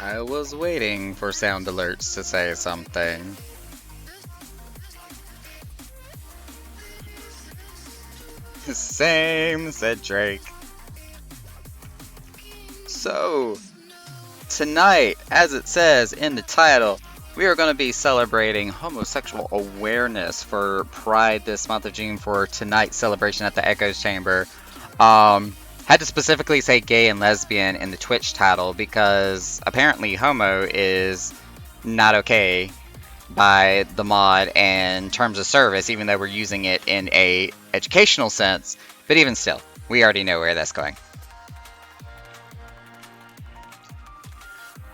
I was waiting for sound alerts to say something. Same, said Drake. So, tonight, as it says in the title, we are going to be celebrating homosexual awareness for Pride this month of June for tonight's celebration at the Echoes Chamber. Had to specifically say gay and lesbian in the Twitch title because apparently homo is not okay by the mod and terms of service, even though we're using it in a educational sense. But even still, we already know where that's going.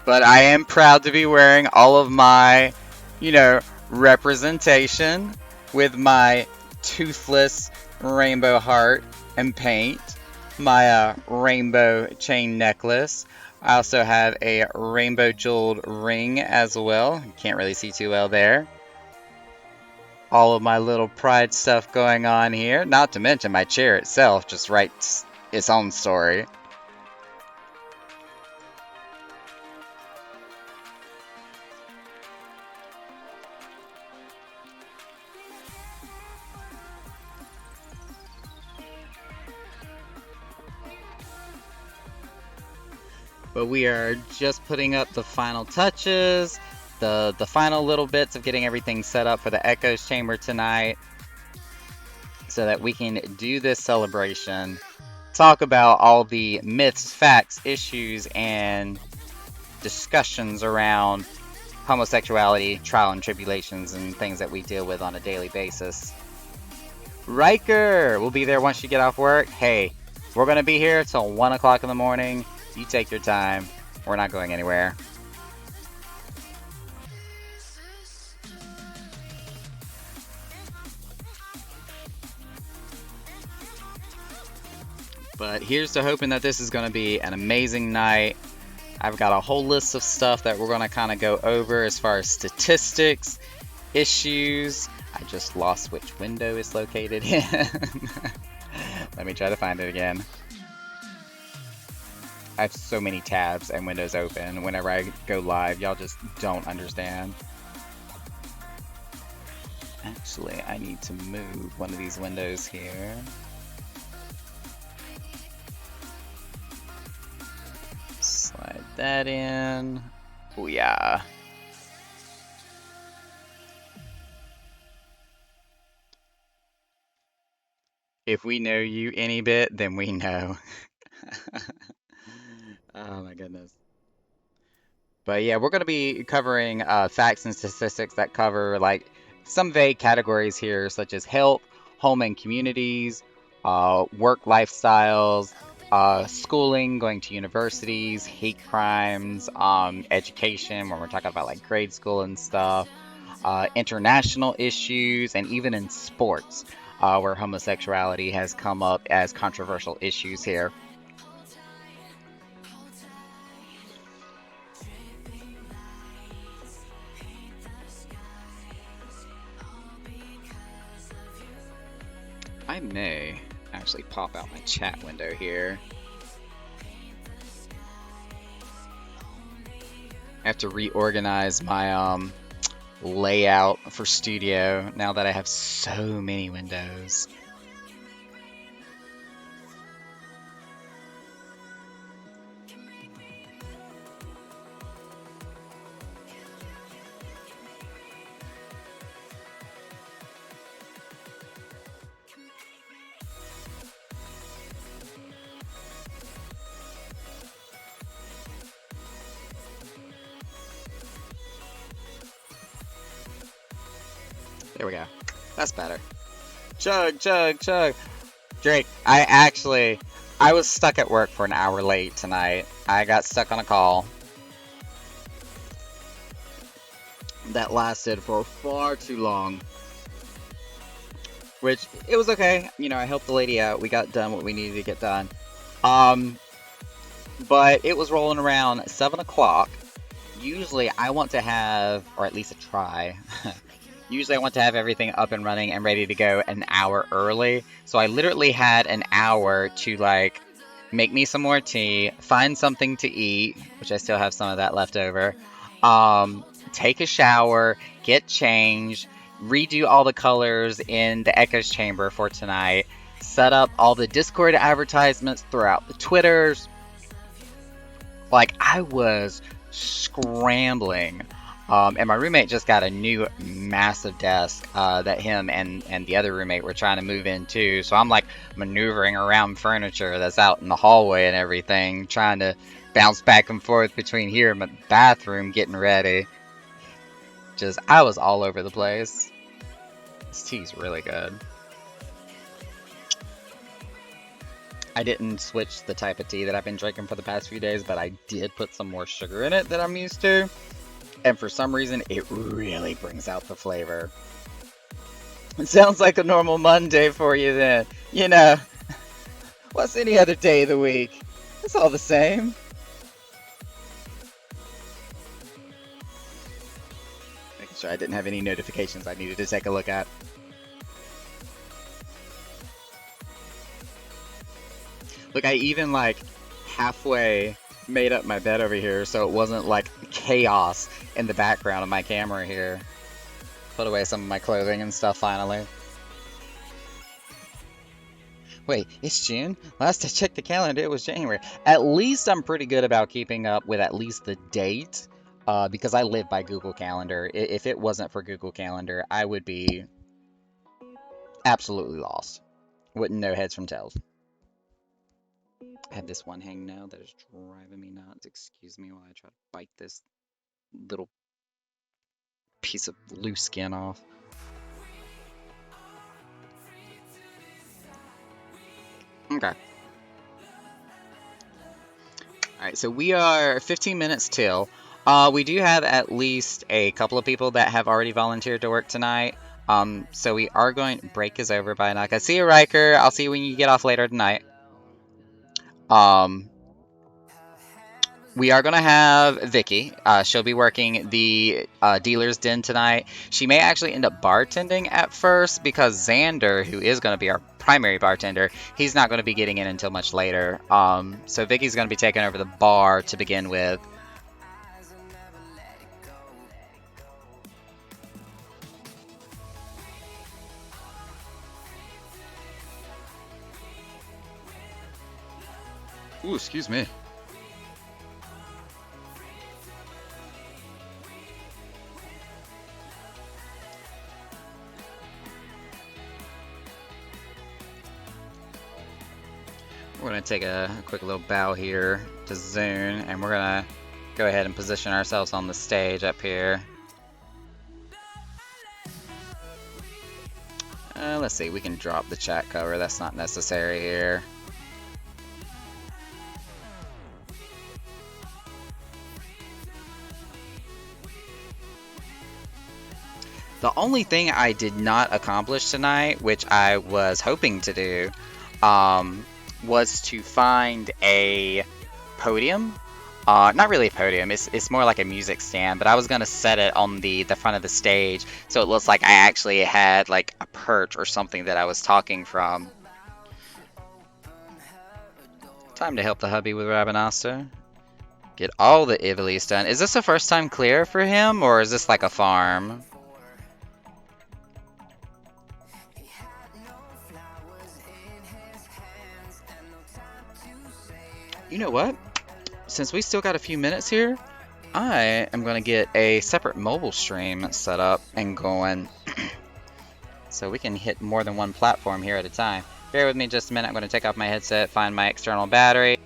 But I am proud to be wearing all of my, representation with my toothless rainbow heart and paint, my rainbow chain necklace. I also have a rainbow jeweled ring as well. Can't really see too well there. All of my little pride stuff going on here. Not to mention my chair itself just writes its own story. But we are just putting up the final touches, the final little bits of getting everything set up for the Echoes Chamber tonight so that we can do this celebration, talk about all the myths, facts, issues, and discussions around homosexuality, trial and tribulations, and things that we deal with on a daily basis. Riker will be there once you get off work. Hey, we're going to be here till 1 o'clock in the morning. You take your time. We're not going anywhere. But here's to hoping that this is going to be an amazing night. I've got a whole list of stuff that we're going to kind of go over as far as statistics, issues. I just lost which window it's located in. Let me try to find it again. I have so many tabs and windows open whenever I go live. Y'all just don't understand. Actually, I need to move one of these windows here. Slide that in. Oh yeah. If we know you any bit, then we know. Oh my goodness. But yeah, we're going to be covering facts and statistics that cover like some vague categories here, such as health, home and communities, work lifestyles, schooling, going to universities, hate crimes, education, when we're talking about like grade school and stuff, international issues, and even in sports, where homosexuality has come up as controversial issues here. I may actually pop out my chat window here. I have to reorganize my layout for studio now that I have so many windows. There we go. That's better. Chug, chug, chug. Drake, I was stuck at work for an hour late tonight. I got stuck on a call that lasted for far too long. Which, it was okay. I helped the lady out. We got done what we needed to get done. But it was rolling around 7 o'clock. Usually I want to have, or at least try, usually I want to have everything up and running and ready to go an hour early. So I literally had an hour to like make me some more tea, find something to eat, which I still have some of that left over, um, take a shower, get changed, redo all the colors in the Echoes Chamber for tonight, set up all the Discord advertisements throughout the Twitters. Like, I was scrambling. And my roommate just got a new massive desk that him and the other roommate were trying to move into. So I'm like maneuvering around furniture that's out in the hallway and everything, trying to bounce back and forth between here and my bathroom getting ready. Just, I was all over the place. This tea's really good. I didn't switch the type of tea that I've been drinking for the past few days, but I did put some more sugar in it that I'm used to. And for some reason, it really brings out the flavor. It sounds like a normal Monday for you then. You know, what's any other day of the week? It's all the same. Making sure I didn't have any notifications I needed to take a look at. Look, I even like halfway made up my bed over here so it wasn't like chaos in the background of my camera here. Put away some of my clothing and stuff finally. Wait, it's June? Last I checked the calendar, it was January. At least I'm pretty good about keeping up with at least the date, because I live by Google Calendar. If it wasn't for Google Calendar, I would be absolutely lost. Wouldn't know heads from tails. I have this one hang now that is driving me nuts. Excuse me while I try to bite this little piece of loose skin off. Okay. Alright, so we are 15 minutes till. We do have at least a couple of people that have already volunteered to work tonight. So we are going... Break is over by now. I see you, Riker. I'll see you when you get off later tonight. We are going to have Vicky. She'll be working the dealer's den tonight. She may actually end up bartending at first because Xander, who is going to be our primary bartender, he's not going to be getting in until much later. So Vicky's going to be taking over the bar to begin with. Ooh, excuse me. We're going to take a quick little bow here to Zune, and we're going to go ahead and position ourselves on the stage up here. Let's see, we can drop the chat cover. That's not necessary here. The only thing I did not accomplish tonight, which I was hoping to do, was to find a podium. Not really a podium, it's more like a music stand, but I was going to set it on the front of the stage so it looks like I actually had like a perch or something that I was talking from. Time to help the hubby with Rabanasta. Get all the Ivalice done. Is this a first time clear for him, or is this like a farm? You know what? Since we still got a few minutes here, I am going to get a separate mobile stream set up and going so we can hit more than one platform here at a time. Bear with me just a minute. I'm going to take off my headset, find my external battery.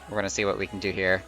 We're going to see what we can do here.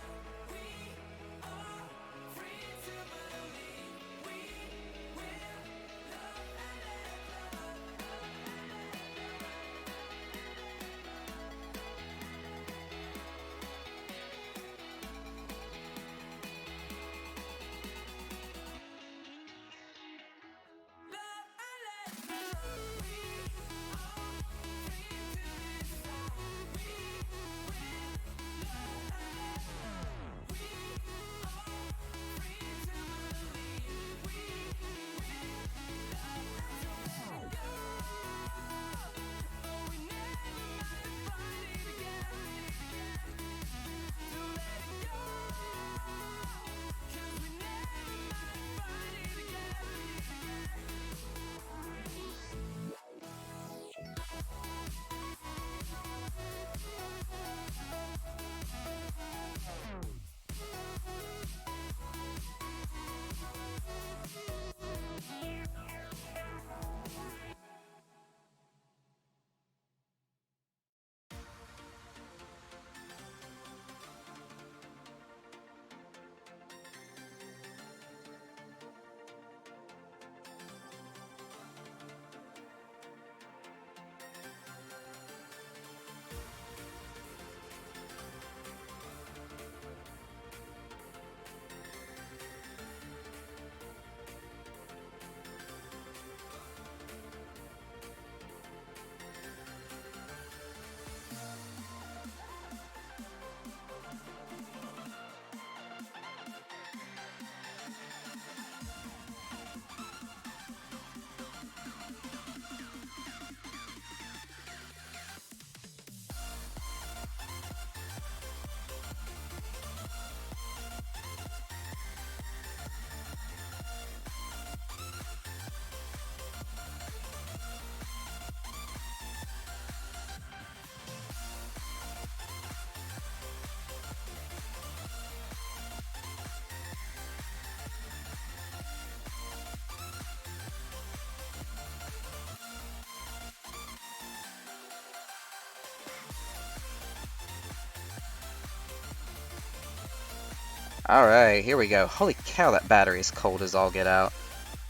Alright, here we go. Holy cow, that battery is cold as all get out.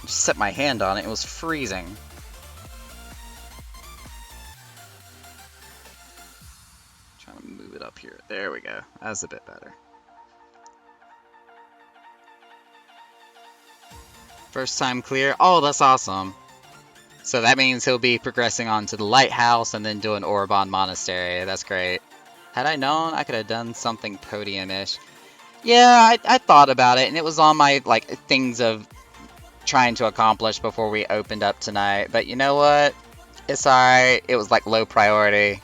I just set my hand on it, it was freezing. Trying to move it up here. There we go. That's a bit better. First time clear. Oh, that's awesome. So that means he'll be progressing on to the lighthouse and then doing Orobon Monastery. That's great. Had I known, I could have done something podium-ish. Yeah, I thought about it, and it was on my, like, things of trying to accomplish before we opened up tonight. But you know what? It's alright. It was, like, low priority.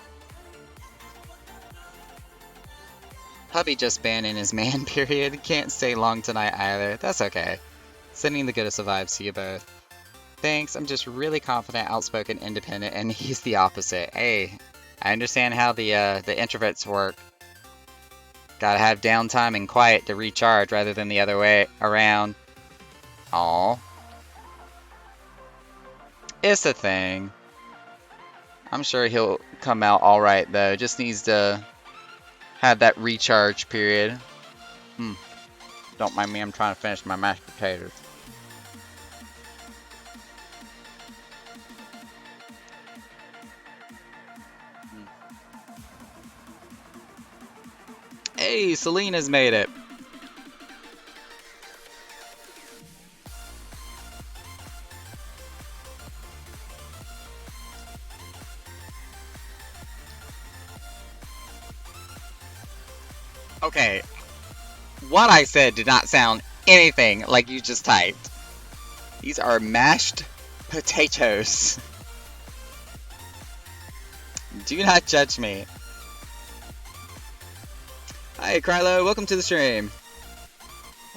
Hubby just been in his man period. Can't stay long tonight either. That's okay. Sending the goodest of vibes to you both. Thanks, I'm just really confident, outspoken, independent, and he's the opposite. Hey, I understand how the introverts work. Gotta have downtime and quiet to recharge rather than the other way around. Aw. It's a thing. I'm sure he'll come out alright though. Just needs to have that recharge period. Don't mind me, I'm trying to finish my mashed potatoes. Hey, Selena's made it. Okay, what I said did not sound anything like you just typed. These are mashed potatoes. Do not judge me. Hi, Krylo. Welcome to the stream.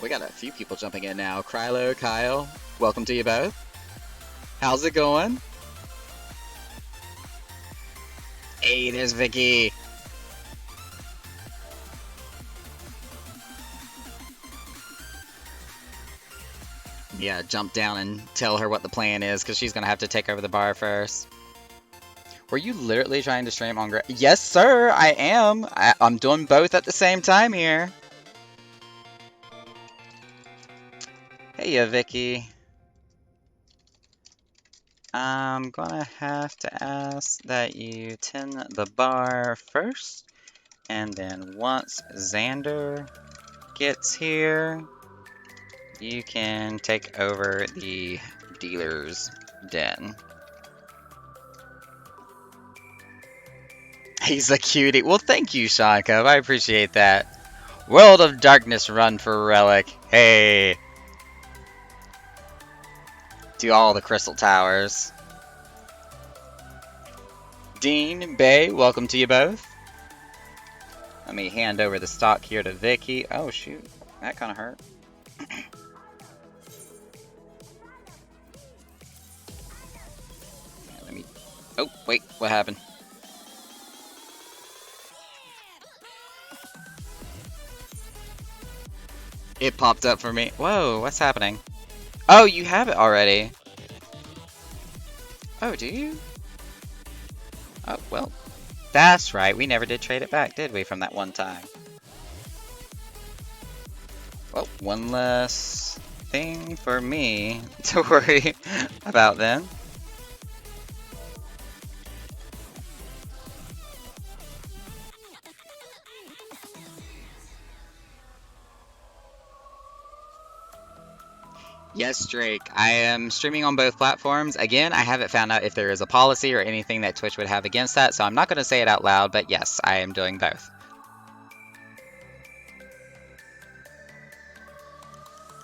We got a few people jumping in now. Krylo, Kyle, welcome to you both. How's it going? Hey, there's Vicky. Yeah, jump down and tell her what the plan is, because she's going to have to take over the bar first. Were you literally trying to stream on... Yes, sir, I am. I'm doing both at the same time here. Hey, Vicky. I'm gonna have to ask that you tend the bar first, and then once Xander gets here, you can take over the dealer's den. He's a cutie. Well, thank you, Shankov. I appreciate that. World of Darkness run for Relic. Hey. Do all the Crystal Towers. Dean, Bay, welcome to you both. Let me hand over the stock here to Vicky. Oh, shoot. That kind of hurt. Let me... Oh, wait. What happened? It popped up for me. Whoa, what's happening? Oh, you have it already. Oh, do you? Oh, well. That's right. We never did trade it back, did we, from that one time? Well, one less thing for me to worry about then. Yes, Drake. I am streaming on both platforms. Again, I haven't found out if there is a policy or anything that Twitch would have against that, so I'm not going to say it out loud, but yes, I am doing both.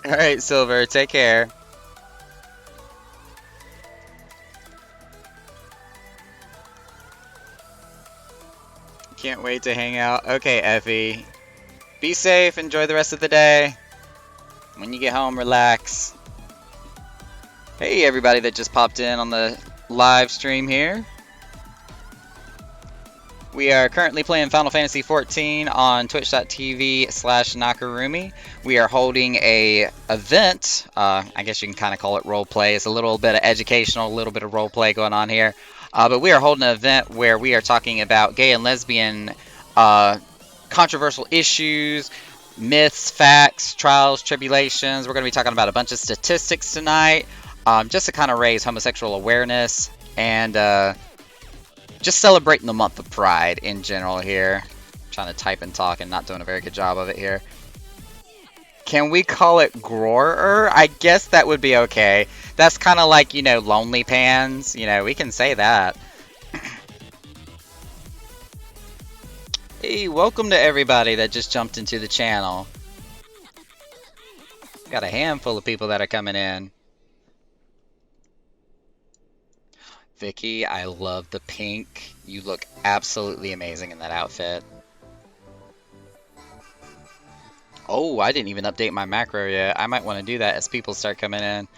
Alright, Silver, take care. Can't wait to hang out. Okay, Effie. Be safe, enjoy the rest of the day. When you get home, relax. Hey, everybody that just popped in on the live stream here. We are currently playing Final Fantasy XIV on twitch.tv/Nakarumi. We are holding a event. I guess you can kind of call it roleplay. It's a little bit of educational, a little bit of roleplay going on here. But we are holding an event where we are talking about gay and lesbian controversial issues, myths, facts, trials, tribulations. We're going to be talking about a bunch of statistics tonight, just to kind of raise homosexual awareness and just celebrating the month of Pride in general here. I'm trying to type and talk and not doing a very good job of it here. Can we call it Grorer? I guess that would be okay. That's kind of like, you know, Lonely Pans. You know, we can say that. Hey, welcome to everybody that just jumped into the channel. Got a handful of people that are coming in. Vicky, I love the pink. You look absolutely amazing in that outfit. Oh, I didn't even update my macro yet. I might want to do that as people start coming in.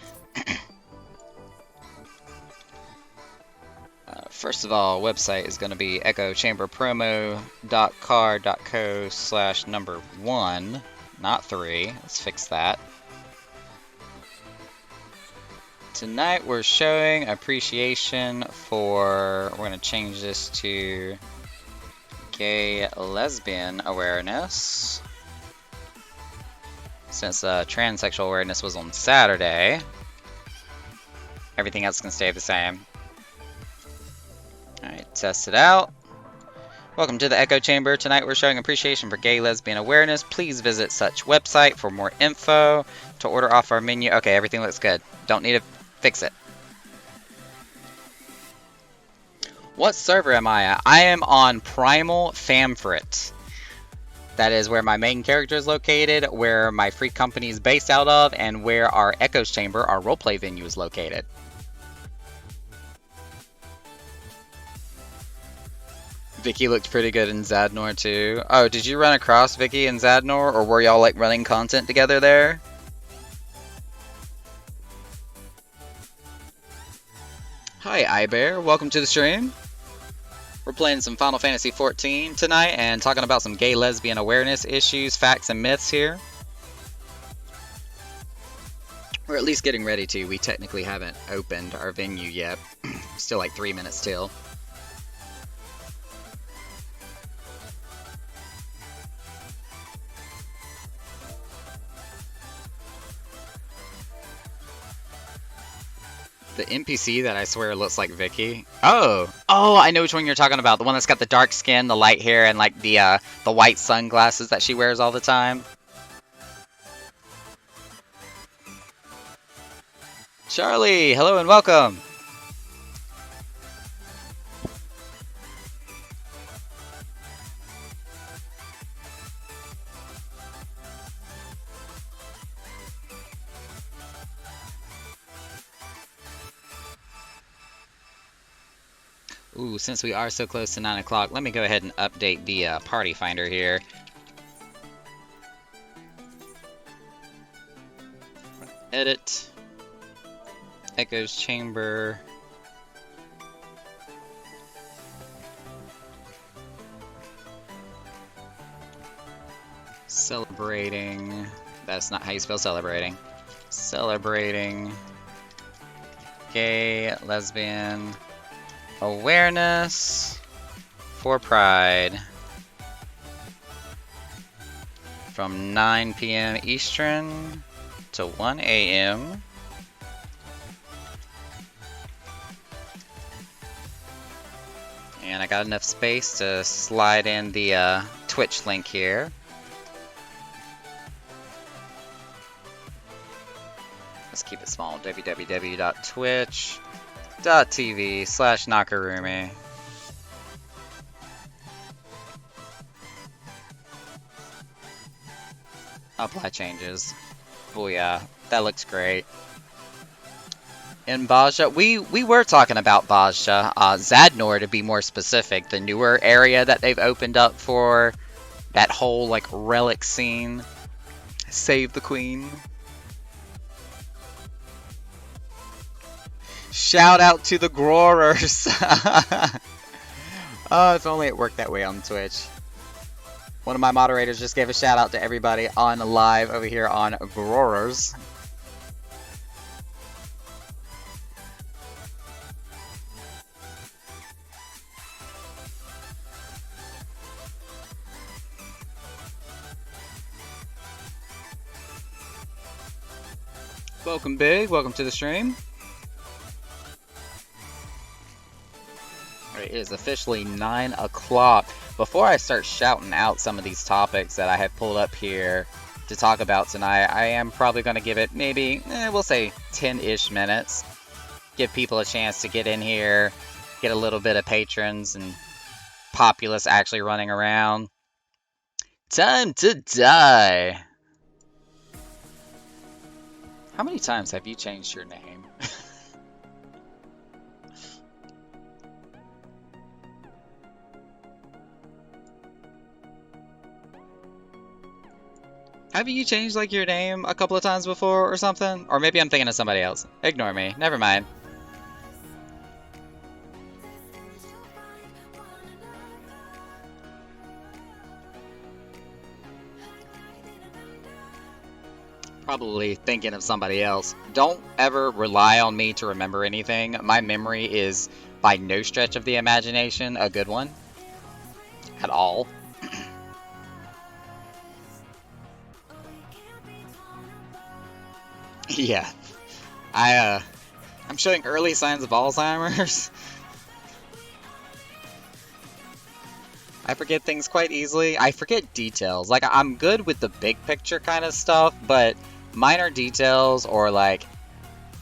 First of all, website is going to be echochamberpromo.car.co/1, not 3. Let's fix that. Tonight we're showing appreciation for, we're going to change this to gay lesbian awareness. Since transsexual awareness was on Saturday, everything else can stay the same. Alright, test it out. Welcome to the Echo Chamber. Tonight we're showing appreciation for gay lesbian awareness. Please visit such website for more info. To order off our menu. Okay, everything looks good. Don't need to fix it. What server am I at? I am on Primal Famfrit. That is where my main character is located, where my free company is based out of, and where our Echoes Chamber, our roleplay venue, is located. Vicky looked pretty good in Zadnor too. Oh, did you run across Vicky and Zadnor, or were y'all like running content together there? Hi, iBear. Welcome to the stream. We're playing some Final Fantasy XIV tonight and talking about some gay lesbian awareness issues, facts, and myths here. We're at least getting ready to. We technically haven't opened our venue yet. Still like 3 minutes till. The NPC that I swear looks like Vicky. Oh, I know which one you're talking about. The one that's got the dark skin, the light hair, and like the white sunglasses that she wears all the time. Charlie, hello and welcome. Ooh, since we are so close to 9 o'clock, let me go ahead and update the party finder here. Edit. Echoes Chamber. Celebrating. That's not how you spell celebrating. Celebrating gay, lesbian awareness for Pride from 9 p.m. Eastern to 1 a.m. And I got enough space to slide in the Twitch link here. Let's keep it small. www.twitch.tv/Nakarumi. Apply changes. Oh yeah, that looks great. In Baja, we were talking about Baja, Zadnor to be more specific, the newer area that they've opened up for that whole like relic scene. Save the Queen. Shout out to the growers. Oh, if only it worked that way on Twitch. One of my moderators just gave a shout out to everybody on live over here on Growers. Welcome, Big. Welcome to the stream. Alright, it is officially 9 o'clock. Before I start shouting out some of these topics that I have pulled up here to talk about tonight, I am probably going to give it maybe, we'll say 10-ish minutes. Give people a chance to get in here, get a little bit of patrons and populace actually running around. Time to die! How many times have you changed your name? Have you changed like your name a couple of times before or something? Or maybe I'm thinking of somebody else. Ignore me. Never mind. Probably thinking of somebody else. Don't ever rely on me to remember anything. My memory is, by no stretch of the imagination, a good one. At all. Yeah. I'm showing early signs of Alzheimer's. I forget things quite easily. I forget details. Like, I'm good with the big picture kind of stuff, but minor details or like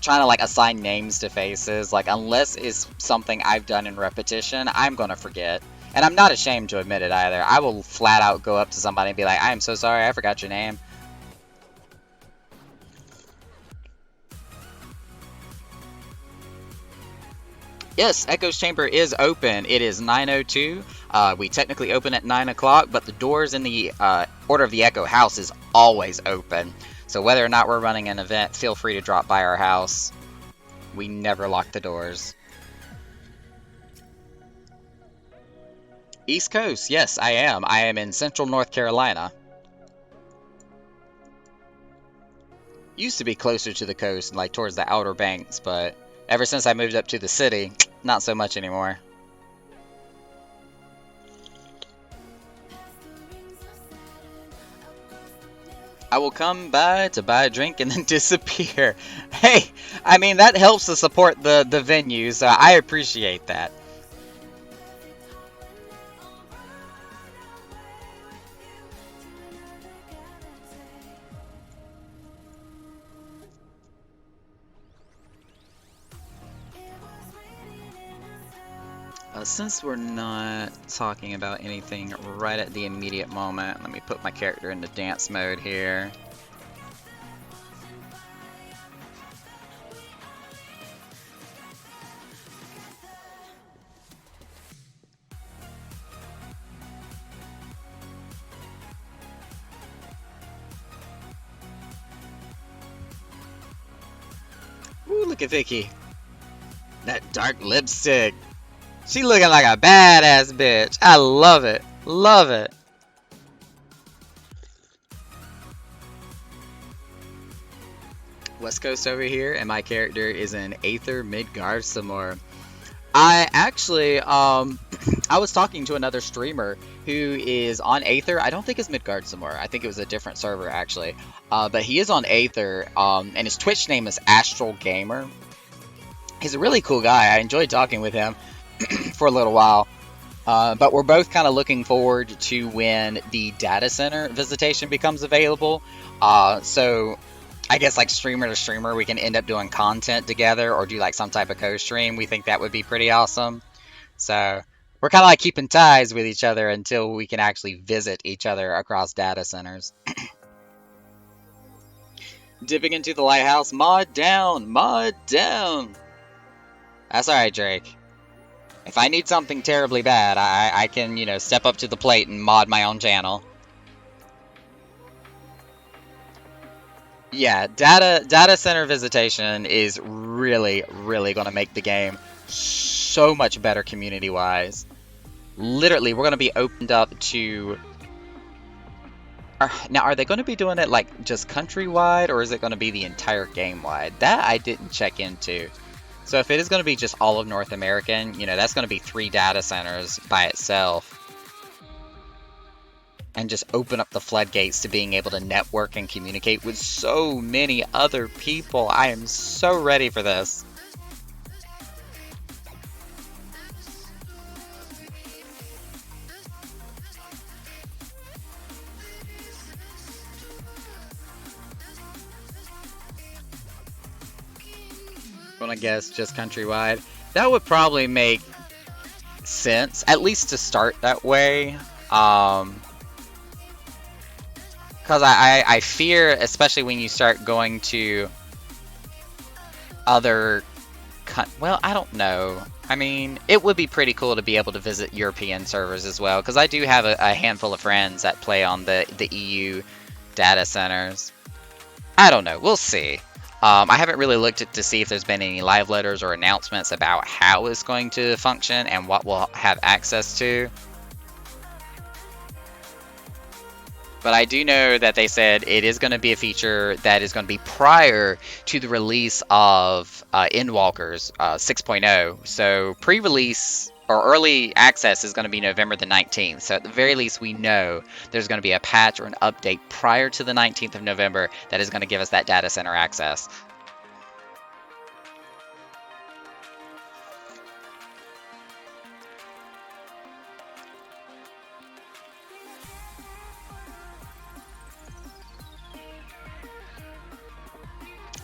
trying to like assign names to faces, like unless it's something I've done in repetition, I'm gonna forget. And I'm not ashamed to admit it either. I will flat out go up to somebody and be like, I am so sorry, I forgot your name. Yes, Echo's Chamber is open. It is 9:02. We technically open at 9 o'clock, but the doors in the Order of the Echo house is always open. So whether or not we're running an event, feel free to drop by our house. We never lock the doors. East Coast, yes, I am. I am in Central North Carolina. Used to be closer to the coast, like towards the Outer Banks, but ever since I moved up to the city, not so much anymore. I will come by to buy a drink and then disappear. Hey, I mean, that helps to support the venue, so I appreciate that. Since we're not talking about anything right at the immediate moment, let me put my character into dance mode here. Ooh, look at Vicky. That dark lipstick. She looking like a badass bitch. I love it. Love it. West Coast over here, and my character is in Aether Midgardsormr. I actually, I was talking to another streamer who is on Aether. I don't think it's Midgardsormr. I think it was a different server, actually. But he is on Aether, and his Twitch name is Astral Gamer. He's a really cool guy. I enjoyed talking with him for a little while. But we're both kind of looking forward to when the data center visitation becomes available. So I guess like streamer to streamer, we can end up doing content together or do like some type of co-stream. We think that would be pretty awesome. So we're kind of like keeping ties with each other until we can actually visit each other across data centers. Dipping into the lighthouse, mod down, mod down. That's alright, Drake. If I need something terribly bad, I can, you know, step up to the plate and mod my own channel. Yeah, data center visitation is really, really going to make the game so much better community-wise. Literally, we're going to be opened up to... Now, are they going to be doing it, like, just countrywide, or is it going to be the entire game-wide? That I didn't check into. So if it is going to be just all of North American, you know, that's going to be 3 data centers by itself. and just open up the floodgates to being able to network and communicate with so many other people. I am so ready for this. I want to guess just countrywide. That would probably make sense, at least to start that way. Because I fear, especially when you start going to other, well, I don't know. I mean, it would be pretty cool to be able to visit European servers as well, because I do have a handful of friends that play on the EU data centers. I don't know. We'll see. I haven't really looked to see if there's been any live letters or announcements about how it's going to function and what we'll have access to. But I do know that they said it is going to be a feature that is going to be prior to the release of Endwalkers 6.0. So pre-release or early access is going to be November the 19th. So at the very least, we know there's going to be a patch or an update prior to the 19th of November that is going to give us that data center access.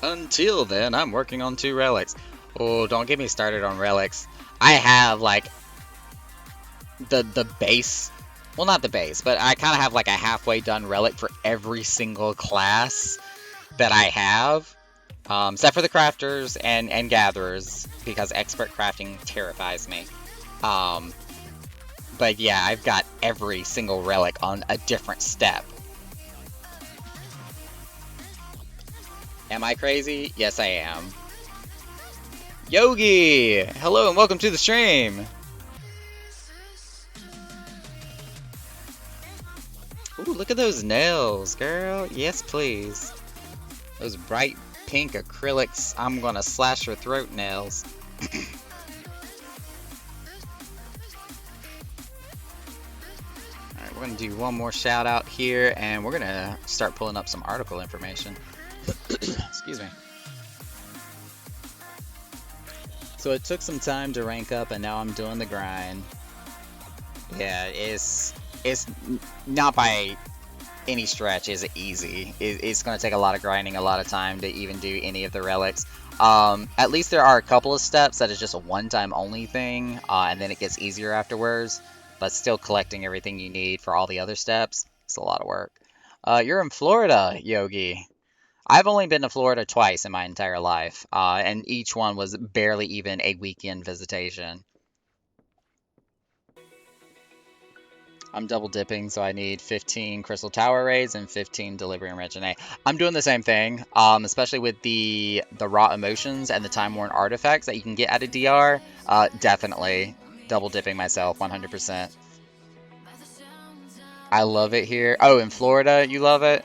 Until then, I'm working on 2 relics. Oh, don't get me started on relics. I have like the base, well, not the base, but I kind of have like a halfway done relic for every single class that I have, except for the crafters and gatherers, because expert crafting terrifies me. But yeah, I've got every single relic on a different step. Am I crazy? Yes, I am. Yogi! Hello and welcome to the stream! Ooh, look at those nails, girl. Yes, please. Those bright pink acrylics, I'm gonna slash your throat nails. Alright, we're gonna do one more shout out here, and we're gonna start pulling up some article information. Excuse me. So it took some time to rank up, and now I'm doing the grind. Yeah, it's not by any stretch is it easy. It's going to take a lot of grinding, a lot of time to even do any of the relics. At least there are a couple of steps that is just a one-time only thing, and then it gets easier afterwards. But still collecting everything you need for all the other steps, it's a lot of work. You're in Florida, Yogi. I've only been to Florida twice in my entire life, and each one was barely even a weekend visitation. I'm double dipping, so I need 15 Crystal Tower raids and 15 Delivery and Regine. I'm doing the same thing, especially with the raw emotions and the time-worn artifacts that you can get out of DR. Definitely double dipping myself, 100%. I love it here. Oh, in Florida, you love it?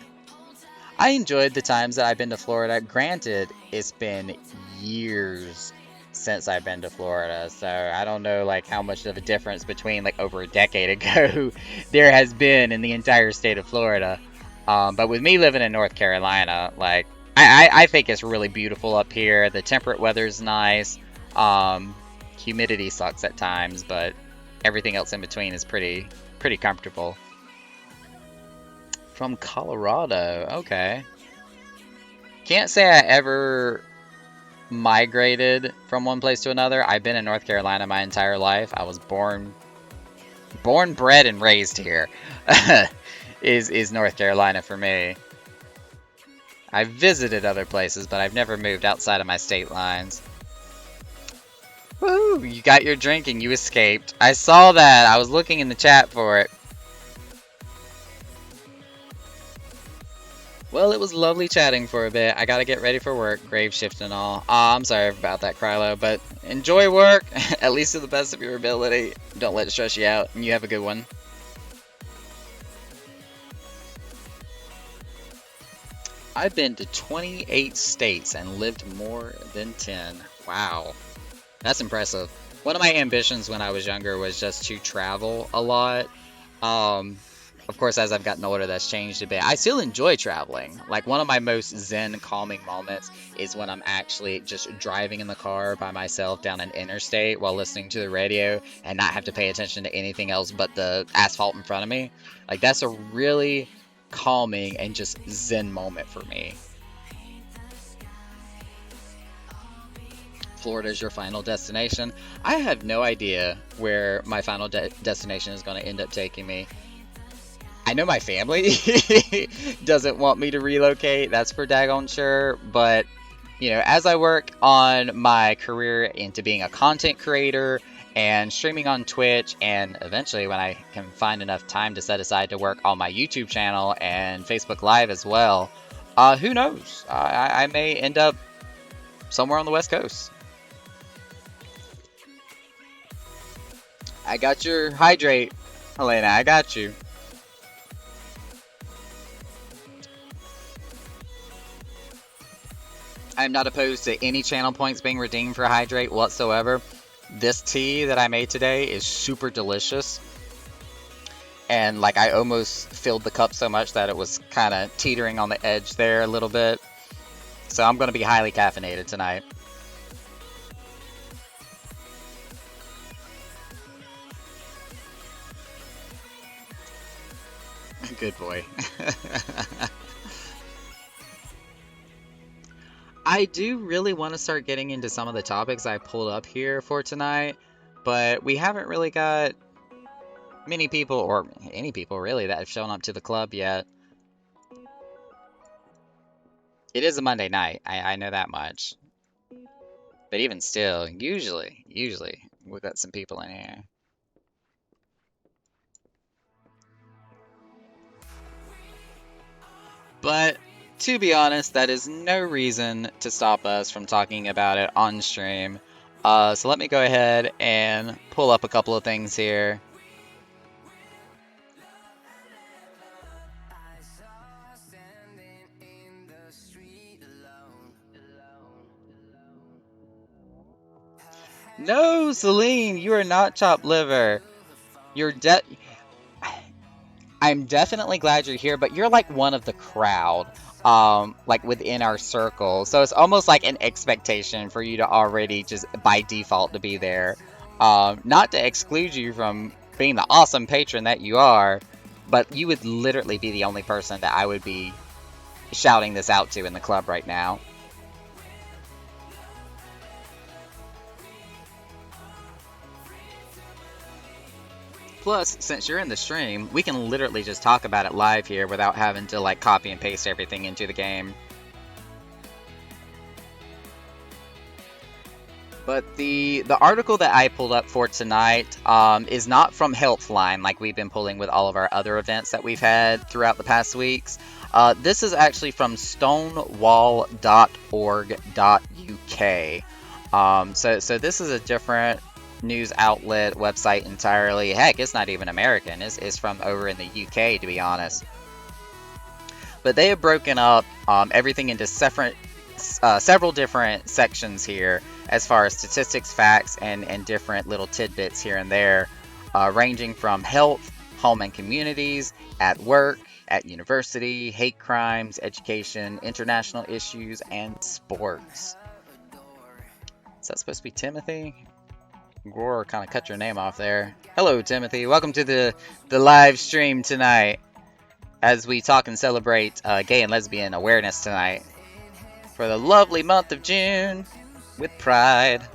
I enjoyed the times that I've been to Florida. Granted, it's been years since I've been to Florida, so I don't know like how much of a difference between like over a decade ago there has been in the entire state of Florida. But with me living in North Carolina, like I think it's really beautiful up here. The temperate weather's nice. Humidity sucks at times, but everything else in between is pretty comfortable. From Colorado, okay. Can't say I ever migrated from one place to another. I've been in North Carolina my entire life. I was born, bred, and raised here. is North Carolina for me. I've visited other places, but I've never moved outside of my state lines. Woo! You got your drink and you escaped. I saw that. I was looking in the chat for it. Well, it was lovely chatting for a bit. I gotta get ready for work, grave shift and all. I'm sorry about that, Krylo, but enjoy work, at least to the best of your ability. Don't let it stress you out, and you have a good one. I've been to 28 states and lived more than 10. Wow. That's impressive. One of my ambitions when I was younger was just to travel a lot. Of course, as I've gotten older, that's changed a bit. I still enjoy traveling. Like, one of my most zen, calming moments is when I'm actually just driving in the car by myself down an interstate while listening to the radio and not have to pay attention to anything else but the asphalt in front of me. Like, that's a really calming and just zen moment for me. Florida is your final destination. I have no idea where my final destination is going to end up taking me. I know my family doesn't want me to relocate, that's for daggone sure, but you know, as I work on my career into being a content creator and streaming on Twitch, and eventually when I can find enough time to set aside to work on my YouTube channel and Facebook Live as well, who knows? I may end up somewhere on the West Coast. I got your hydrate, Helena. I got you. I'm not opposed to any channel points being redeemed for hydrate whatsoever. This tea that I made today is super delicious. And like I almost filled the cup so much that it was kind of teetering on the edge there a little bit. So I'm going to be highly caffeinated tonight. Good boy. I do really want to start getting into some of the topics I pulled up here for tonight, but we haven't really got many people, or any people really, that have shown up to the club yet. It is a Monday night, I know that much. But even still, usually, we've got some people in here. But to be honest, that is no reason to stop us from talking about it on stream. So let me go ahead and pull up a couple of things here. No, Celine, you are not chopped liver. You're I'm definitely glad you're here, but you're like one of the crowd, like within our circle. So it's almost like an expectation for you to already just by default to be there. Not to exclude you from being the awesome patron that you are, but you would literally be the only person that I would be shouting this out to in the club right now. Plus, since you're in the stream, we can literally just talk about it live here without having to like copy and paste everything into the game. But the article that I pulled up for tonight is not from Healthline like we've been pulling with all of our other events that we've had throughout the past weeks. This is actually from stonewall.org.uk. So this is a different news outlet website entirely. Heck, it's not even American. It's from over in the UK, to be honest. But they have broken up everything into several different sections here as far as statistics, facts, and different little tidbits here and there, ranging from health, home and communities, at work, at university, hate crimes, education, international issues, and sports. Is that supposed to be Timothy? Gore kind of cut your name off there. Hello, Timothy. Welcome to the live stream tonight as we talk and celebrate gay and lesbian awareness tonight for the lovely month of June with Pride.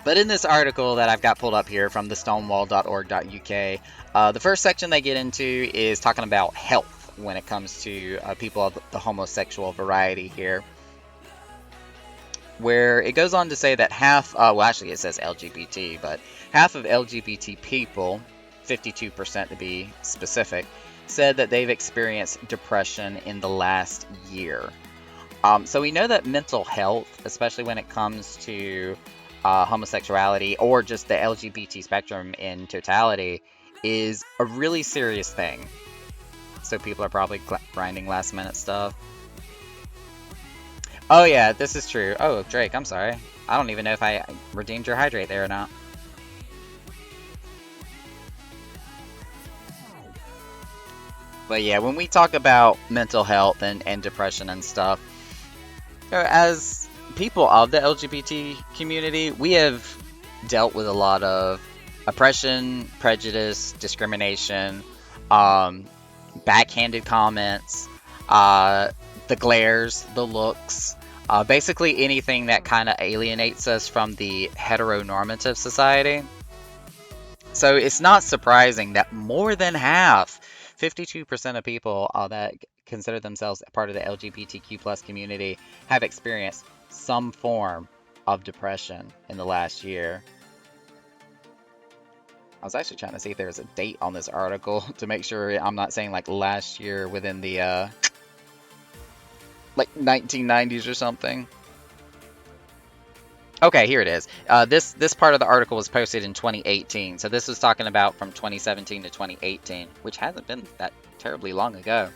But in this article that I've got pulled up here from the stonewall.org.uk, the first section they get into is talking about health when it comes to people of the homosexual variety here, where it goes on to say that half, well actually it says LGBT, but half of LGBT people, 52% to be specific, said that they've experienced depression in the last year. So we know that mental health, especially when it comes to homosexuality or just the LGBT spectrum in totality, is a really serious thing. So people are probably grinding last minute stuff. Oh yeah, this is true. Oh, Drake, I'm sorry. I don't even know if I redeemed your hydrate there or not. But yeah, when we talk about mental health and depression and stuff, as people of the LGBT community, we have dealt with a lot of oppression, prejudice, discrimination, um, backhanded comments, uh, the glares, the looks, basically anything that kind of alienates us from the heteronormative society. So it's not surprising that more than half, 52% of people that consider themselves a part of the LGBTQ plus community have experienced some form of depression in the last year. I was actually trying to see if there's a date on this article to make sure I'm not saying like last year within the like 1990s or something. Okay, here it is. This part of the article was posted in 2018, so this was talking about from 2017 to 2018, which hasn't been that terribly long ago.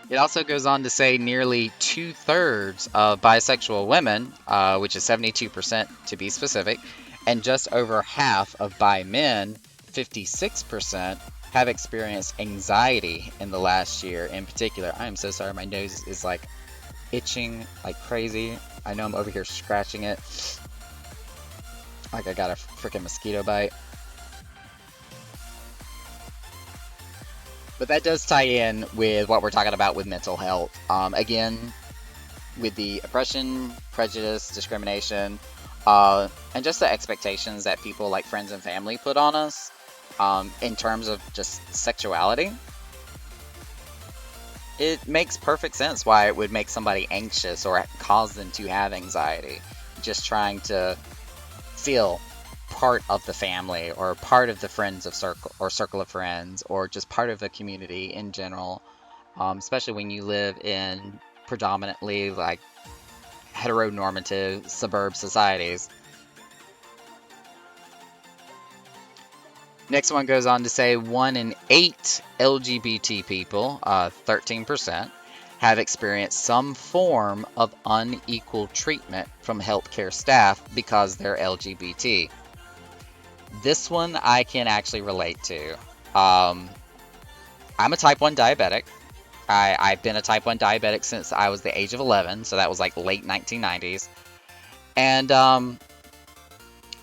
It also goes on to say nearly two-thirds of bisexual women, which is 72% to be specific, and just over half of bi men, 56%, have experienced anxiety in the last year in particular. I am so sorry, my nose is like itching like crazy. I know I'm over here scratching it like I got a freaking mosquito bite. But that does tie in with what we're talking about with mental health. Again, with the oppression, prejudice, discrimination, and just the expectations that people like friends and family put on us in terms of just sexuality. It makes perfect sense why it would make somebody anxious or cause them to have anxiety. Just trying to feel part of the family or part of the friends of circle or circle of friends or just part of the community in general, especially when you live in predominantly like heteronormative suburb societies. Next one goes on to say 1 in 8 LGBT people, 13%, have experienced some form of unequal treatment from healthcare staff because they're LGBT. This one I can actually relate to. I'm a type 1 diabetic. I've been a type 1 diabetic since I was the age of 11, so that was like late 1990s. And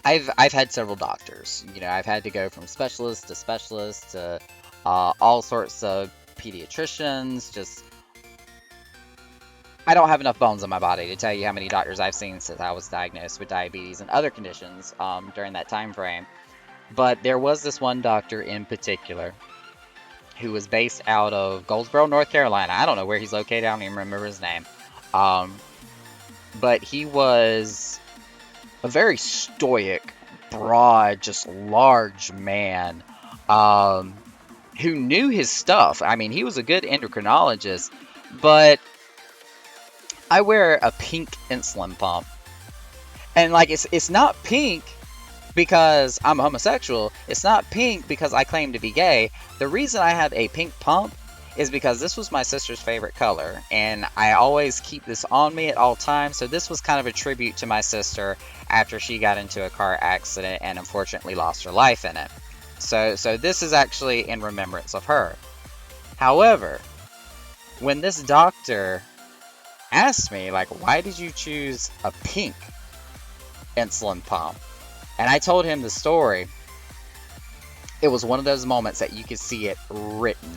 I've had several doctors. You know, I've had to go from specialist to all sorts of pediatricians. Just I don't have enough bones in my body to tell you how many doctors I've seen since I was diagnosed with diabetes and other conditions during that time frame. But there was this one doctor in particular who was based out of Goldsboro, North Carolina. I don't know where he's located. I don't even remember his name. But he was a very stoic, broad, just large man who knew his stuff. I mean, he was a good endocrinologist, but I wear a pink insulin pump. And like it's not pink because I'm homosexual. It's not pink because I claim to be gay. The reason I have a pink pump is because this was my sister's favorite color, and I always keep this on me at all times. So this was kind of a tribute to my sister after she got into a car accident and unfortunately lost her life in it. So this is actually in remembrance of her. However, when this doctor asked me, like, why did you choose a pink insulin pump? And I told him the story. It was one of those moments that you could see it written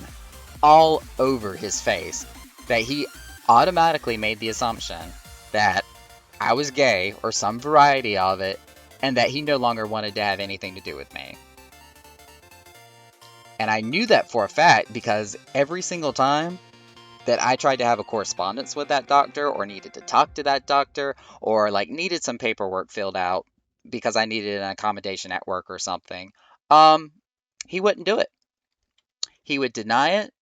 all over his face, that he automatically made the assumption that I was gay or some variety of it, and that he no longer wanted to have anything to do with me. And I knew that for a fact because every single time that I tried to have a correspondence with that doctor or needed to talk to that doctor or like needed some paperwork filled out because I needed an accommodation at work or something, he wouldn't do it. He would deny it.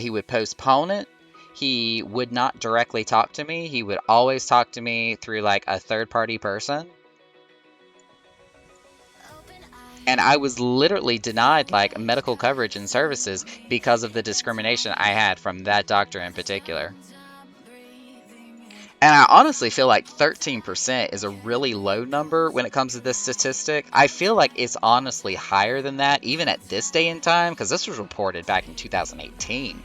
He would postpone it. He would not directly talk to me. He would always talk to me through like a third party person. And I was literally denied like medical coverage and services because of the discrimination I had from that doctor in particular. And I honestly feel like 13% is a really low number when it comes to this statistic. I feel like it's honestly higher than that, even at this day and time, because this was reported back in 2018.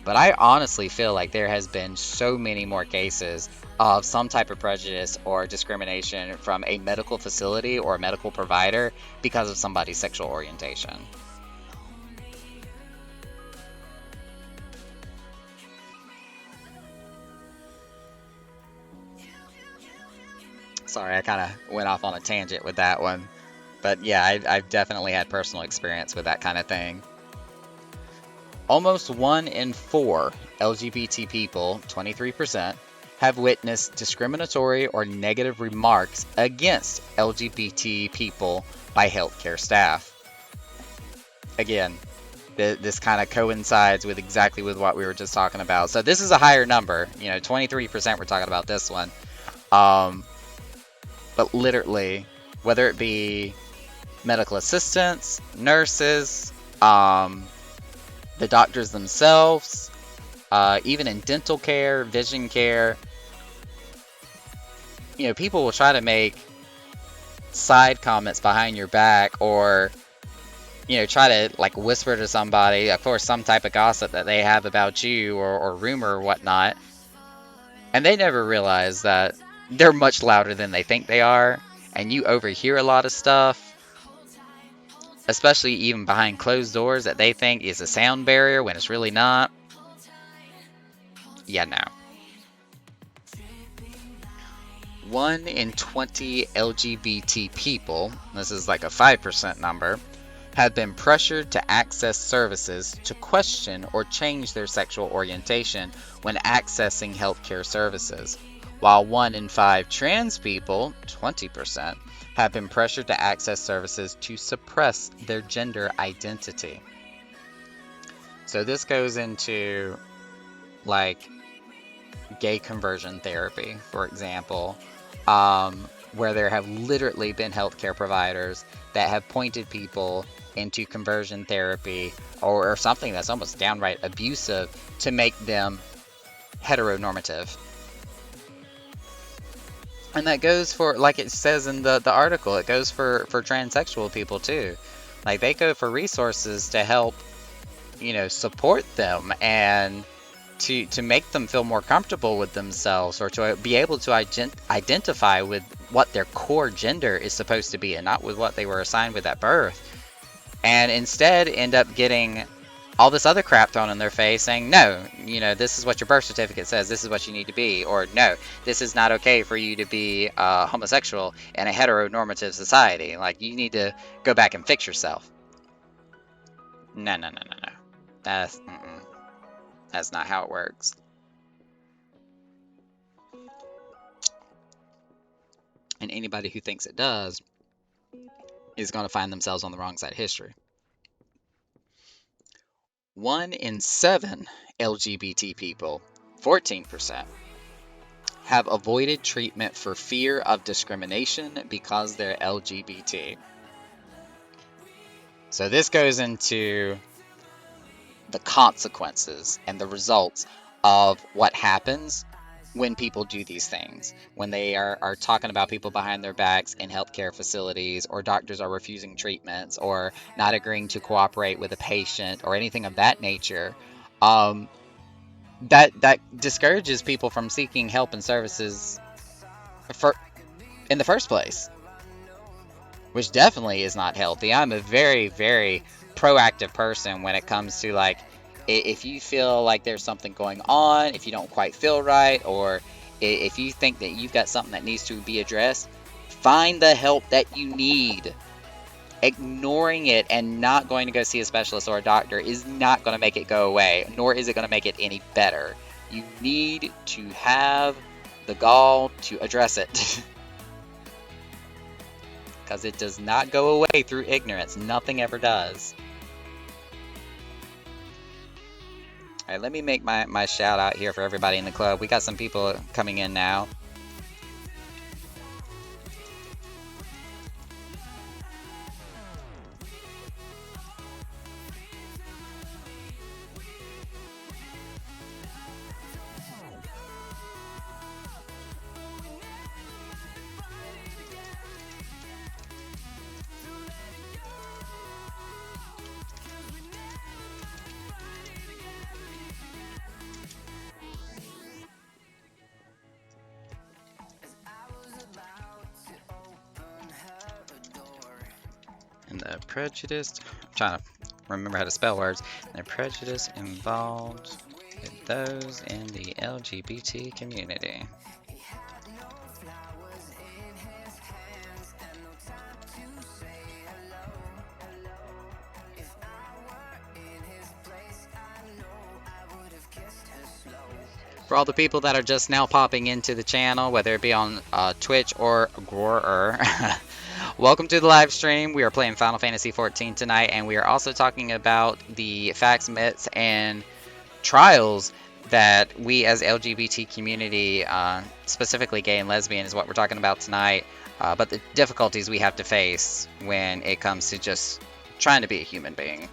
But I honestly feel like there has been so many more cases of some type of prejudice or discrimination from a medical facility or a medical provider because of somebody's sexual orientation. Sorry, I kind of went off on a tangent with that one. But yeah, I've definitely had personal experience with that kind of thing. Almost 1 in 4 LGBT people, 23%, have witnessed discriminatory or negative remarks against LGBT people by healthcare staff. Again, this kind of coincides with exactly with what we were just talking about. So this is a higher number, 23% we're talking about this one. But literally, whether it be medical assistants, nurses, the doctors themselves, even in dental care, vision care, people will try to make side comments behind your back or, try to like whisper to somebody, of course, some type of gossip that they have about you or rumor or whatnot. And they never realize that they're much louder than they think they are. And you overhear a lot of stuff, especially even behind closed doors that they think is a sound barrier when it's really not. Yeah, no. 1 in 20 LGBT people, this is like a 5% number, have been pressured to access services to question or change their sexual orientation when accessing healthcare services, while 1 in 5 trans people, 20%, have been pressured to access services to suppress their gender identity. So this goes into like gay conversion therapy, for example, where there have literally been healthcare providers that have pointed people into conversion therapy or something that's almost downright abusive to make them heteronormative. And that goes for, like it says in the article, it goes for transsexual people too. Like they go for resources to help, support them and to make them feel more comfortable with themselves or to be able to identify with what their core gender is supposed to be and not with what they were assigned with at birth. And instead end up getting all this other crap thrown in their face saying, no, this is what your birth certificate says, this is what you need to be, or no, this is not okay for you to be homosexual in a heteronormative society. Like, you need to go back and fix yourself. No, no, no, no, no. That's not how it works. And anybody who thinks it does is going to find themselves on the wrong side of history. 1 in 7 LGBT people, 14%, have avoided treatment for fear of discrimination because they're LGBT. So this goes into the consequences and the results of what happens when people do these things. When they are talking about people behind their backs in healthcare facilities, or doctors are refusing treatments, or not agreeing to cooperate with a patient, or anything of that nature, that discourages people from seeking help and services for in the first place, which definitely is not healthy. I'm a very, very proactive person when it comes to like, if you feel like there's something going on, if you don't quite feel right, or if you think that you've got something that needs to be addressed, find the help that you need. Ignoring it and not going to go see a specialist or a doctor is not going to make it go away, nor is it going to make it any better. You need to have the gall to address it. Because it does not go away through ignorance. Nothing ever does. Alright, let me make my shout out here for everybody in the club. We got some people coming in now. and the prejudice. I'm trying to remember how to spell words. And the prejudice involved with those in the LGBT community. For all the people that are just now popping into the channel, whether it be on Twitch or Grorer, welcome to the live stream. We are playing Final Fantasy XIV tonight, and we are also talking about the facts, myths, and trials that we as LGBT community, specifically gay and lesbian, is what we're talking about tonight. But the difficulties we have to face when it comes to just trying to be a human being.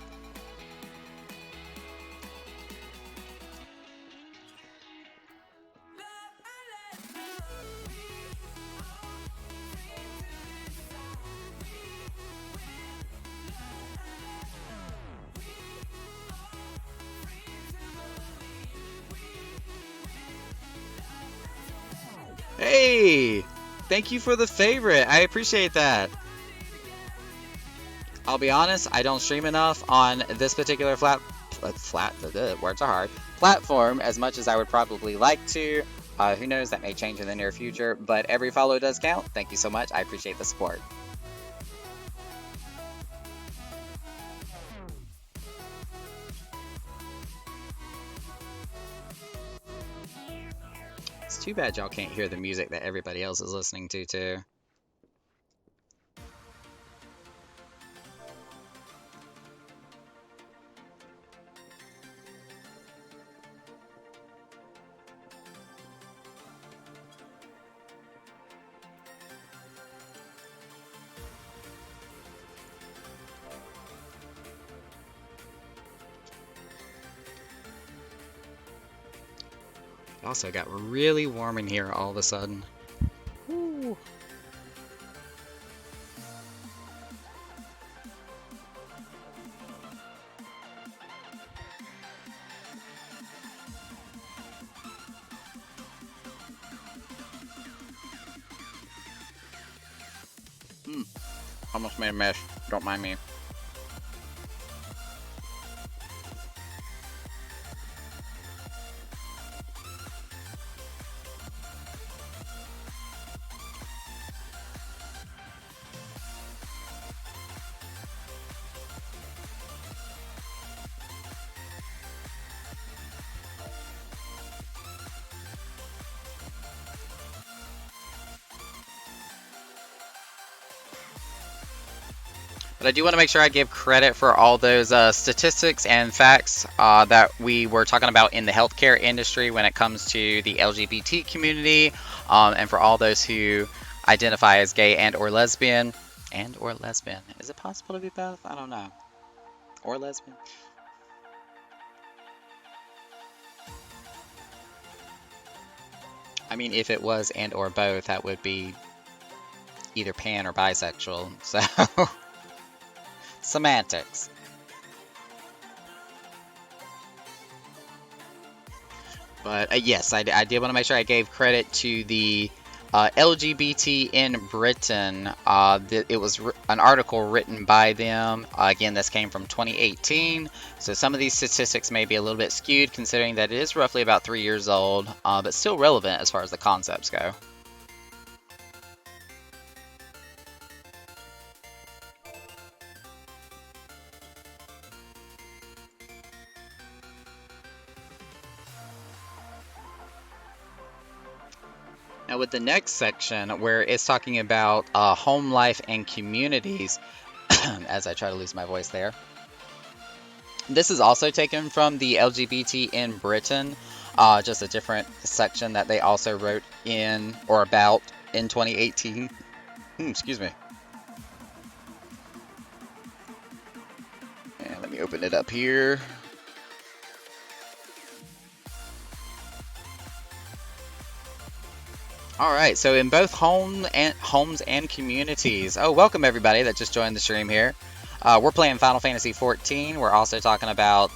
Hey, thank you for the favorite. I appreciate that. I'll be honest, I don't stream enough on this particular words are hard, platform as much as I would probably like to. Who knows, that may change in the near future, but every follow does count. Thank you so much. I appreciate the support. It's too bad y'all can't hear the music that everybody else is listening to, too. It also got really warm in here all of a sudden. Woo. Almost made a mess. Don't mind me. But I do want to make sure I give credit for all those statistics and facts that we were talking about in the healthcare industry when it comes to the LGBT community, and for all those who identify as gay and or lesbian. Is it possible to be both? I don't know. Or lesbian? I mean, if it was and or both, that would be either pan or bisexual. So... Semantics. But yes, I did want to make sure I gave credit to the LGBT in Britain. It was an article written by them. Again, this came from 2018. So some of these statistics may be a little bit skewed considering that it is roughly about 3 years old, but still relevant as far as the concepts go. Now with the next section, where it's talking about home life and communities, as I try to lose my voice there, this is also taken from the LGBT in Britain, just a different section that they also wrote in or about in 2018. Excuse me. And let me open it up here. All right, so in both homes and communities. Oh, welcome everybody that just joined the stream here. We're playing Final Fantasy XIV. We're also talking about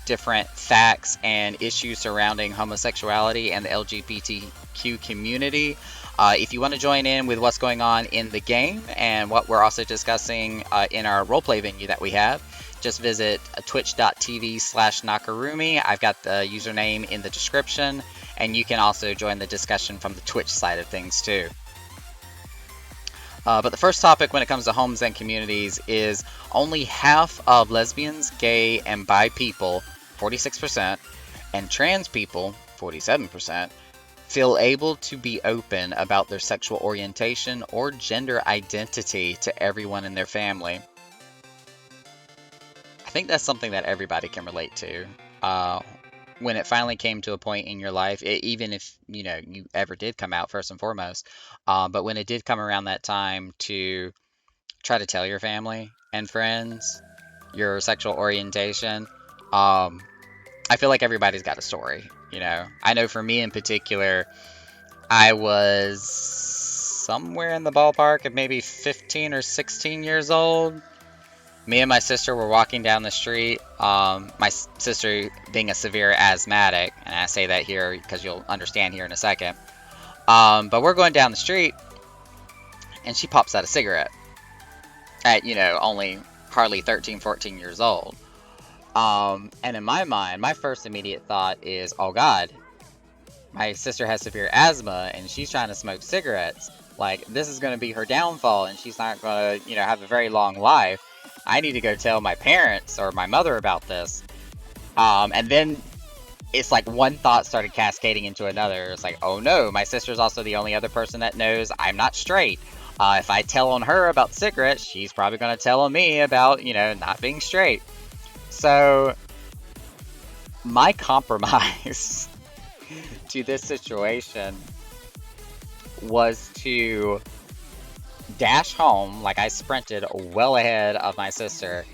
different facts and issues surrounding homosexuality and the LGBTQ community. If you want to join in with what's going on in the game and what we're also discussing in our roleplay venue that we have, just visit twitch.tv/Nakarumi. I've got the username in the description, and you can also join the discussion from the Twitch side of things too. But the first topic when it comes to homes and communities is only half of lesbians, gay, and bi people, 46%, and trans people, 47%, feel able to be open about their sexual orientation or gender identity to everyone in their family. I think that's something that everybody can relate to. When it finally came to a point in your life, even if you ever did come out first and foremost, but when it did come around that time to try to tell your family and friends your sexual orientation, I feel like everybody's got a story. I know for me in particular, I was somewhere in the ballpark of maybe 15 or 16 years old. Me and my sister were walking down the street. My sister being a severe asthmatic, and I say that here because you'll understand here in a second. But we're going down the street, and she pops out a cigarette at, only hardly 13, 14 years old. And in my mind, my first immediate thought is, oh God, my sister has severe asthma, and she's trying to smoke cigarettes. Like, this is going to be her downfall, and she's not going to, have a very long life. I need to go tell my parents or my mother about this. And then it's like one thought started cascading into another. It's like, oh no, my sister's also the only other person that knows I'm not straight. If I tell on her about cigarettes, she's probably going to tell on me about, not being straight. So, my compromise to this situation was to dash home. Like, I sprinted well ahead of my sister,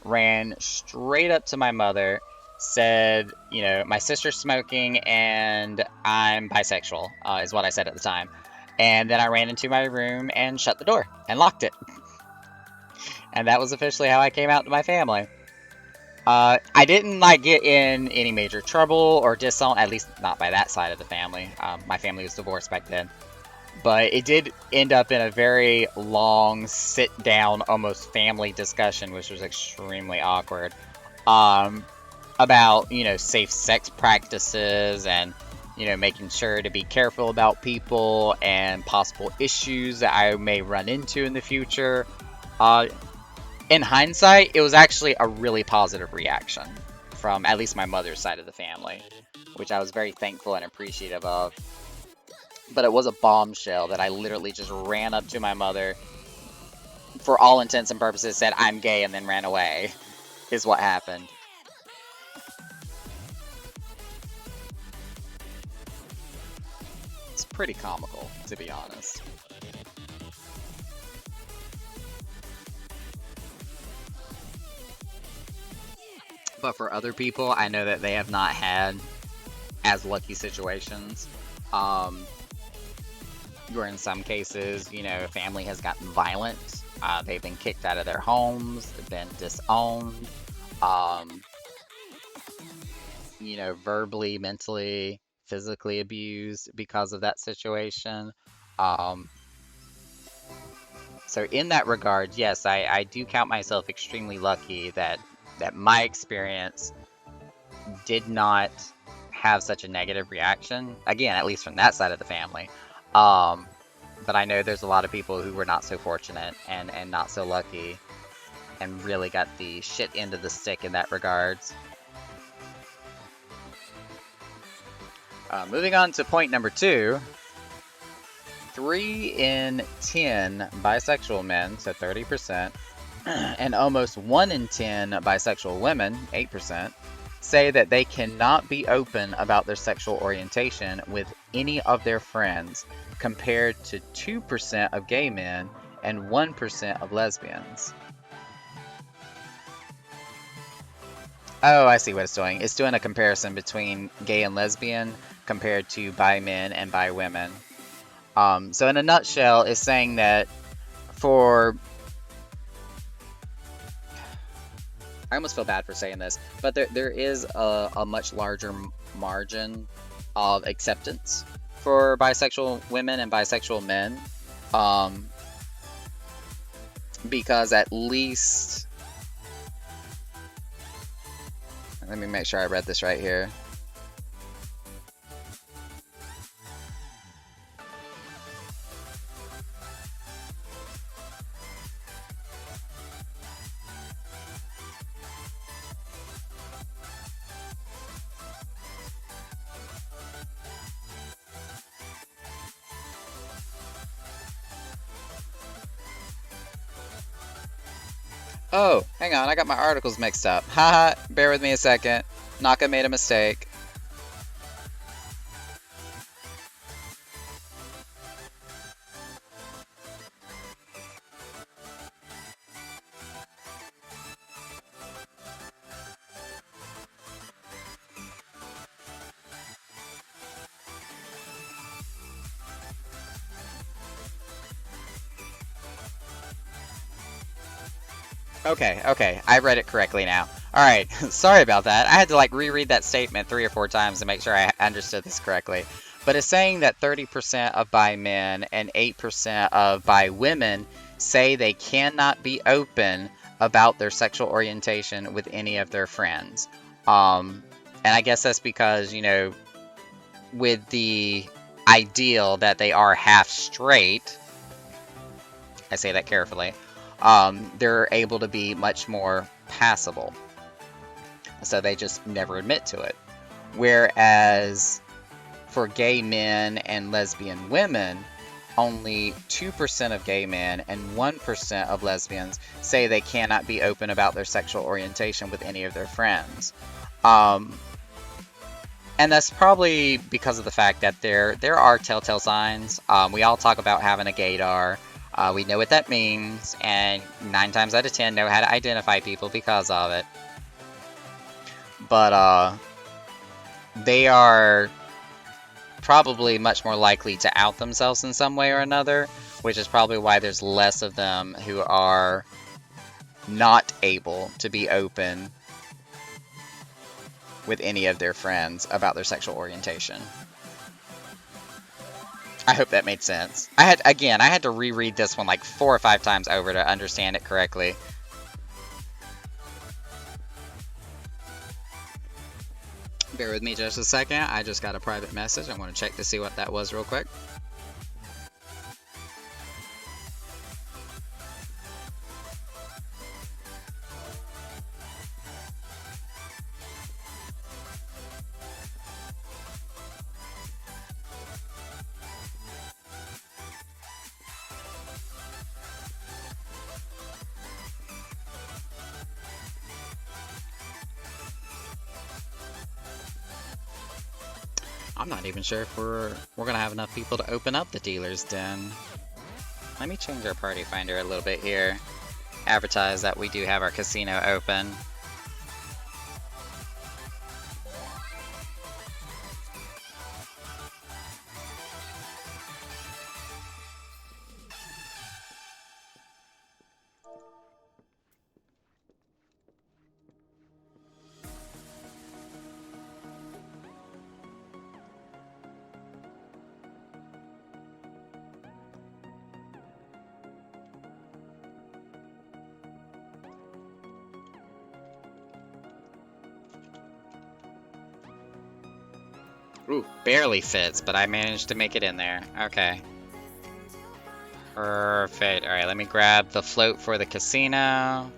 ran straight up to my mother, said, my sister's smoking and I'm bisexual, is what I said at the time. And then I ran into my room and shut the door and locked it. And that was officially how I came out to my family. I didn't get in any major trouble or disown, at least not by that side of the family. My family was divorced back then. But it did end up in a very long, sit-down, almost family discussion, which was extremely awkward, about, safe sex practices and, making sure to be careful about people and possible issues that I may run into in the future. In hindsight, it was actually a really positive reaction from at least my mother's side of the family, which I was very thankful and appreciative of. But it was a bombshell that I literally just ran up to my mother, for all intents and purposes said, I'm gay, and then ran away, is what happened. It's pretty comical, to be honest. But for other people, I know that they have not had as lucky situations. Where in some cases, family has gotten violent. They've been kicked out of their homes, been disowned, verbally, mentally, physically abused because of that situation. So in that regard, yes, I do count myself extremely lucky that my experience did not have such a negative reaction. Again, at least from that side of the family. But I know there's a lot of people who were not so fortunate and not so lucky and really got the shit end of the stick in that regards. Moving on to point number 2. 3 in 10 bisexual men, so 30%, and almost 1 in 10 bisexual women, 8%, say that they cannot be open about their sexual orientation with any of their friends, compared to 2% of gay men and 1% of lesbians. Oh, I see what it's doing. It's doing a comparison between gay and lesbian compared to bi men and bi women. So in a nutshell, it's saying that for... I almost feel bad for saying this, but there is a much larger margin of acceptance for bisexual women and bisexual men. Um, because at least, let me make sure I read this right here. Oh, hang on, I got my articles mixed up. Haha, bear with me a second. Naka made a mistake. Okay, I read it correctly now. Alright, sorry about that. I had to like reread that statement 3 or 4 times to make sure I understood this correctly. But it's saying that 30% of bi men and 8% of bi women say they cannot be open about their sexual orientation with any of their friends. And I guess that's because, you know, with the ideal that they are half straight, I say that carefully, they're able to be much more passable. So they just never admit to it. Whereas for gay men and lesbian women, only 2% of gay men and 1% of lesbians say they cannot be open about their sexual orientation with any of their friends. And that's probably because of the fact that there are telltale signs. We all talk about having a gaydar. We know what that means, and 9 times out of 10 know how to identify people because of it. But they are probably much more likely to out themselves in some way or another, which is probably why there's less of them who are not able to be open with any of their friends about their sexual orientation. I hope that made sense. I had to reread this one like 4 or 5 times over to understand it correctly. Bear with me just a second. I just got a private message. I want to check to see what that was real quick. I'm not even sure if we're gonna have enough people to open up the dealer's den. Let me change our party finder a little bit here. Advertise that we do have our casino open. Ooh, barely fits, but I managed to make it in there. Okay. Perfect. Alright, let me grab the float for the casino.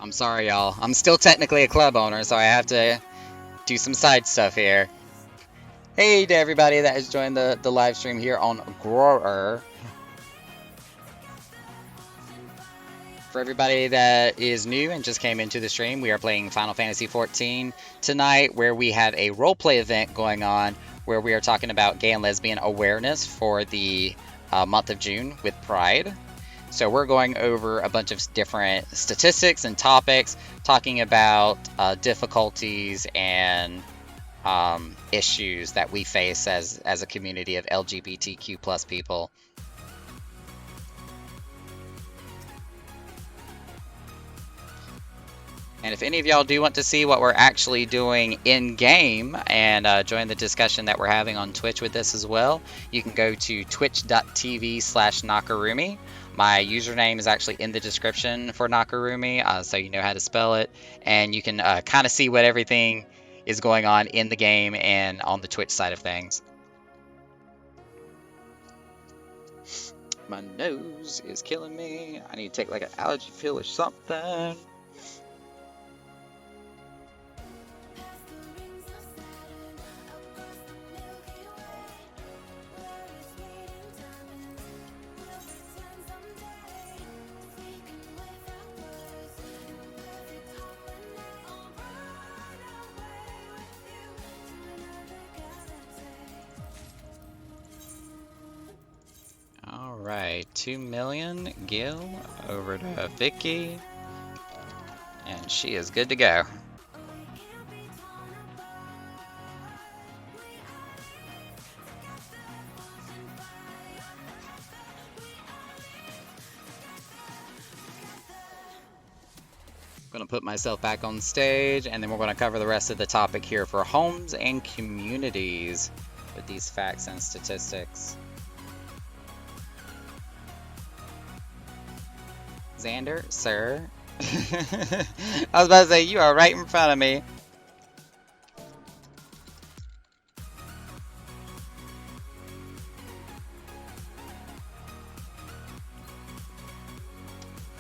I'm sorry, y'all. I'm still technically a club owner, so I have to do some side stuff here. Hey to everybody that has joined the live stream here on Grower. For everybody that is new and just came into the stream, we are playing Final Fantasy XIV tonight, where we have a roleplay event going on where we are talking about gay and lesbian awareness for the month of June with Pride. So we're going over a bunch of different statistics and topics, talking about difficulties and issues that we face as a community of LGBTQ+ people. And if any of y'all do want to see what we're actually doing in-game and join the discussion that we're having on Twitch with this as well, you can go to twitch.tv/Nakarumi. My username is actually in the description for Nakarumi, so you know how to spell it. And you can kind of see what everything is going on in the game and on the Twitch side of things. My nose is killing me. I need to take like an allergy pill or something. Alright, 2 million, Gil, over to Vicky, and she is good to go. I'm going to put myself back on stage, and then we're going to cover the rest of the topic here for homes and communities with these facts and statistics. Xander, sir. I was about to say, you are right in front of me.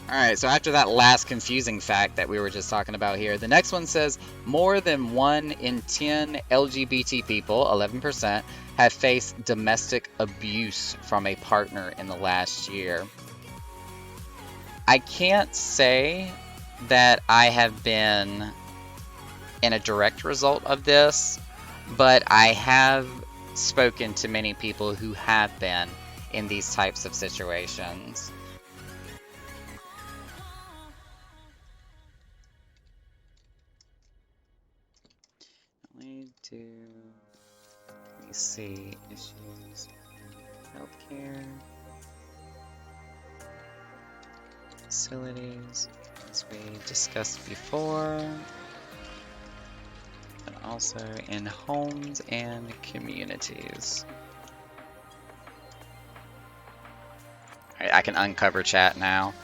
Alright, so after that last confusing fact that we were just talking about here, the next one says more than 1 in 10 LGBT people, 11%, have faced domestic abuse from a partner in the last year. I can't say that I have been in a direct result of this, but I have spoken to many people who have been in these types of situations. Let me see, issues, healthcare, facilities, as we discussed before, but also in homes and communities. Alright, I can uncover chat now.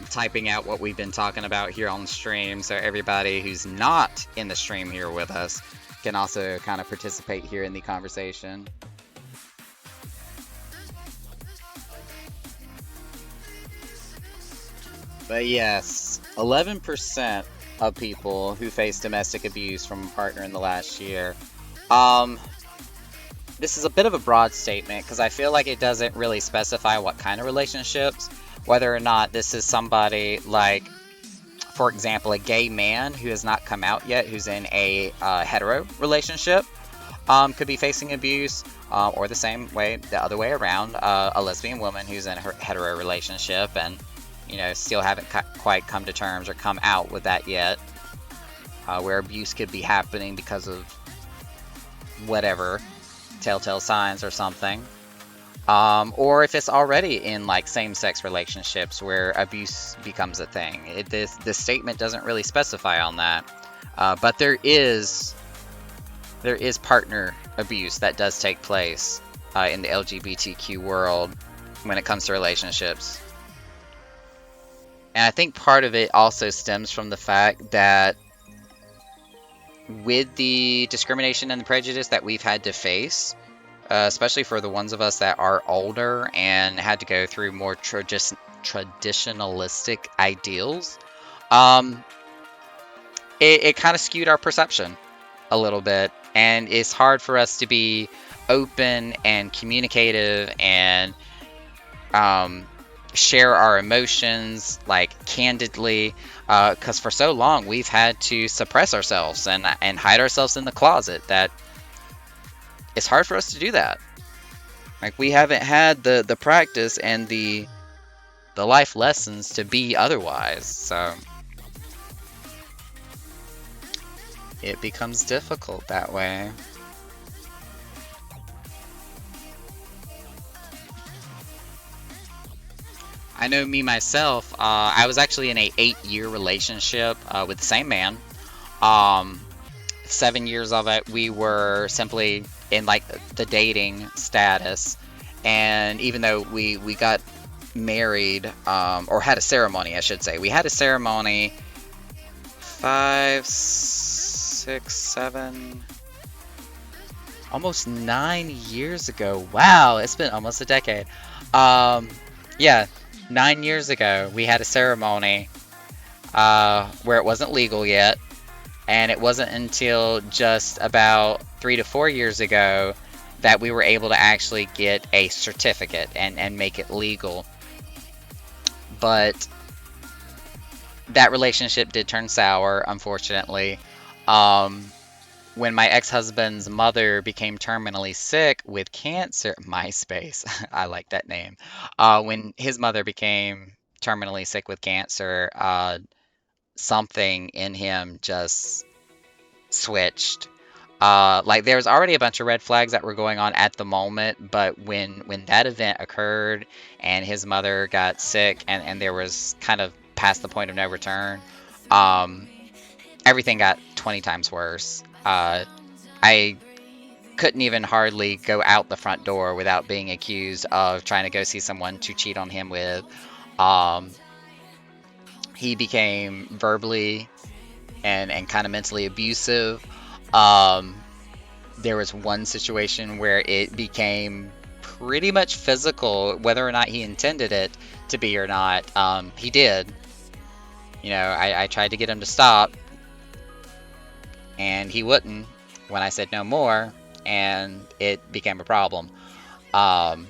Typing out what we've been talking about here on stream, so everybody who's not in the stream here with us can also kind of participate here in the conversation. But yes, 11% of people who face domestic abuse from a partner in the last year. This is a bit of a broad statement because I feel like it doesn't really specify what kind of relationships. Whether or not this is somebody like, for example, a gay man who has not come out yet, who's in a hetero relationship, could be facing abuse, or the same way, the other way around, a lesbian woman who's in a hetero relationship and, you know, still haven't quite come to terms or come out with that yet, where abuse could be happening because of whatever, telltale signs or something. Or if it's already in like same-sex relationships where abuse becomes a thing. The statement doesn't really specify on that, but there is partner abuse that does take place in the LGBTQ world when it comes to relationships. And I think part of it also stems from the fact that with the discrimination and the prejudice that we've had to face, especially for the ones of us that are older and had to go through more traditionalistic ideals, it kind of skewed our perception a little bit, and it's hard for us to be open and communicative and share our emotions like candidly, because for so long we've had to suppress ourselves and hide ourselves in the closet. That it's hard for us to do that. Like, we haven't had the practice and the life lessons to be otherwise. So it becomes difficult that way. I know me myself, I was actually in a 8-year relationship with the same man. Um, 7 years of it, we were simply in like the dating status. And even though we got married, or had a ceremony, I should say, we had a ceremony 5, 6, 7, almost 9 years ago. Wow, it's been almost a decade. Um, yeah, 9 years ago, we had a ceremony where it wasn't legal yet, and it wasn't until just about 3 to 4 years ago that we were able to actually get a certificate and make it legal. But that relationship did turn sour, unfortunately. Um, when my ex-husband's mother became terminally sick with cancer, MySpace, I like that name. When his mother became terminally sick with cancer, something in him just switched. Like there was already a bunch of red flags that were going on at the moment, but when that event occurred and his mother got sick and there was kind of past the point of no return, um, everything got 20 times worse. I couldn't even hardly go out the front door without being accused of trying to go see someone to cheat on him with. Um, he became verbally and kind of mentally abusive. Um, there was one situation where it became pretty much physical, whether or not he intended it to be or not. He did. I tried to get him to stop, and he wouldn't when I said no more, and it became a problem. Um,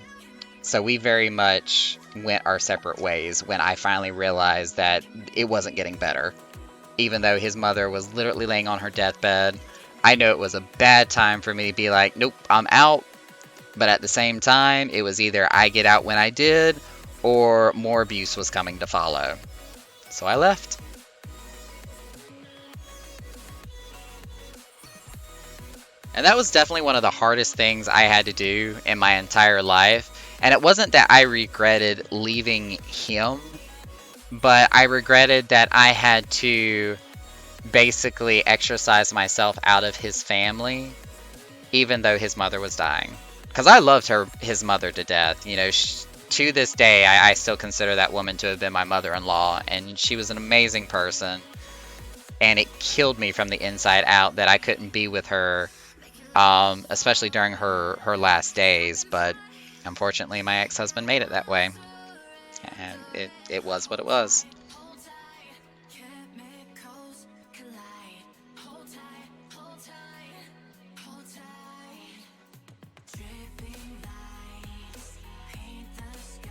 so we very much went our separate ways when I finally realized that it wasn't getting better. Even though his mother was literally laying on her deathbed, I know it was a bad time for me to be like, nope, I'm out. But at the same time, it was either I get out when I did, or more abuse was coming to follow. So I left. And that was definitely one of the hardest things I had to do in my entire life. And it wasn't that I regretted leaving him, but I regretted that I had to basically exorcise myself out of his family, even though his mother was dying. Because I loved his mother to death. To this day, I still consider that woman to have been my mother-in-law, and she was an amazing person. And it killed me from the inside out that I couldn't be with her, especially during her last days. But unfortunately, my ex-husband made it that way, and it was what it was.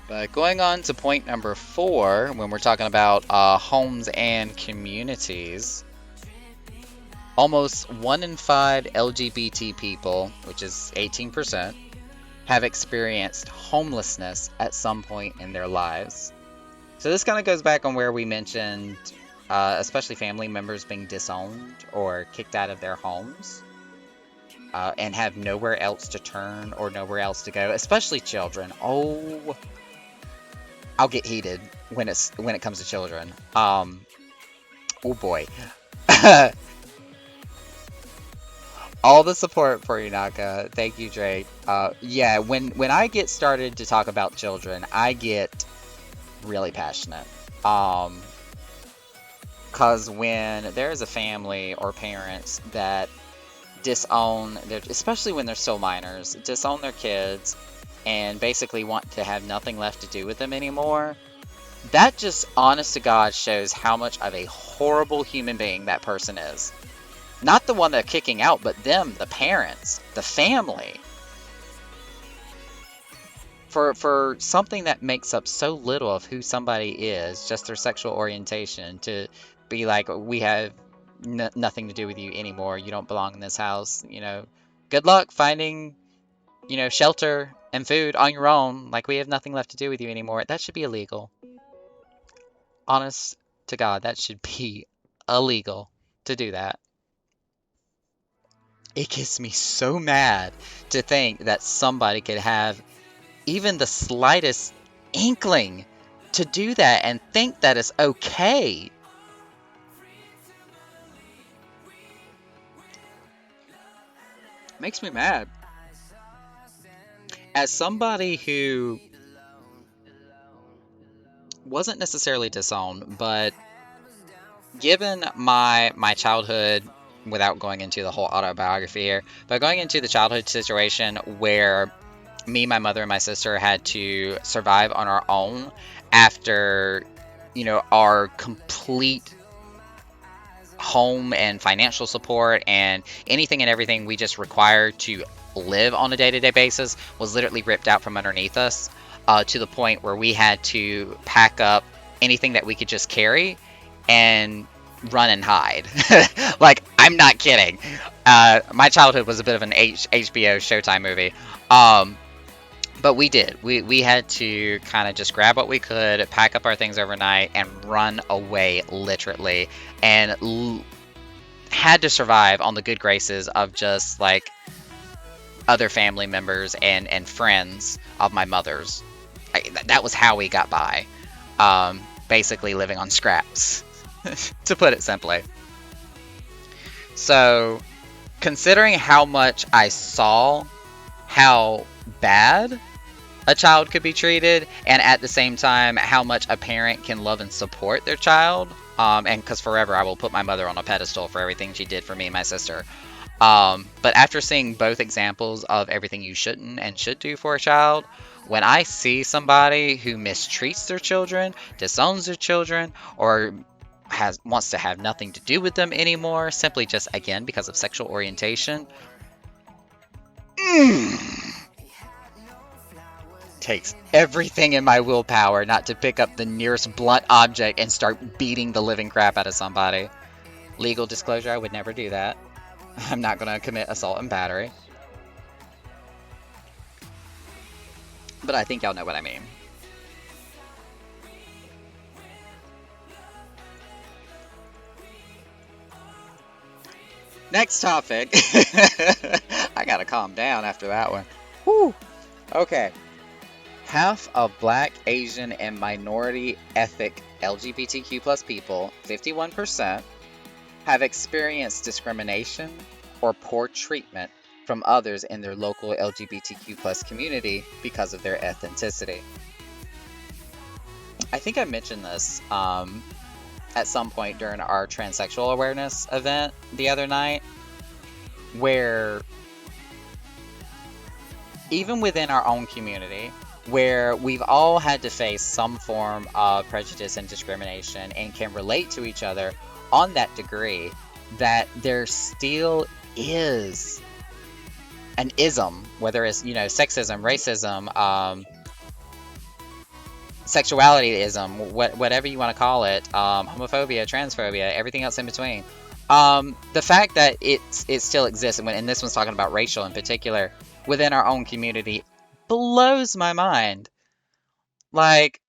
But going on to point number 4, when we're talking about homes and communities, almost 1 in 5 LGBT people, which is 18%, have experienced homelessness at some point in their lives. So this kind of goes back on where we mentioned, especially family members being disowned or kicked out of their homes, and have nowhere else to turn or nowhere else to go, especially children. Oh, I'll get heated when it comes to children. Oh boy. All the support for you, Naka. Thank you, Drake. Yeah, when I get started to talk about children, I get really passionate. Um, cause when there is a family or parents that disown their, especially when they're still minors, disown their kids and basically want to have nothing left to do with them anymore, that just honest to God shows how much of a horrible human being that person is. Not the one they're kicking out, but them, the parents, the family. For something that makes up so little of who somebody is, just their sexual orientation, to be like, we have nothing to do with you anymore. You don't belong in this house. Good luck finding, shelter and food on your own. Like, we have nothing left to do with you anymore. That should be illegal. Honest to God, that should be illegal to do that. It gets me so mad to think that somebody could have even the slightest inkling to do that and think that it's okay. Makes me mad. As somebody who wasn't necessarily disowned, but given my childhood, without going into the whole autobiography here, but going into the childhood situation where me, my mother, and my sister had to survive on our own after, our complete home and financial support and anything and everything we just required to live on a day-to-day basis was literally ripped out from underneath us, to the point where we had to pack up anything that we could just carry and run and hide. Like, I'm not kidding. My childhood was a bit of an HBO Showtime movie. But we did. We had to kind of just grab what we could, pack up our things overnight, and run away, literally. And had to survive on the good graces of just like other family members and friends of my mother's. That was how we got by. Basically living on scraps, to put it simply. So, considering how much I saw how bad a child could be treated, and at the same time how much a parent can love and support their child, and because forever I will put my mother on a pedestal for everything she did for me and my sister. But after seeing both examples of everything you shouldn't and should do for a child, when I see somebody who mistreats their children, disowns their children, or wants to have nothing to do with them anymore, simply just again because of sexual orientation, takes everything in my willpower not to pick up the nearest blunt object and start beating the living crap out of somebody. Legal disclosure, I would never do that. I'm not going to commit assault and battery. But I think y'all know what I mean. Next topic. I gotta calm down after that one. Whew. Okay. Half of Black, Asian, and minority ethnic LGBTQ plus people, 51%, have experienced discrimination or poor treatment from others in their local LGBTQ plus community because of their ethnicity. I think I mentioned this at some point during our transsexual awareness event the other night, where even within our own community, where we've all had to face some form of prejudice and discrimination and can relate to each other on that degree, that there still is an ism, whether it's, sexism, racism, sexualityism, whatever you want to call it, homophobia, transphobia, everything else in between. The fact that it still exists, and this one's talking about racial in particular, within our own community, blows my mind. Like,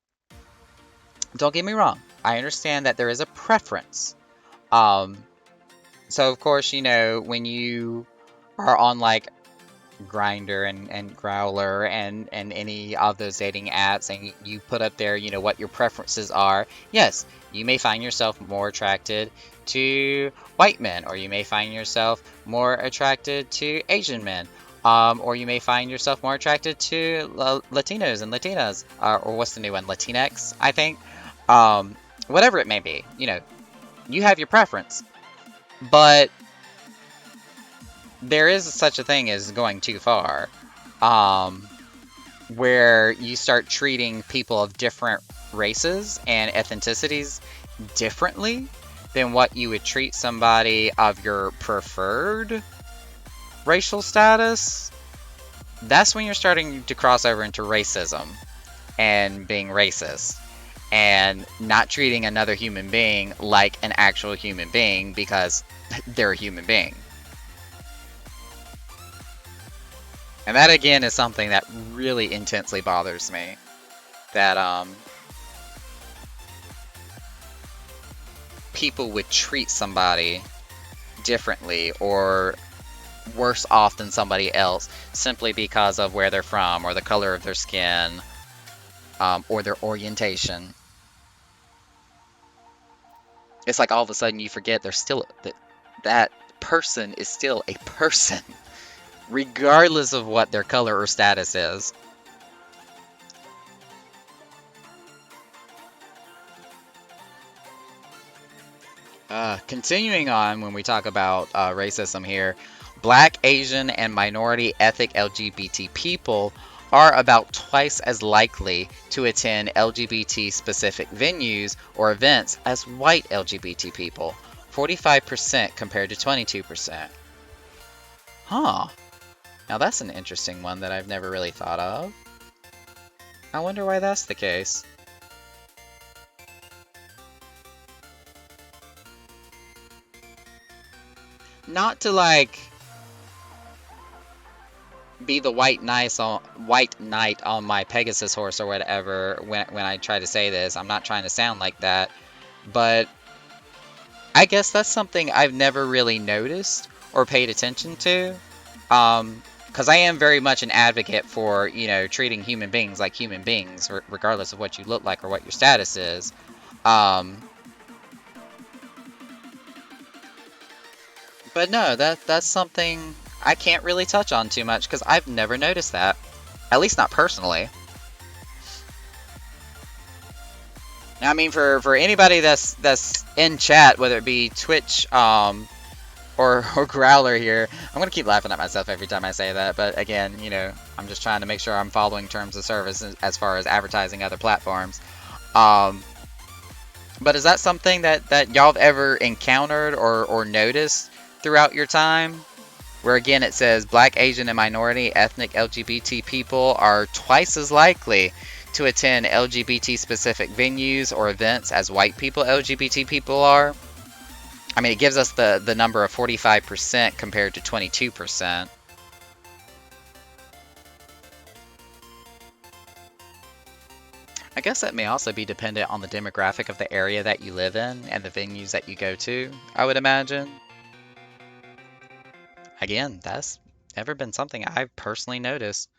don't get me wrong, I understand that there is a preference. So of course, when you are on like Grindr and Growler and any of those dating apps, and you put up there, what your preferences are. Yes, you may find yourself more attracted to white men, or you may find yourself more attracted to Asian men, or you may find yourself more attracted to Latinos and Latinas, or what's the new one, Latinx, I think. Whatever it may be, you have your preference, but there is such a thing as going too far, where you start treating people of different races and ethnicities differently than what you would treat somebody of your preferred racial status. That's when you're starting to cross over into racism and being racist and not treating another human being like an actual human being because they're a human being. And that, again, is something that really intensely bothers me. That, people would treat somebody differently or worse off than somebody else simply because of where they're from or the color of their skin, or their orientation. It's like all of a sudden you forget there's still that person is still a person, regardless of what their color or status is. Continuing on, when we talk about racism here, Black, Asian, and minority ethnic LGBT people are about twice as likely to attend LGBT specific venues or events as white LGBT people, 45% compared to 22%. Huh. Now that's an interesting one that I've never really thought of. I wonder why that's the case. Not to like be the white knight on my Pegasus horse or whatever when I try to say this. I'm not trying to sound like that, but I guess that's something I've never really noticed or paid attention to. Because I am very much an advocate for, treating human beings like human beings, regardless of what you look like or what your status is. Um, but no, that's something I can't really touch on too much because I've never noticed that. At least not personally. Now, I mean, for anybody that's in chat, whether it be Twitch, or Growler here, I'm gonna keep laughing at myself every time I say that. But again, I'm just trying to make sure I'm following terms of service as far as advertising other platforms. Um, but is that something that y'all have ever encountered or noticed throughout your time? Where again it says Black, Asian, and minority ethnic LGBT people are twice as likely to attend LGBT specific venues or events as white people LGBT people are. I mean, it gives us the number of 45% compared to 22%. I guess that may also be dependent on the demographic of the area that you live in and the venues that you go to, I would imagine. Again, that's never been something I've personally noticed.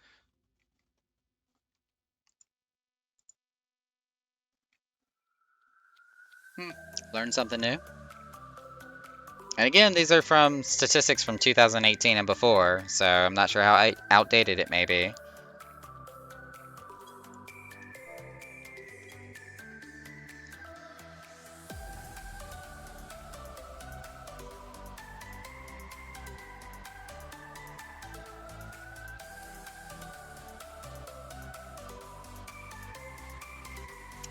Hmm. Learn something new. And again, these are from statistics from 2018 and before, so I'm not sure how outdated it may be.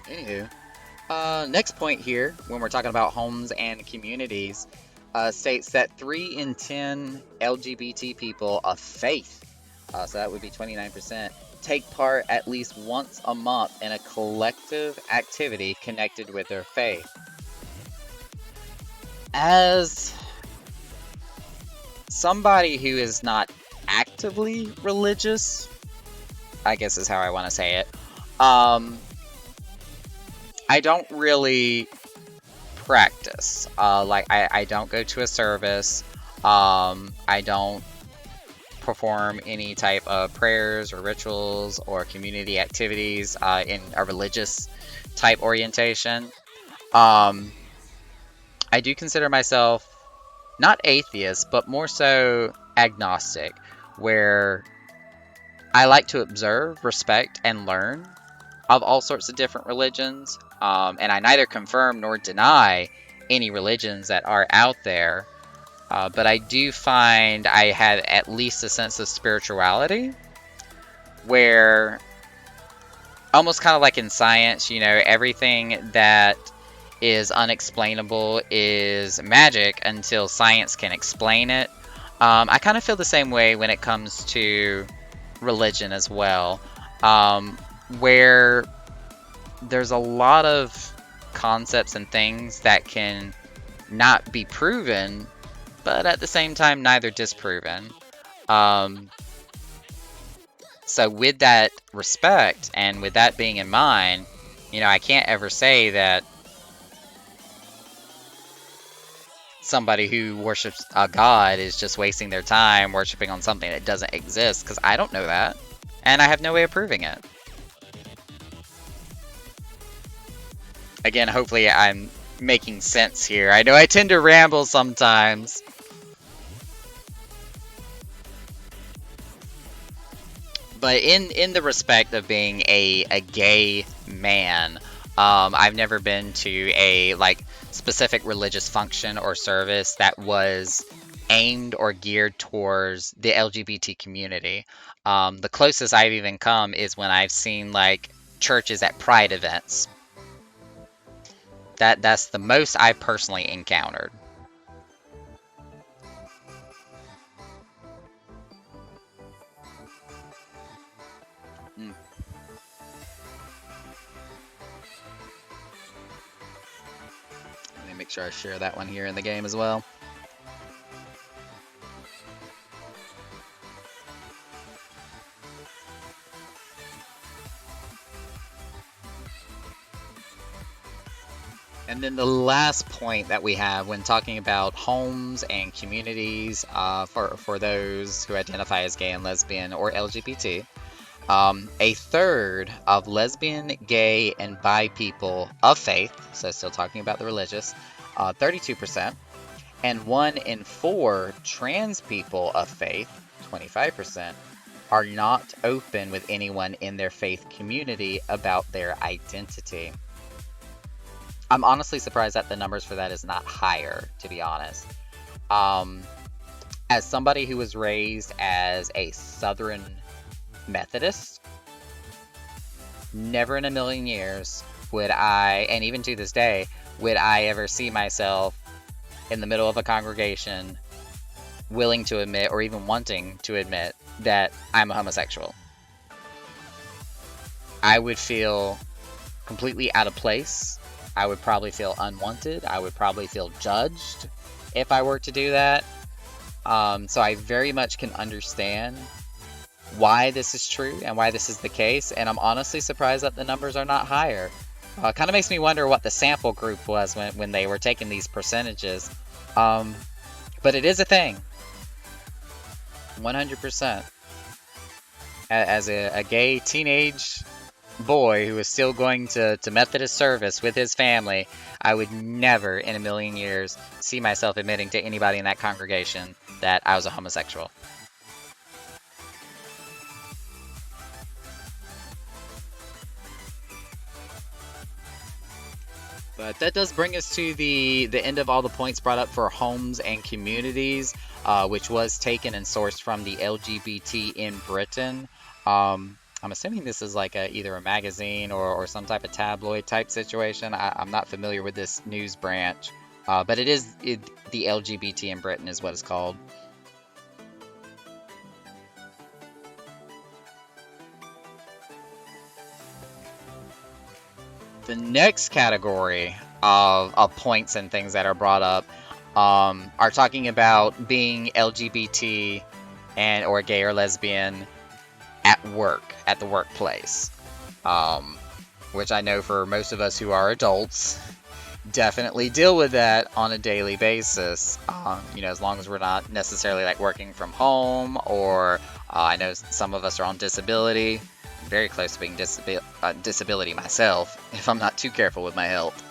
Anywho, next point here, when we're talking about homes and communities, states that 3 in 10 LGBT people of faith, so that would be 29%, take part at least once a month in a collective activity connected with their faith. As somebody who is not actively religious, I guess is how I want to say it, I don't really practice. I don't go to a service. I don't perform any type of prayers or rituals or community activities in a religious type orientation. Um, I do consider myself not atheist, but more so agnostic, where I like to observe, respect, and learn of all sorts of different religions, and I neither confirm nor deny any religions that are out there, but I do find I have at least a sense of spirituality where, almost kind of like in science, everything that is unexplainable is magic until science can explain it. I kind of feel the same way when it comes to religion as well, where there's a lot of concepts and things that can not be proven, but at the same time, neither disproven. Um, so with that respect and with that being in mind, I can't ever say that somebody who worships a god is just wasting their time worshiping on something that doesn't exist, because I don't know that, and I have no way of proving it. Again, hopefully I'm making sense here. I know I tend to ramble sometimes. But in the respect of being a gay man, I've never been to a like specific religious function or service that was aimed or geared towards the LGBT community. The closest I've even come is when I've seen like churches at pride events. That's the most I've personally encountered. Mm. Let me make sure I share that one here in the game as well. And then the last point that we have when talking about homes and communities for those who identify as gay and lesbian or LGBT, a third of lesbian, gay, and bi people of faith, so still talking about the religious, 32%, and 1 in 4 trans people of faith, 25%, are not open with anyone in their faith community about their identity. I'm honestly surprised that the numbers for that is not higher, to be honest. Um, as somebody who was raised as a Southern Methodist, never in a million years would I, and even to this day, would I ever see myself in the middle of a congregation willing to admit or even wanting to admit that I'm a homosexual. I would feel completely out of place. I would probably feel unwanted. I would probably feel judged if I were to do that. So I very much can understand why this is true and why this is the case, and I'm honestly surprised that the numbers are not higher. Kind of makes me wonder what the sample group was when they were taking these percentages. But it is a thing. 100%. As a gay teenage boy who is still going to Methodist service with his family, I would never in a million years see myself admitting to anybody in that congregation that I was a homosexual. But that does bring us to the end of all the points brought up for homes and communities, which was taken and sourced from the LGBT in Britain. I'm assuming this is like either a magazine or some type of tabloid type situation. I'm not familiar with this news branch, but the LGBT in Britain is what it's called. The next category of points and things that are brought up are talking about being LGBT and or gay or lesbian at work, at the workplace, which I know for most of us who are adults definitely deal with that on a daily basis. As long as we're not necessarily like working from home, or I know some of us are on disability. I'm very close to being disability myself, if I'm not too careful with my health.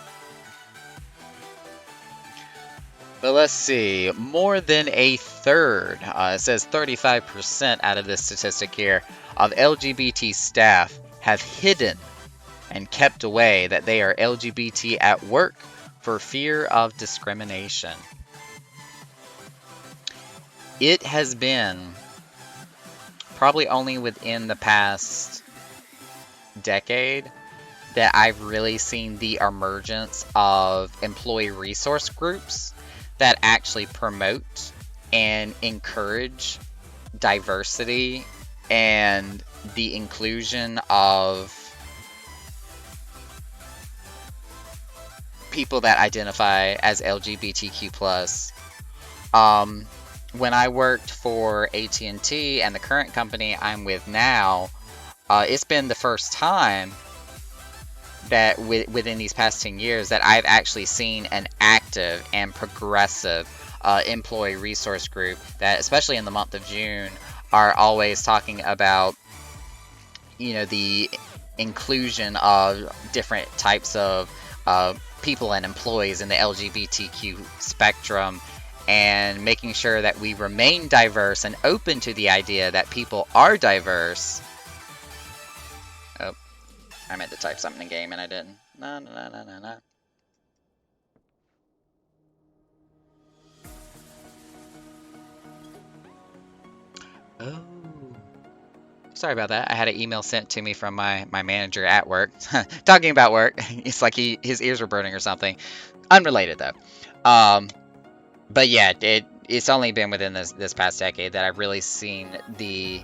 But let's see, more than a third, it says 35% out of this statistic here, of LGBT staff have hidden and kept away that they are LGBT at work for fear of discrimination. It has been probably only within the past decade that I've really seen the emergence of employee resource groups that actually promote and encourage diversity and the inclusion of people that identify as LGBTQ+. When I worked for AT&T and the current company I'm with now, it's been the first time that within these past 10 years that I've actually seen an active and progressive employee resource group that, especially in the month of June, are always talking about, the inclusion of different types of people and employees in the LGBTQ spectrum, and making sure that we remain diverse and open to the idea that people are diverse. Oh, I meant to type something in game and I didn't. No, no, no, no, no, no. Oh. Sorry about that. I had an email sent to me from my manager at work, talking about work. It's like his ears were burning or something. Unrelated though. But yeah, it's only been within this past decade that I've really seen the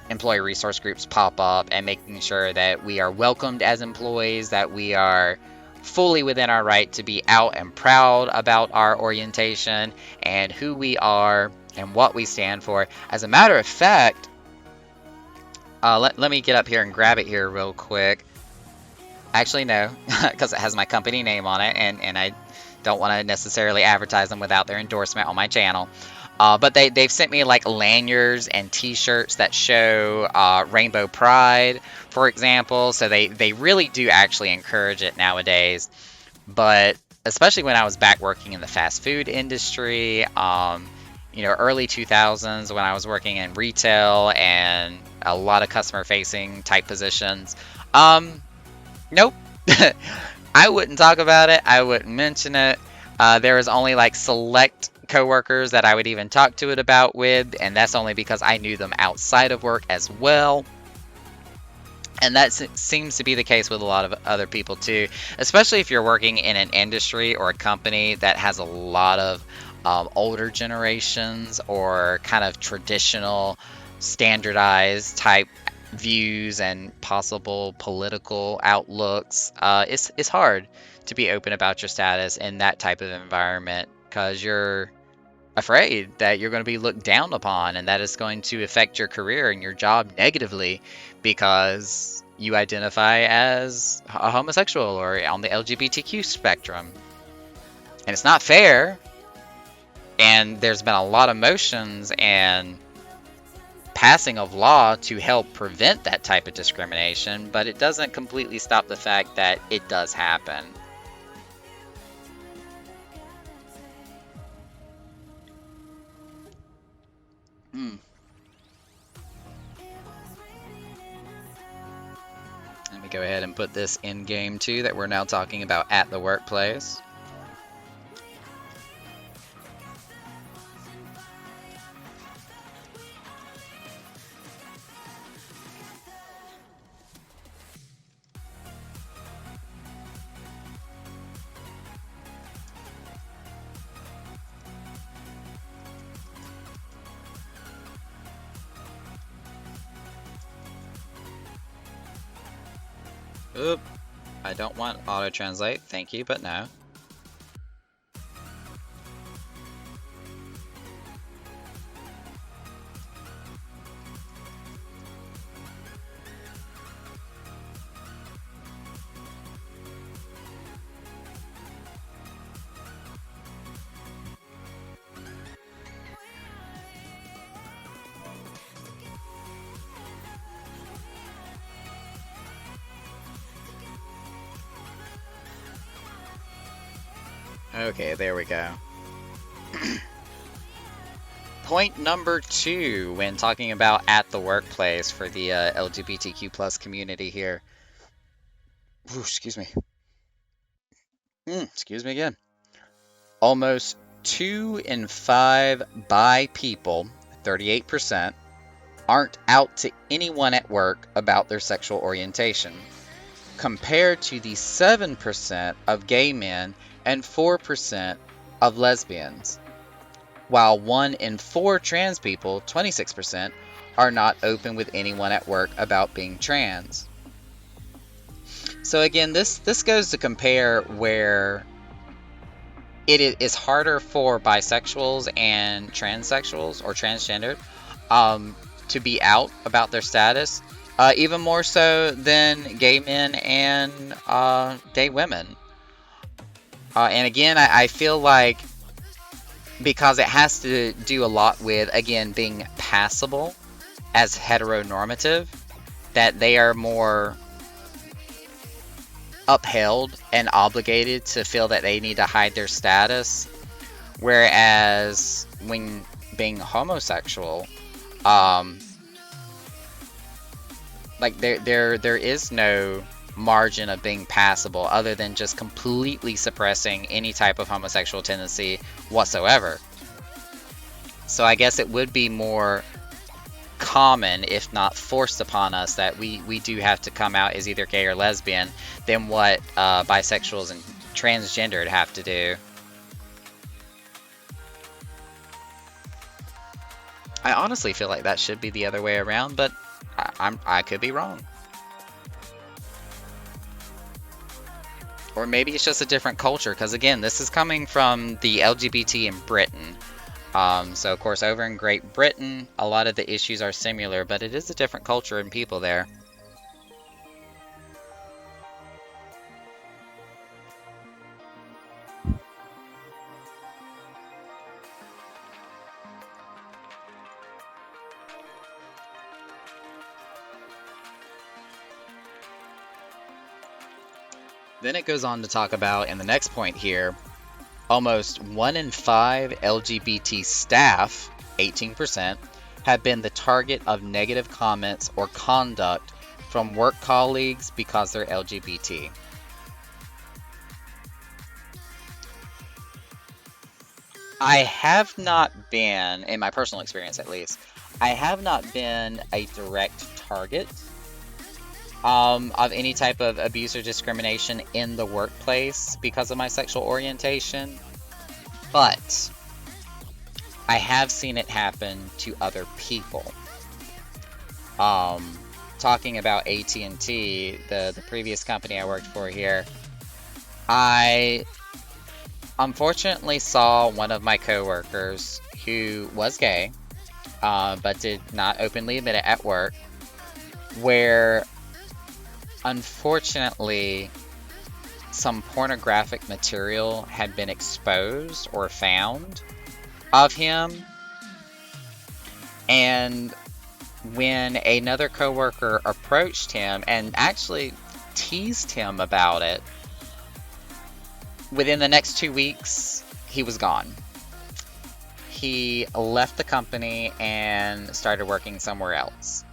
employee resource groups pop up, and making sure that we are welcomed as employees, that we are fully within our right to be out and proud about our orientation and who we are and what we stand for. As a matter of fact, let me get up here and grab it here real quick. Actually, no, because it has my company name on it, and I don't want to necessarily advertise them without their endorsement on my channel. But they've sent me like lanyards and t-shirts that show Rainbow Pride, for example. So they really do actually encourage it nowadays. But especially when I was back working in the fast food industry, early 2000s, when I was working in retail and a lot of customer facing type positions, nope. I wouldn't talk about it. I wouldn't mention it. There was only like select coworkers that I would even talk to it about with, and that's only because I knew them outside of work as well. And that seems to be the case with a lot of other people too, especially if you're working in an industry or a company that has a lot of older generations or kind of traditional, standardized type views and possible political outlooks. It's hard to be open about your status in that type of environment, because you're afraid that you're going to be looked down upon, and that is going to affect your career and your job negatively because you identify as a homosexual or on the LGBTQ spectrum. And it's not fair. And there's been a lot of motions and passing of law to help prevent that type of discrimination, but it doesn't completely stop the fact that it does happen. Let me go ahead and put this in game too, that we're now talking about at the workplace. Oop, I don't want auto-translate, thank you, but no. Okay, there we go. Point number 2 when talking about at the workplace for the LGBTQ plus community here. Ooh, excuse me. Excuse me again. Almost 2 in 5 bi people, 38%, aren't out to anyone at work about their sexual orientation, compared to the 7% of gay men and 4% of lesbians, while 1 in 4 trans people, 26%, are not open with anyone at work about being trans. So again, this goes to compare where it is harder for bisexuals and transsexuals or transgendered to be out about their status, even more so than gay men and gay women. And again, I feel like because it has to do a lot with, again, being passable as heteronormative, that they are more upheld and obligated to feel that they need to hide their status. Whereas when being homosexual, um, like there is no margin of being passable other than just completely suppressing any type of homosexual tendency whatsoever. So I guess it would be more common, if not forced upon us, that we do have to come out as either gay or lesbian than what bisexuals and transgendered have to do. I honestly feel like that should be the other way around, but I could be wrong. Or maybe it's just a different culture, because again, this is coming from the LGBT in Britain. So of course, over in Great Britain, a lot of the issues are similar, but it is a different culture and people there. Then it goes on to talk about, in the next point here, almost 1 in 5 LGBT staff, 18%, have been the target of negative comments or conduct from work colleagues because they're LGBT. I have not been, in my personal experience at least, I have not been a direct target of any type of abuse or discrimination in the workplace because of my sexual orientation, but I have seen it happen to other people. Talking about AT&T, the previous company I worked for here, I unfortunately saw one of my coworkers who was gay, but did not openly admit it at work, where unfortunately some pornographic material had been exposed or found of him. And when another coworker approached him and actually teased him about it, within the next 2 weeks, he was gone. He left the company and started working somewhere else.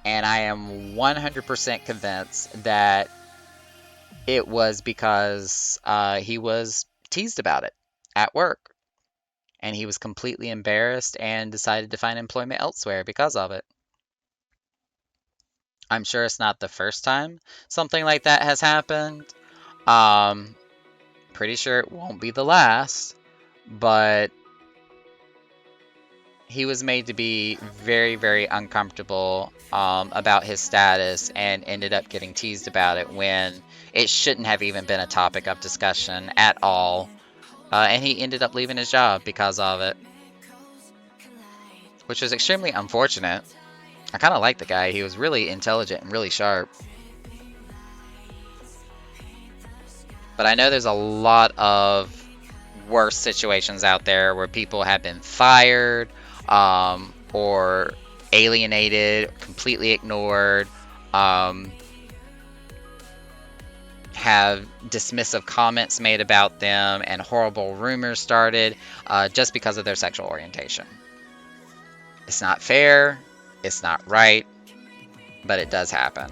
And I am 100% convinced that it was because he was teased about it at work. And he was completely embarrassed and decided to find employment elsewhere because of it. I'm sure it's not the first time something like that has happened. Pretty sure it won't be the last, but he was made to be very, very uncomfortable about his status and ended up getting teased about it when it shouldn't have even been a topic of discussion at all. And he ended up leaving his job because of it, which was extremely unfortunate. I kind of liked the guy. He was really intelligent and really sharp. But I know there's a lot of worse situations out there where people have been fired or alienated, completely ignored, have dismissive comments made about them, and horrible rumors started just because of their sexual orientation. It's not fair, it's not right, but it does happen.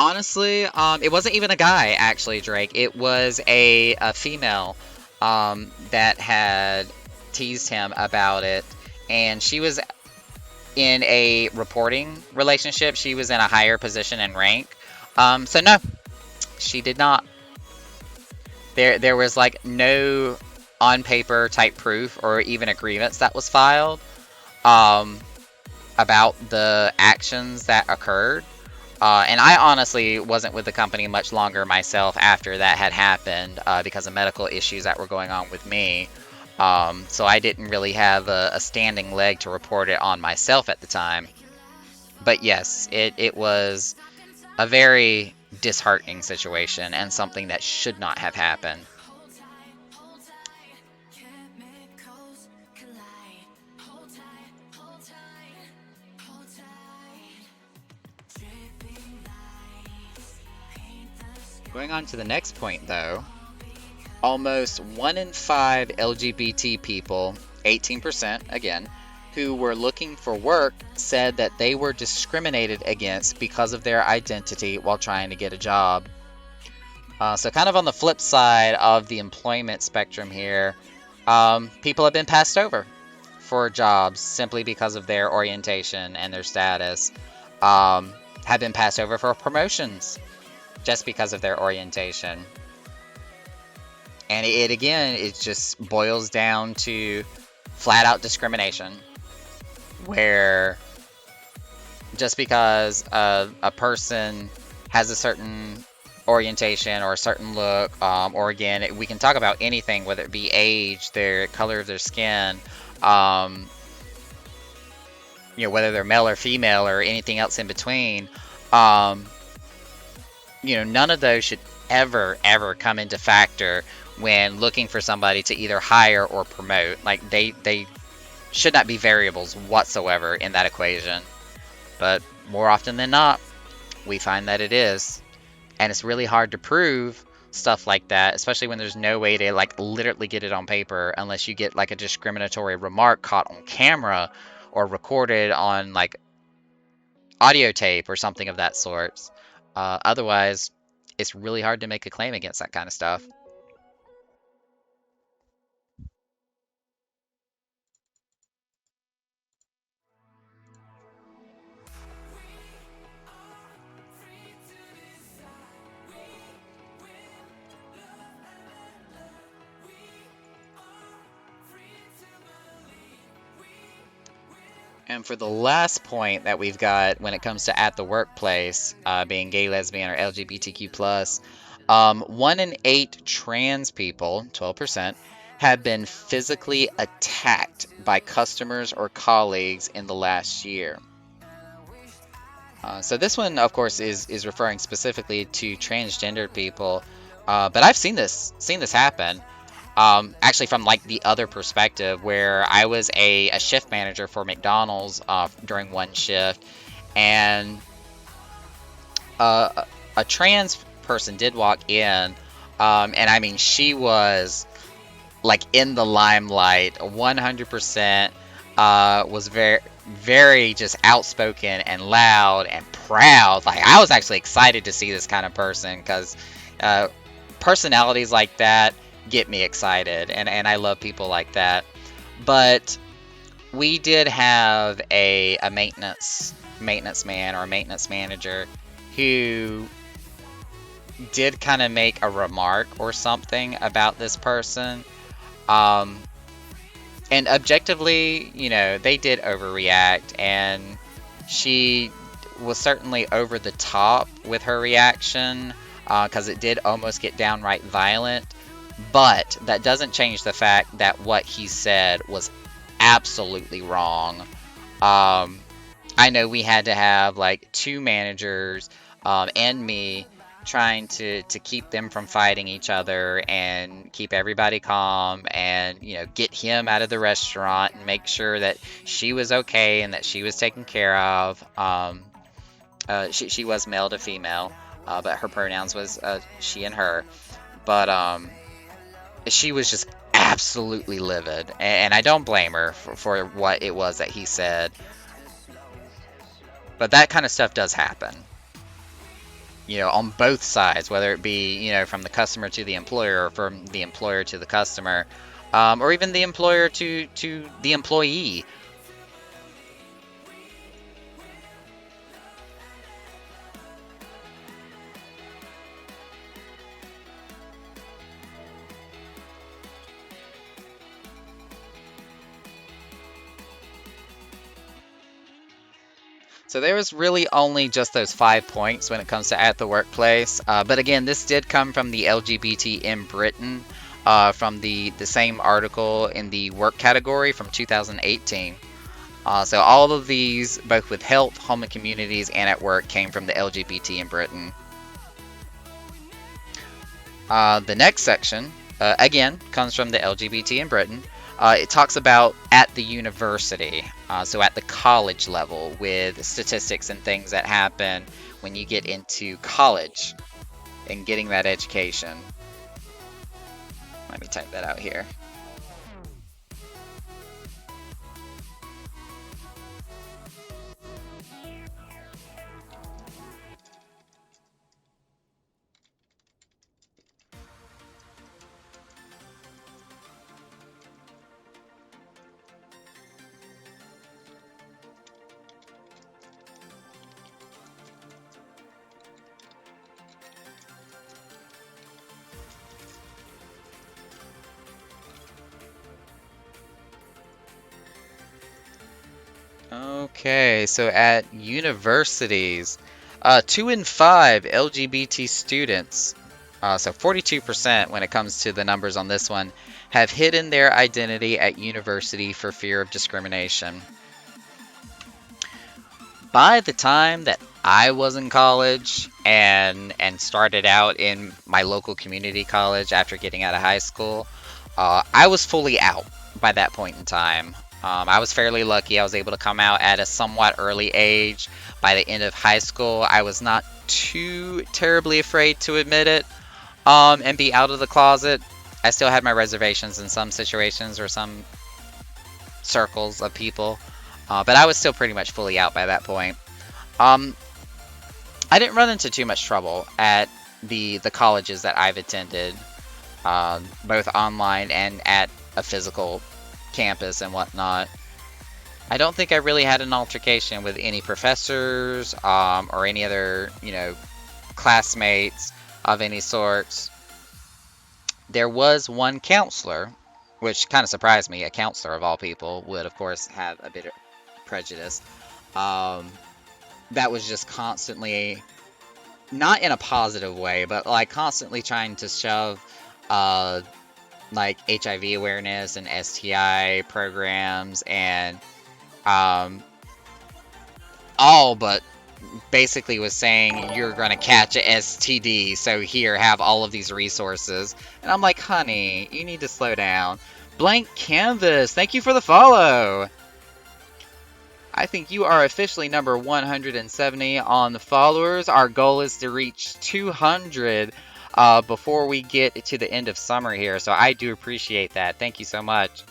Honestly, it wasn't even a guy, actually, Drake. It was a female that had teased him about it. And she was in a reporting relationship. She was in a higher position and rank. So no, she did not. There was like no on paper type proof or even a grievance that was filed about the actions that occurred. And I honestly wasn't with the company much longer myself after that had happened because of medical issues that were going on with me. So I didn't really have a standing leg to report it on myself at the time. But yes, it was a very disheartening situation and something that should not have happened. Going on to the next point, though, almost 1 in 5 LGBT people, 18% again, who were looking for work said that they were discriminated against because of their identity while trying to get a job. So kind of on the flip side of the employment spectrum here, people have been passed over for jobs simply because of their orientation and their status. Have been passed over for promotions just because of their orientation. And it again, it just boils down to flat out discrimination, where just because a person has a certain orientation or a certain look, or again, we can talk about anything, whether it be age, their color of their skin, whether they're male or female or anything else in between, none of those should ever come into factor when looking for somebody to either hire or promote. Like they should not be variables whatsoever in that equation. But more often than not, we find that it is. And it's really hard to prove stuff like that, especially when there's no way to like literally get it on paper unless you get like a discriminatory remark caught on camera or recorded on like audio tape or something of that sort. Otherwise, it's really hard to make a claim against that kind of stuff. And for the last point that we've got when it comes to at the workplace, being gay, lesbian, or LGBTQ+, 1 in 8 trans people, 12%, have been physically attacked by customers or colleagues in the last year. So this one, of course, is referring specifically to transgendered people, but I've seen this happen. Actually, from like the other perspective, where I was a shift manager for McDonald's during one shift, and a trans person did walk in, and I mean, she was like in the limelight, 100%. Was very just outspoken and loud and proud. Like I was actually excited to see this kind of person because personalities like that get me excited, and I love people like that. But we did have a maintenance man or a maintenance manager who did kind of make a remark or something about this person. And objectively, they did overreact, and she was certainly over the top with her reaction because it did almost get downright violent. But that doesn't change the fact that what he said was absolutely wrong. I know we had to have like 2 managers and me trying to keep them from fighting each other and keep everybody calm and get him out of the restaurant and make sure that she was okay and that she was taken care of. She was male to female, but her pronouns was she and her. But she was just absolutely livid, and I don't blame her for what it was that he said. But that kind of stuff does happen, on both sides, whether it be, from the customer to the employer or from the employer to the customer, or even the employer to the employee. So there was really only just those 5 points when it comes to at the workplace. But again, this did come from the LGBT in Britain from the same article in the work category from 2018. So all of these, both with health, home and communities, and at work, came from the LGBT in Britain. The next section, again, comes from the LGBT in Britain. It talks about at the university, so at the college level, with statistics and things that happen when you get into college and getting that education. Let me type that out here. Okay, so at universities, 2 in 5 LGBT students, so 42% when it comes to the numbers on this one, have hidden their identity at university for fear of discrimination. By the time that I was in college and started out in my local community college after getting out of high school, I was fully out by that point in time. I was fairly lucky. I was able to come out at a somewhat early age. By the end of high school, I was not too terribly afraid to admit it, and be out of the closet. I still had my reservations in some situations or some circles of people, but I was still pretty much fully out by that point. Um, I didn't run into too much trouble at the colleges that I've attended, both online and at a physical campus and whatnot. I don't think I really had an altercation with any professors, or any other, classmates of any sorts. There was one counselor, which kind of surprised me. A counselor of all people would, of course, have a bit of prejudice. Um, that was just constantly, not in a positive way, but like constantly trying to shove, uh, like HIV awareness and STI programs and, um, all but basically was saying you're gonna catch a STD, so here, have all of these resources. And I'm like, honey, you need to slow down. Blank Canvas, thank you for the follow. I think you are officially number 170 on the followers. Our goal is to reach 200 before we get to the end of summer here, so I do appreciate that. Thank you so much.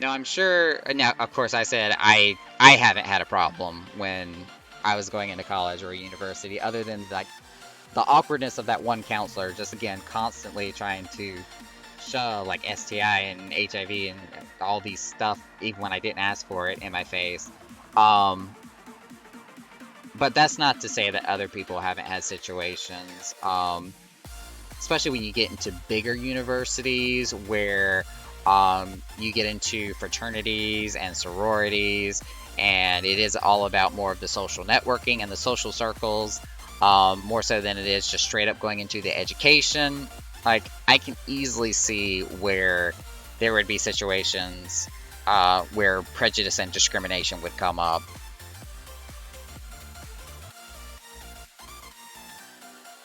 Now I'm sure. Now, of course, I said I haven't had a problem when I was going into college or university, other than like the awkwardness of that one counselor, just again constantly trying to shove like STI and HIV and all these stuff, even when I didn't ask for it, in my face. Um, but that's not to say that other people haven't had situations. Especially when you get into bigger universities where, you get into fraternities and sororities, and it is all about more of the social networking and the social circles, more so than it is just straight up going into the education. Like, I can easily see where there would be situations, where prejudice and discrimination would come up.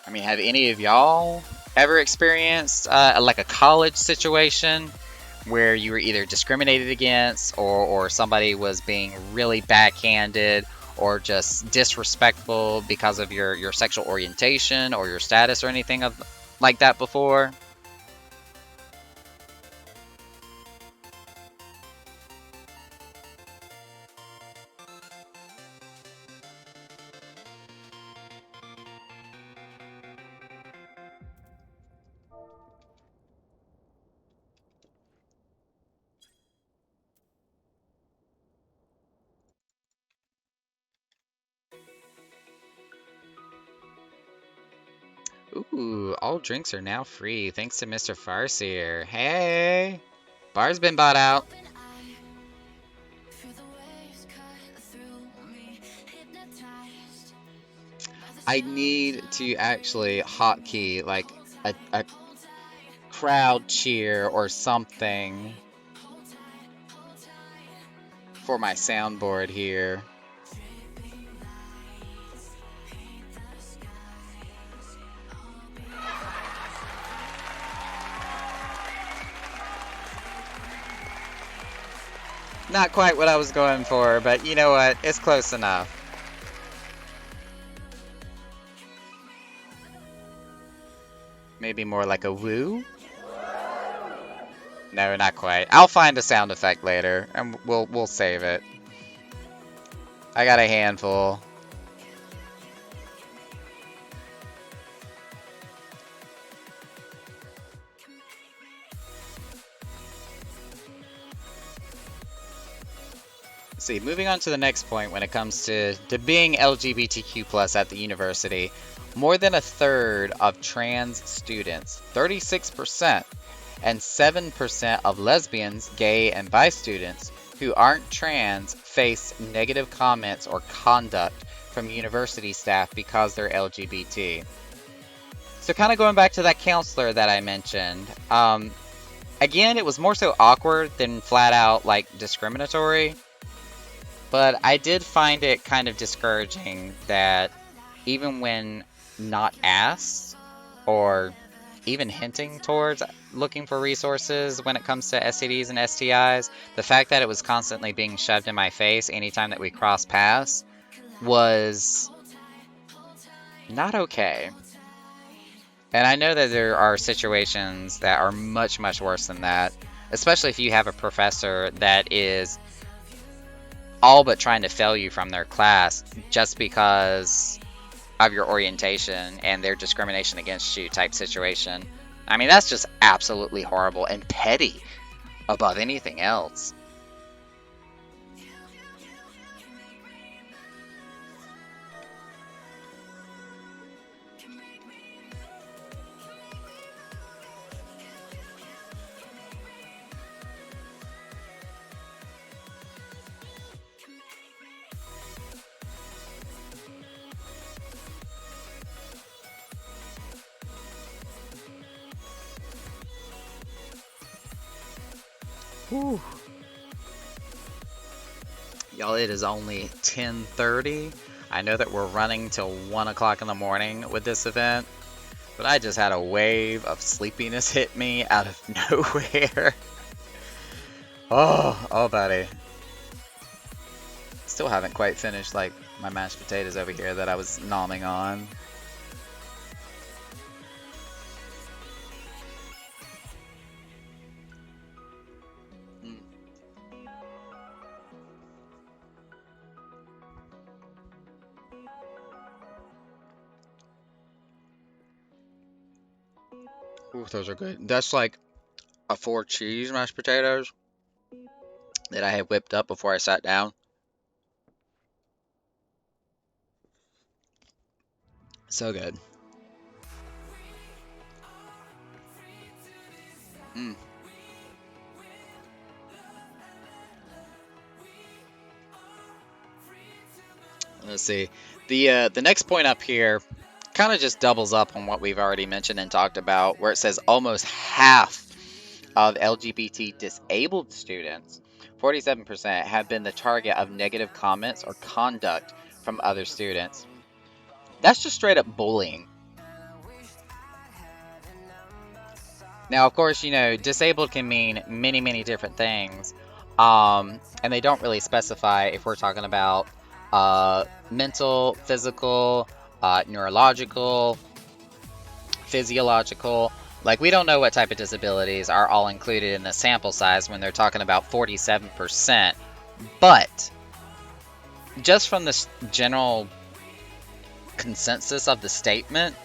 I mean, have any of y'all ever experienced, like a college situation where you were either discriminated against, or somebody was being really backhanded or just disrespectful because of your sexual orientation or your status or anything of like that before? Ooh, all drinks are now free thanks to Mr. Farseer. Hey, bar's been bought out. I need to actually hotkey like a crowd cheer or something for my soundboard here. Not quite what I was going for, but you know what? It's close enough. Maybe more like a woo? No, not quite. I'll find a sound effect later, and we'll save it. I got a handful. See, moving on to the next point when it comes to being LGBTQ+ at the university, more than a third of trans students, 36%, and 7% of lesbians, gay, and bi students who aren't trans face negative comments or conduct from university staff because they're LGBT. So kind of going back to that counselor that I mentioned, again, it was more so awkward than flat out like discriminatory. But I did find it kind of discouraging that even when not asked or even hinting towards looking for resources when it comes to STDs and STIs, the fact that it was constantly being shoved in my face anytime that we crossed paths was not okay. And I know that there are situations that are much, much worse than that, especially if you have a professor that is all but trying to fail you from their class just because of your orientation and their discrimination against you type situation. I mean, that's just absolutely horrible and petty above anything else. Whew. Y'all, it is only 10:30. I know that we're running till 1 o'clock in the morning with this event, but I just had a wave of sleepiness hit me out of nowhere. Oh, buddy. Still haven't quite finished, like, my mashed potatoes over here that I was nomming on. Ooh, those are good. That's like a 4 cheese mashed potatoes that I had whipped up before I sat down. So good. Mm. Let's see. The next point up here kind of just doubles up on what we've already mentioned and talked about, where it says almost half of LGBT disabled students, 47%, have been the target of negative comments or conduct from other students. That's just straight up bullying. Now, of course, you know, disabled can mean many, many different things. And they don't really specify if we're talking about mental, physical, neurological, physiological. Like, we don't know what type of disabilities are all included in the sample size when they're talking about 47%. But just from this general consensus of the statement,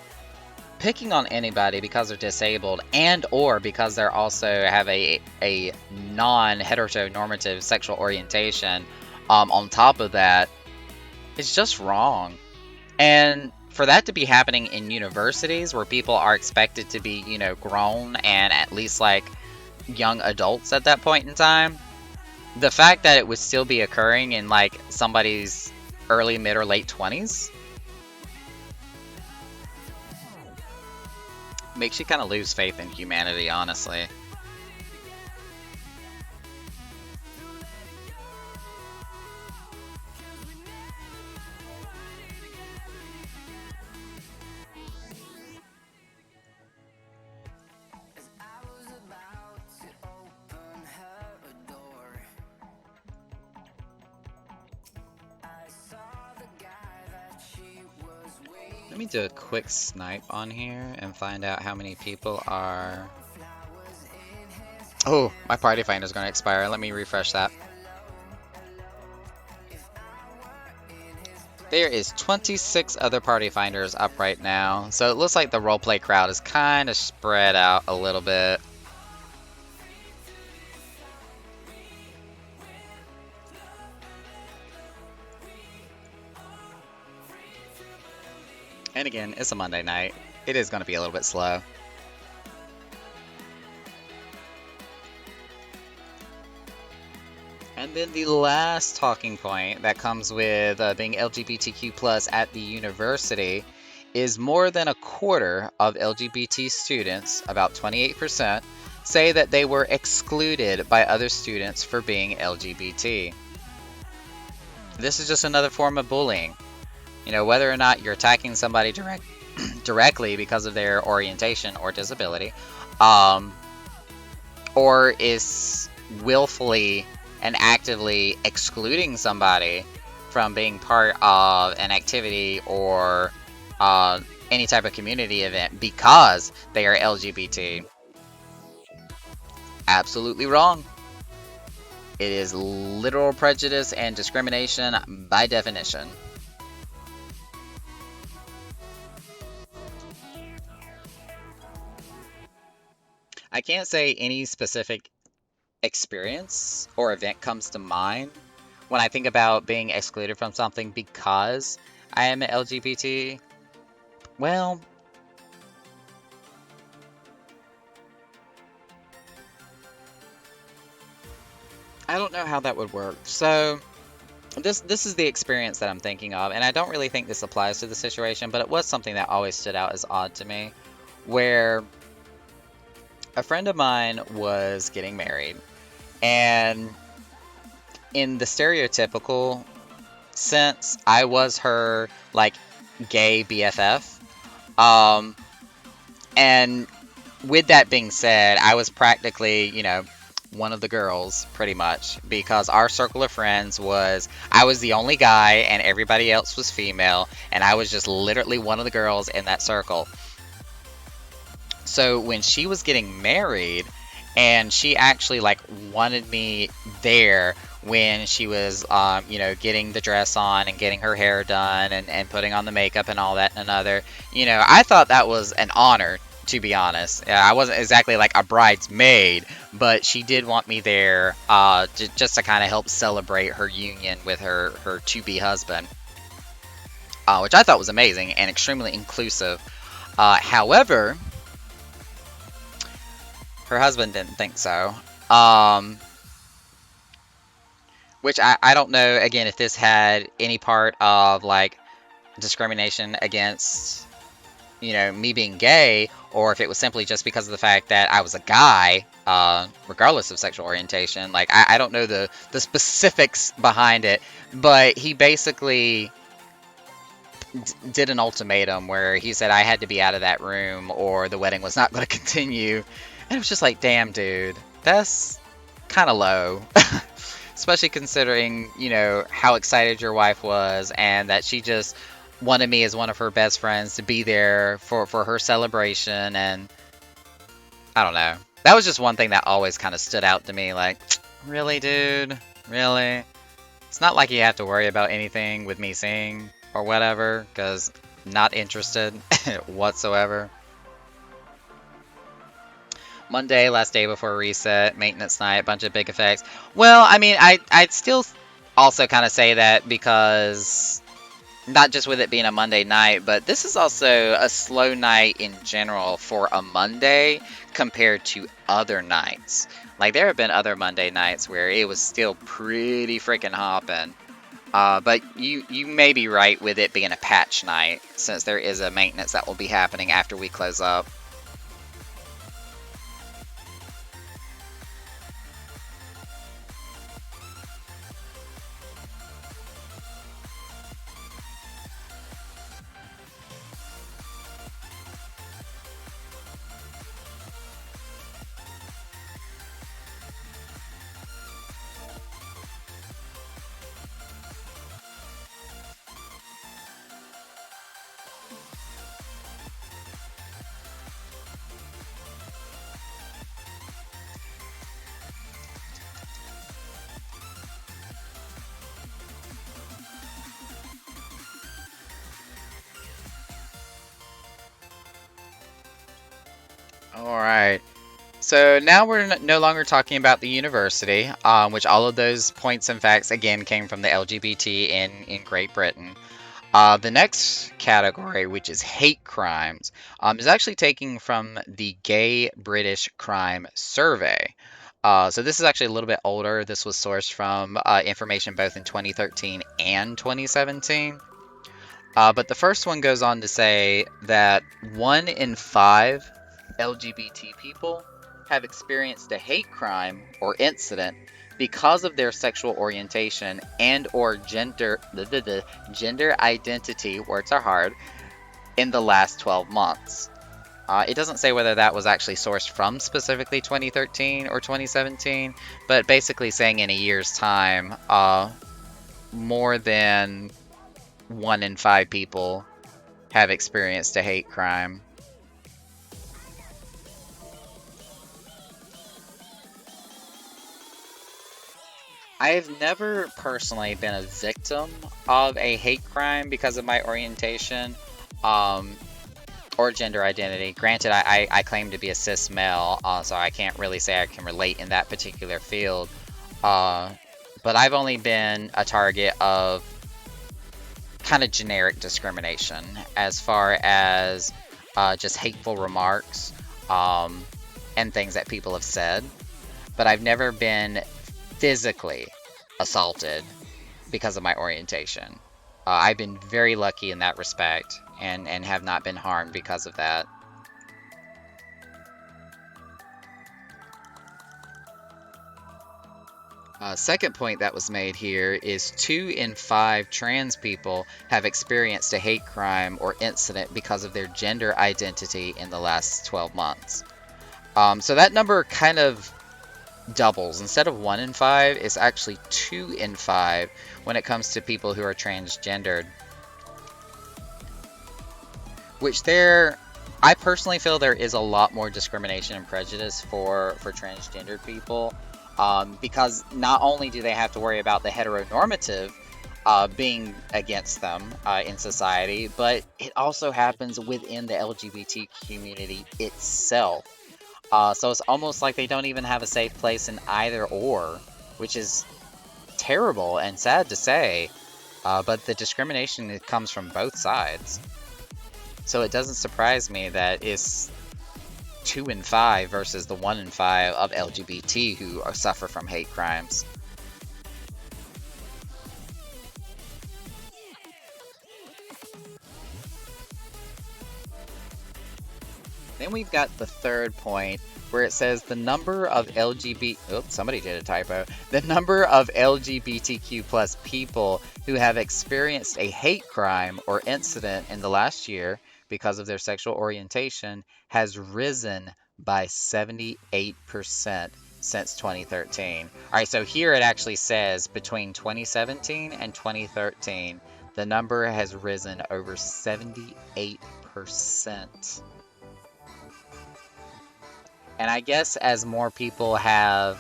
picking on anybody because they're disabled and or because they're also have a non-heteronormative sexual orientation on top of that is just wrong. And for that to be happening in universities where people are expected to be, you know, grown and at least like young adults at that point in time, the fact that it would still be occurring in like somebody's early, mid, or late 20s Makes you kind of lose faith in humanity, honestly. Let me do a quick snipe on here and find out how many people are... Oh, my party finder is going to expire. Let me refresh that. There is 26 other party finders up right now, so it looks like the roleplay crowd is kind of spread out a little bit. And again, it's a Monday night. It is going to be a little bit slow. And then the last talking point that comes with being LGBTQ plus at the university is more than a quarter of LGBT students, about 28%, say that they were excluded by other students for being LGBT. This is just another form of bullying. You know, whether or not you're attacking somebody directly because of their orientation or disability, or is willfully and actively excluding somebody from being part of an activity or any type of community event because they are LGBT. Absolutely wrong. It is literal prejudice and discrimination by definition. I can't say any specific experience or event comes to mind when I think about being excluded from something because I am LGBT. Well, I don't know how that would work. So this is the experience that I'm thinking of, and I don't really think this applies to the situation, but it was something that always stood out as odd to me, where a friend of mine was getting married, and in the stereotypical sense, I was her, like, gay BFF. And with that being said, I was practically, you know, one of the girls, pretty much, because our circle of friends was, I was the only guy and everybody else was female, and I was just literally one of the girls in that circle. So when she was getting married, and she actually like wanted me there when she was you know, getting the dress on and getting her hair done and putting on the makeup and all that and another, you know, I thought that was an honor, to be honest. I wasn't exactly like a bridesmaid, but she did want me there just to kind of help celebrate her union with her to-be husband, which I thought was amazing and extremely inclusive. However, her husband didn't think so. Which I don't know, again, if this had any part of, like, discrimination against, you know, me being gay, or if it was simply just because of the fact that I was a guy, regardless of sexual orientation. Like, I don't know the specifics behind it, but he basically did an ultimatum where he said I had to be out of that room or the wedding was not going to continue. And it was just like, damn, dude, that's kind of low. Especially considering, you know, how excited your wife was and that she just wanted me as one of her best friends to be there for her celebration. And I don't know. That was just one thing that always kind of stood out to me. Like, really, dude? Really? It's not like you have to worry about anything with me singing or whatever, because not interested whatsoever. Monday, last day before reset, maintenance night, bunch of big effects. Well, I mean, I'd still also kind of say that because not just with it being a Monday night, but this is also a slow night in general for a Monday compared to other nights. Like, there have been other Monday nights where it was still pretty freaking hopping. But you may be right with it being a patch night, since there is a maintenance that will be happening after we close up. Alright. So now we're no longer talking about the university, which all of those points and facts again came from the LGBT in Great Britain. The next category, which is hate crimes, is actually taken from the Gay British Crime Survey. So this is actually a little bit older. This was sourced from information both in 2013 and 2017. But the first one goes on to say that 1 in 5 LGBT people have experienced a hate crime or incident because of their sexual orientation and or gender identity, words are hard, in the last 12 months. It doesn't say whether that was actually sourced from specifically 2013 or 2017, but basically saying in a year's time, more than 1 in 5 people have experienced a hate crime. I have never personally been a victim of a hate crime because of my orientation or gender identity. Granted, I claim to be a cis male, so I can't really say I can relate in that particular field. But I've only been a target of kind of generic discrimination as far as just hateful remarks and things that people have said. But I've never been physically assaulted because of my orientation. I've been very lucky in that respect and have not been harmed because of that. Second point that was made here is 2 in 5 trans people have experienced a hate crime or incident because of their gender identity in the last 12 months. So that number kind of doubles. Instead of 1 in 5, it's actually 2 in 5 when it comes to people who are transgendered. Which I personally feel there is a lot more discrimination and prejudice for transgendered people. Because not only do they have to worry about the heteronormative being against them in society, but it also happens within the LGBT community itself. So it's almost like they don't even have a safe place in either or, which is terrible and sad to say, but the discrimination comes from both sides. So it doesn't surprise me that it's 2 in 5 versus the 1 in 5 of LGBT who suffer from hate crimes. Then we've got the third point where it says the number of somebody did a typo. The number of LGBTQ plus people who have experienced a hate crime or incident in the last year because of their sexual orientation has risen by 78% since 2013. All right, so here it actually says between 2017 and 2013, the number has risen over 78%. And I guess as more people have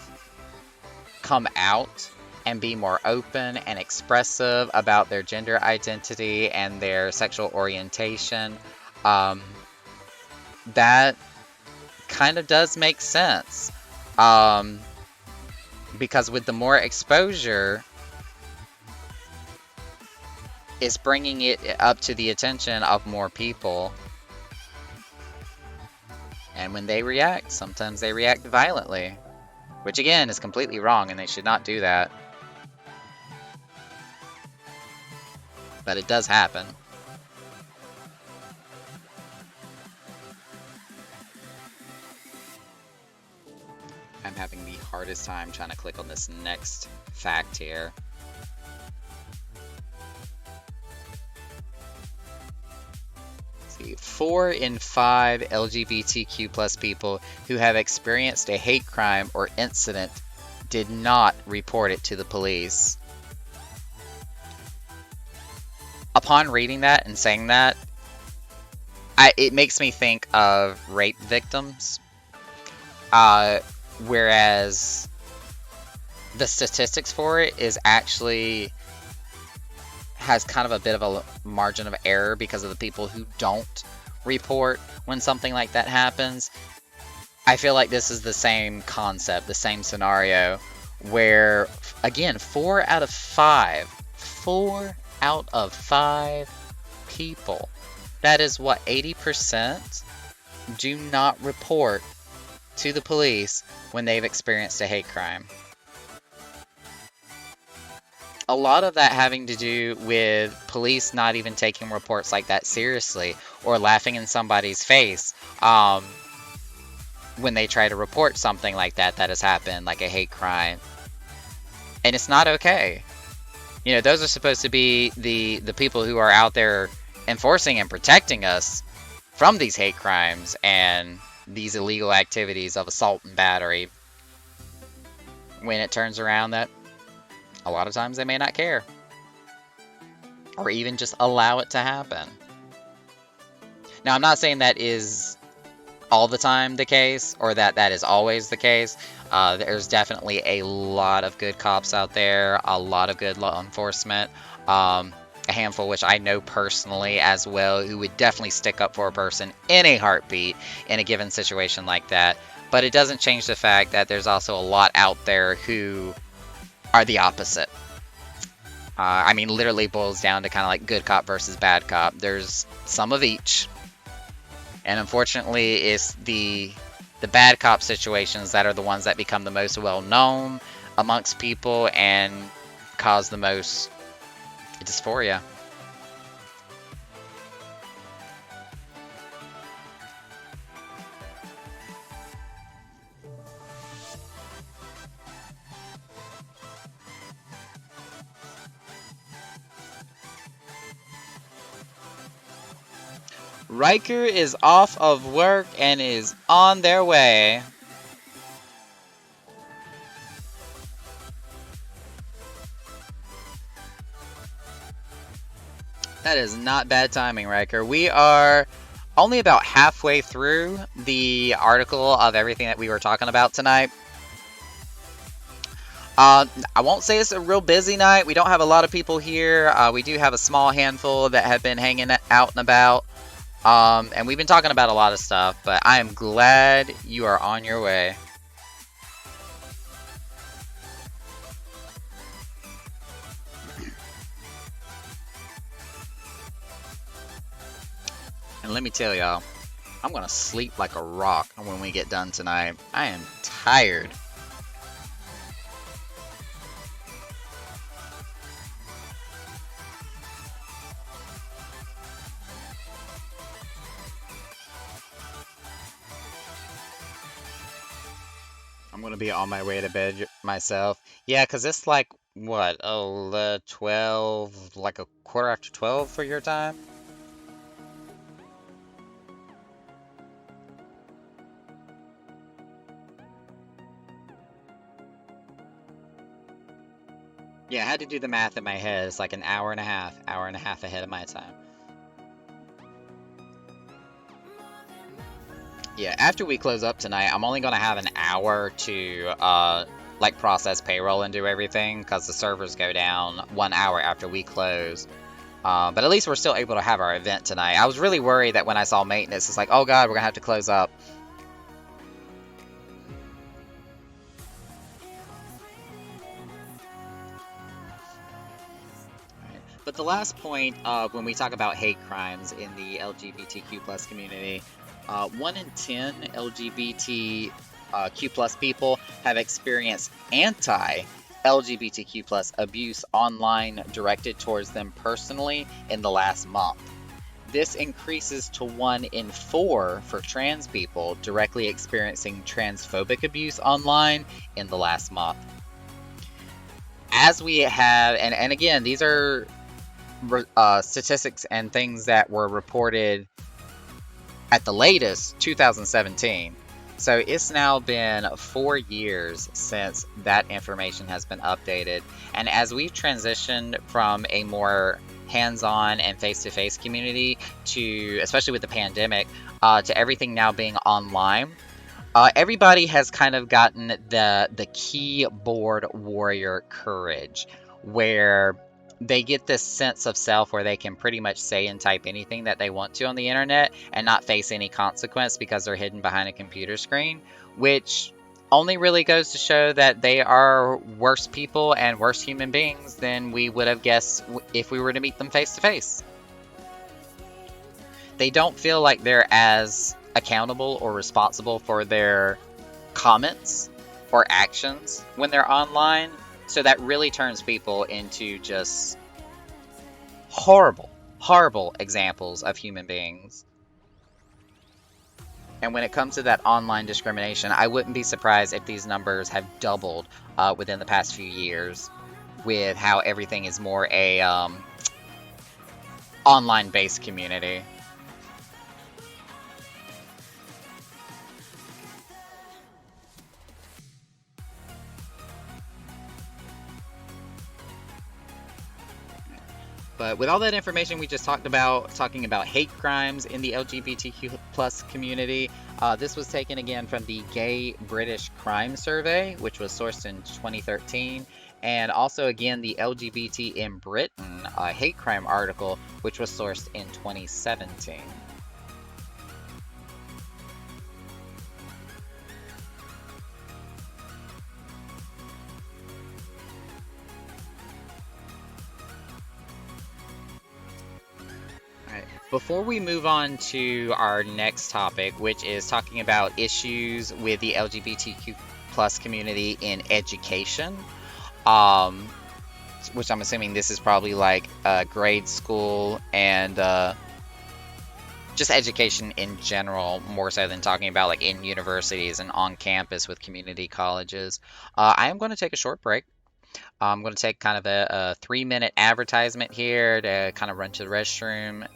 come out and be more open and expressive about their gender identity and their sexual orientation, that kind of does make sense. Because with the more exposure, it's bringing it up to the attention of more people. And when they react, sometimes they react violently, which again is completely wrong and they should not do that. But it does happen. I'm having the hardest time trying to click on this next fact here. See, 4 in 5 LGBTQ plus people who have experienced a hate crime or incident did not report it to the police. Upon reading that and saying that, it makes me think of rape victims. Whereas the statistics for it is actually has kind of a bit of a margin of error because of the people who don't report when something like that happens. I feel like this is the same concept, the same scenario, where, again, 4 out of 5 people, that is what, 80%, do not report to the police when they've experienced a hate crime. A lot of that having to do with police not even taking reports like that seriously, or laughing in somebody's face when they try to report something like that has happened, like a hate crime. And it's not okay. You know, those are supposed to be the people who are out there enforcing and protecting us from these hate crimes and these illegal activities of assault and battery. When it turns around that a lot of times they may not care, or even just allow it to happen. Now, I'm not saying that is all the time the case, or that is always the case. There's definitely a lot of good cops out there, a lot of good law enforcement, a handful which I know personally as well, who would definitely stick up for a person in a heartbeat in a given situation like that. But it doesn't change the fact that there's also a lot out there who are the opposite. I mean, literally boils down to kind of like good cop versus bad cop. There's some of each. And unfortunately, it's the bad cop situations that are the ones that become the most well-known amongst people and cause the most dysphoria. Riker is off of work and is on their way. That is not bad timing, Riker. We are only about halfway through the article of everything that we were talking about tonight. I won't say it's a real busy night. We don't have a lot of people here. We do have a small handful that have been hanging out and about. And we've been talking about a lot of stuff, but I am glad you are on your way. And let me tell y'all, I'm gonna sleep like a rock when we get done tonight. I am tired. I'm gonna be on my way to bed myself. Yeah, because it's like, what, 12, like a quarter after 12 for your time? Yeah, I had to do the math in my head. It's like an hour and a half ahead of my time. Yeah, after we close up tonight, I'm only gonna have an hour to like process payroll and do everything because the servers go down 1 hour after we close. But at least we're still able to have our event tonight. I was really worried that when I saw maintenance, it's like, oh god, we're gonna have to close up. But the last point when we talk about hate crimes in the LGBTQ plus community, 1 in 10 LGBTQ plus people have experienced anti-LGBTQ plus abuse online directed towards them personally in the last month. This increases to 1 in 4 for trans people directly experiencing transphobic abuse online in the last month. As we have, and again, these are statistics and things that were reported at the latest 2017. So it's now been 4 years since that information has been updated. And as we've transitioned from a more hands-on and face-to-face community to, especially with the pandemic, to everything now being online, everybody has kind of gotten the keyboard warrior courage, where they get this sense of self where they can pretty much say and type anything that they want to on the internet and not face any consequence because they're hidden behind a computer screen, which only really goes to show that they are worse people and worse human beings than we would have guessed if we were to meet them face to face. They don't feel like they're as accountable or responsible for their comments or actions when they're online. So that really turns people into just horrible, horrible examples of human beings. And when it comes to that online discrimination, I wouldn't be surprised if these numbers have doubled within the past few years, with how everything is more a online-based community. But with all that information we just talked about, talking about hate crimes in the LGBTQ plus community, this was taken again from the Gay British Crime Survey, which was sourced in 2013, and also again the LGBT in Britain hate crime article, which was sourced in 2017. Right. Before we move on to our next topic, which is talking about issues with the LGBTQ plus community in education, um, which I'm assuming this is probably like grade school and just education in general, more so than talking about like in universities and on campus with community colleges. I am going to take a short break. I'm going to take kind of a 3-minute advertisement here to kind of run to the restroom,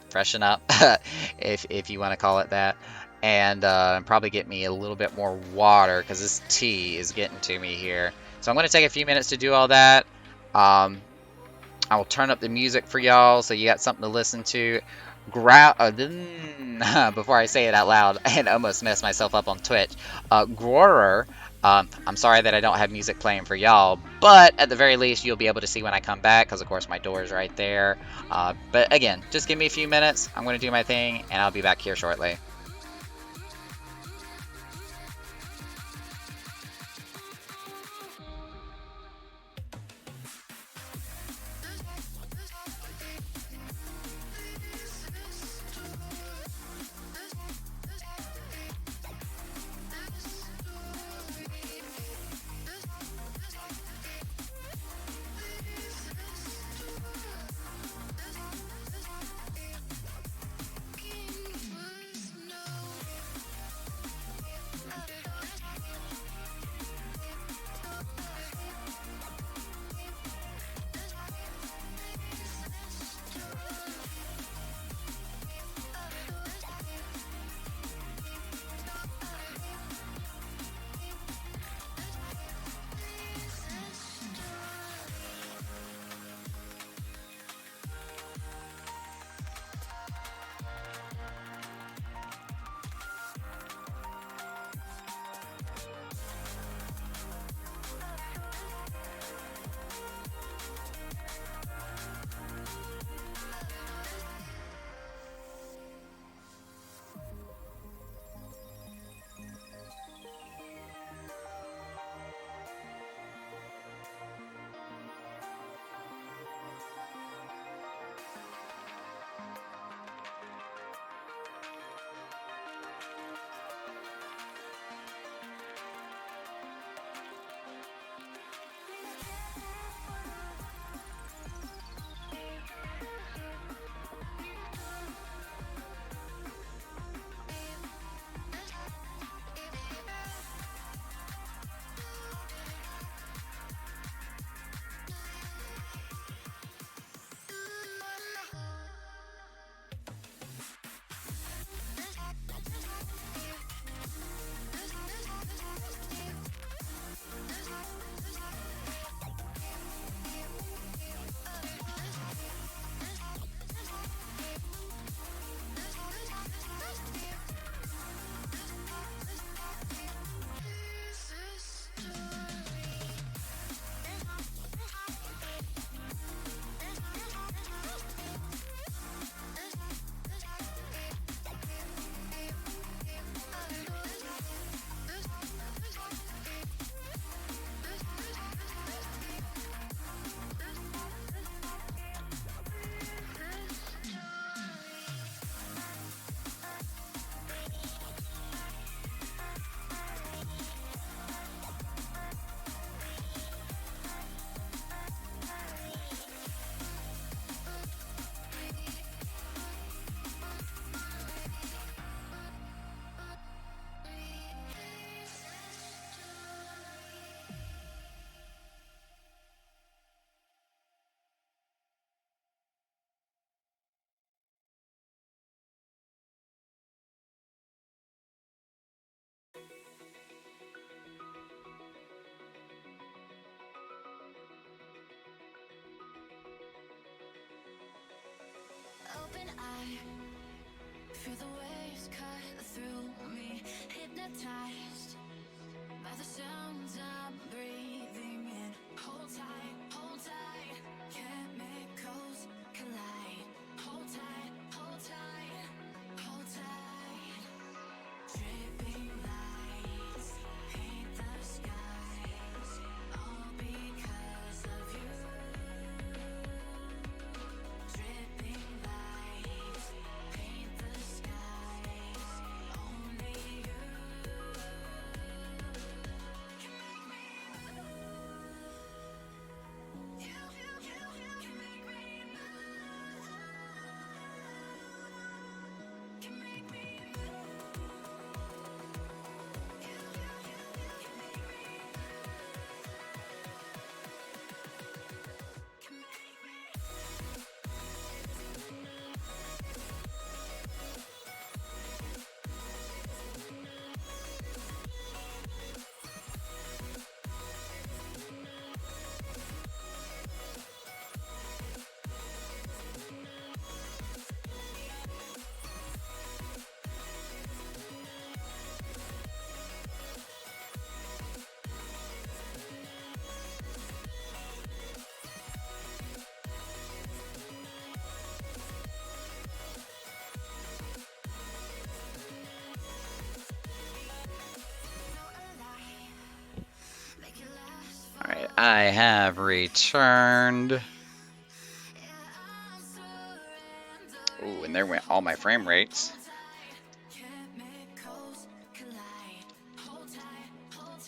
freshen up, if you want to call it that, and probably get me a little bit more water because this tea is getting to me here. So I'm going to take a few minutes to do all that. Um, I will turn up the music for y'all so you got something to listen to. Before I say it out loud and almost mess myself up on Twitch, Grorer. I'm sorry that I don't have music playing for y'all, but at the very least, you'll be able to see when I come back because, of course, my door is right there. But again, just give me a few minutes. I'm going to do my thing, and I'll be back here shortly. Feel the waves cut through me, hypnotized by the sounds I'm breathing in. Hold tight, chemicals collide. Hold tight, hold tight. Dripping lights paint the skies, all because of you. Dripping lights paint the skies, only you can make me move. You can make me move. Can make me move. You can make me move. Can make me. Make it last Alright, I have returned. Ooh, and there went all my frame rates. chemicals collide. Hold tight, hold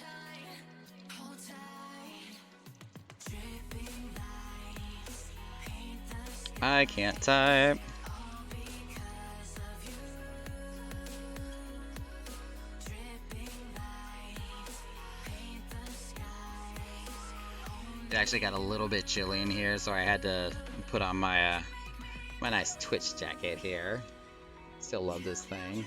tight. Dripping lights paint the sky, I can't type. all because of you. Dripping lights paint the skies. It actually got a little bit chilly in here, so I had to put on my my nice Twitch jacket here. Still love this thing.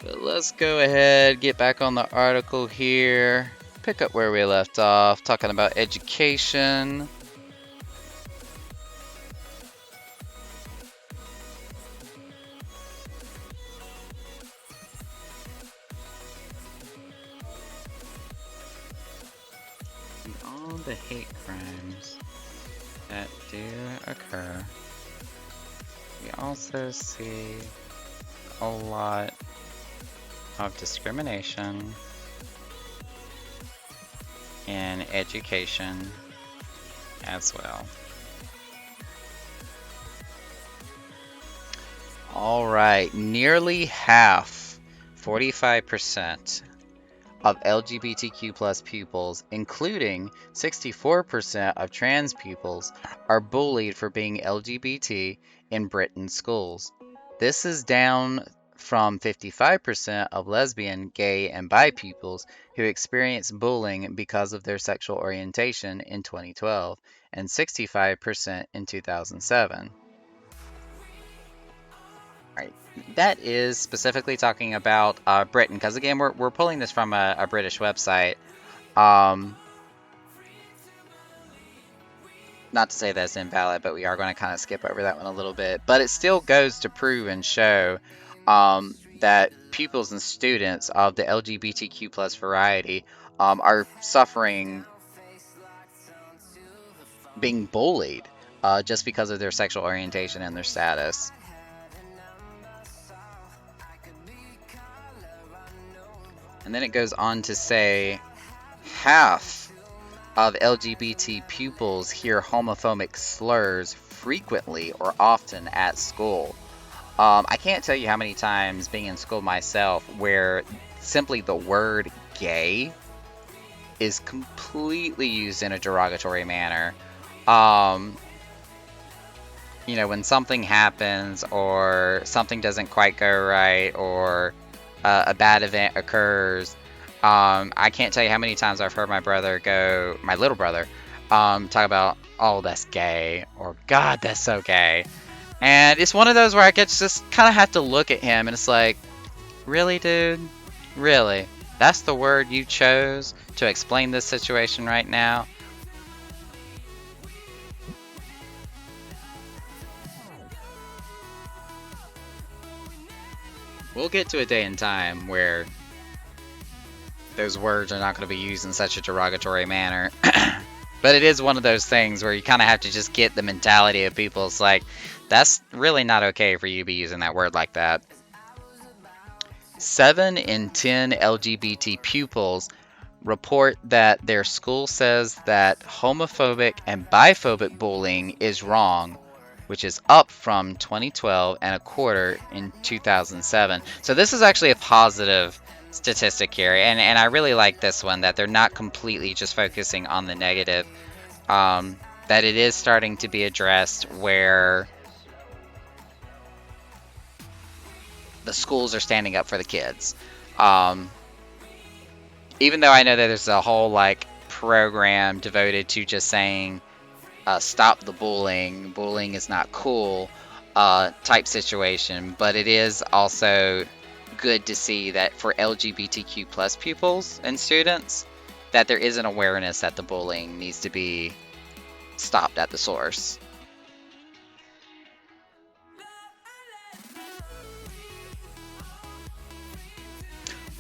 But let's go ahead, get back on the article here, pick up where we left off, talking about education. And all the hate crimes that do occur. We also see a lot of discrimination in education as well. Alright, nearly half, 45% of LGBTQ plus pupils, including 64% of trans pupils, are bullied for being LGBT in Britain's schools. This is down from 55% of lesbian, gay, and bi pupils who experienced bullying because of their sexual orientation in 2012, and 65% in 2007. Alright, that is specifically talking about Britain, because again, we're pulling this from a British website. Not to say that's invalid, but we are going to kind of skip over that one a little bit. But it still goes to prove and show that pupils and students of the LGBTQ plus variety are suffering being bullied just because of their sexual orientation and their status. And then it goes on to say half of LGBT pupils hear homophobic slurs frequently or often at school. I can't tell you how many times being in school myself where simply the word gay is completely used in a derogatory manner. You know, when something happens or something doesn't quite go right or a bad event occurs, I can't tell you how many times I've heard my little brother, talk about, oh, that's gay, or God, that's so gay. And it's one of those where I just kind of have to look at him and it's like, really, dude? Really? That's the word you chose to explain this situation right now? We'll get to a day and time where those words are not going to be used in such a derogatory manner. But it is one of those things where you kind of have to just get the mentality of people. It's like, that's really not okay for you to be using that word like that. 7 in 10 LGBT pupils report that their school says that homophobic and biphobic bullying is wrong, which is up from 2012 and a quarter in 2007. So this is actually a positive statistic here, and I really like this one, that they're not completely just focusing on the negative, that it is starting to be addressed where the schools are standing up for the kids. Um, Even though I know that there's a whole like program devoted to just saying stop the bullying, bullying is not cool type situation, but it is also good to see that for LGBTQ plus pupils and students that there is an awareness that the bullying needs to be stopped at the source.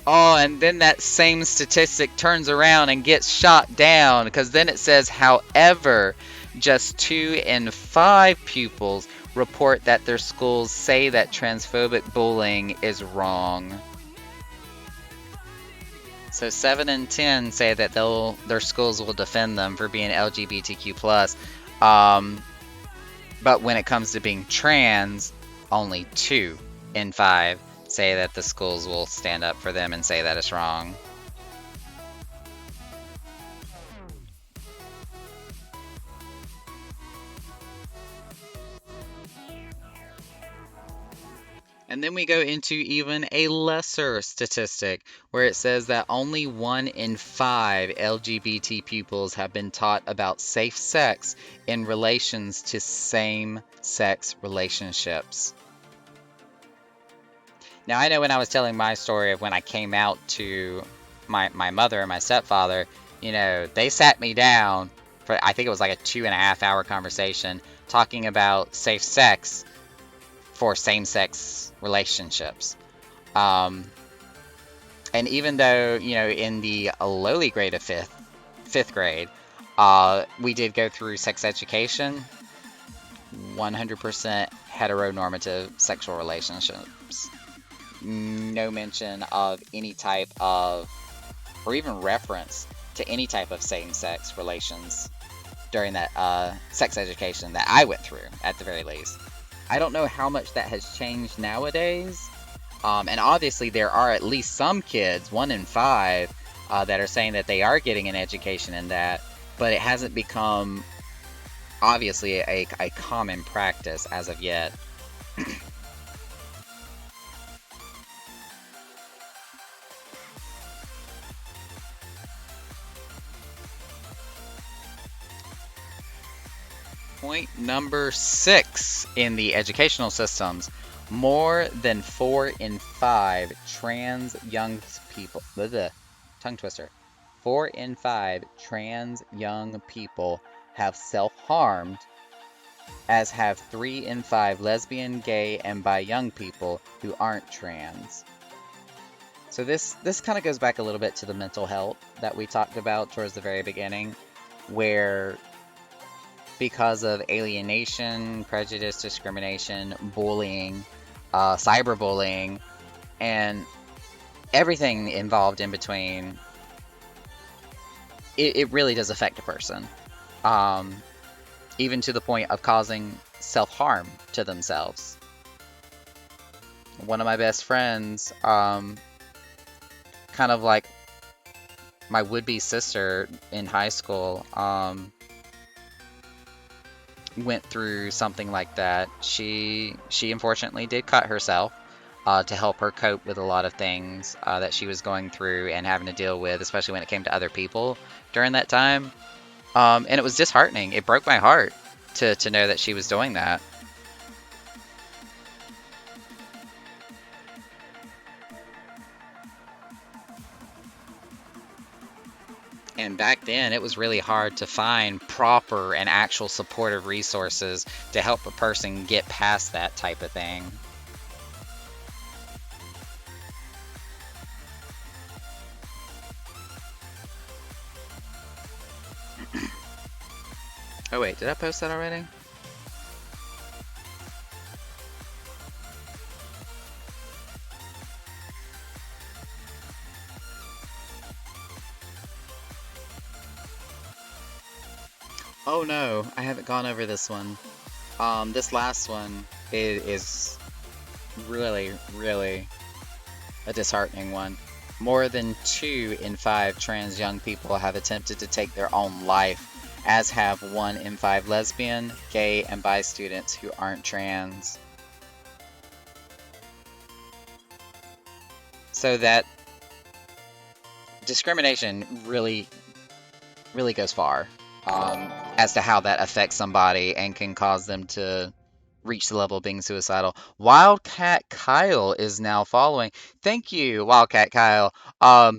Oh, and then that same statistic turns around and gets shot down because then it says, however, just 2 in 5 pupils report that their schools say that transphobic bullying is wrong. So 7 in 10 say that their schools will defend them for being LGBTQ plus. But when it comes to being trans, only 2 in 5 say that the schools will stand up for them and say that it's wrong. And then we go into even a lesser statistic where it says that only 1 in 5 LGBT pupils have been taught about safe sex in relations to same-sex relationships. Now, I know when I was telling my story of when I came out to my mother and my stepfather, they sat me down for, I think it was like a 2.5 hour conversation talking about safe sex for same-sex relationships. And even though, in the lowly grade of fifth grade, we did go through sex education, 100% heteronormative sexual relationships. No mention of any type of, or even reference to any type of same-sex relations during that sex education that I went through, at the very least. I don't know how much that has changed nowadays. And obviously there are at least some kids, 1 in 5, that are saying that they are getting an education in that, but it hasn't become, obviously, a common practice as of yet. 6 in the educational systems. More than 4 in 5 trans young people, tongue twister, 4 in 5 trans young people have self-harmed, as have 3 in 5 lesbian, gay, and bi young people who aren't trans. So this kind of goes back a little bit to the mental health that we talked about towards the very beginning, where because of alienation, prejudice, discrimination, bullying, cyberbullying, and everything involved in between, it really does affect a person. Even to the point of causing self-harm to themselves. One of my best friends, kind of like my would-be sister in high school, went through something like that. She unfortunately did cut herself to help her cope with a lot of things that she was going through and having to deal with, especially when it came to other people during that time. And it was disheartening. It broke my heart to know that she was doing that. And back then, it was really hard to find proper and actual supportive resources to help a person get past that type of thing. Oh wait, did I post that already? Oh no, I haven't gone over this one. This last one is really, really a disheartening one. More than 2 in 5 trans young people have attempted to take their own life, as have 1 in 5 lesbian, gay, and bi students who aren't trans. So that discrimination really, really goes far, as to how that affects somebody and can cause them to reach the level of being suicidal. Wildcat Kyle is now following. Thank you, Wildcat Kyle. I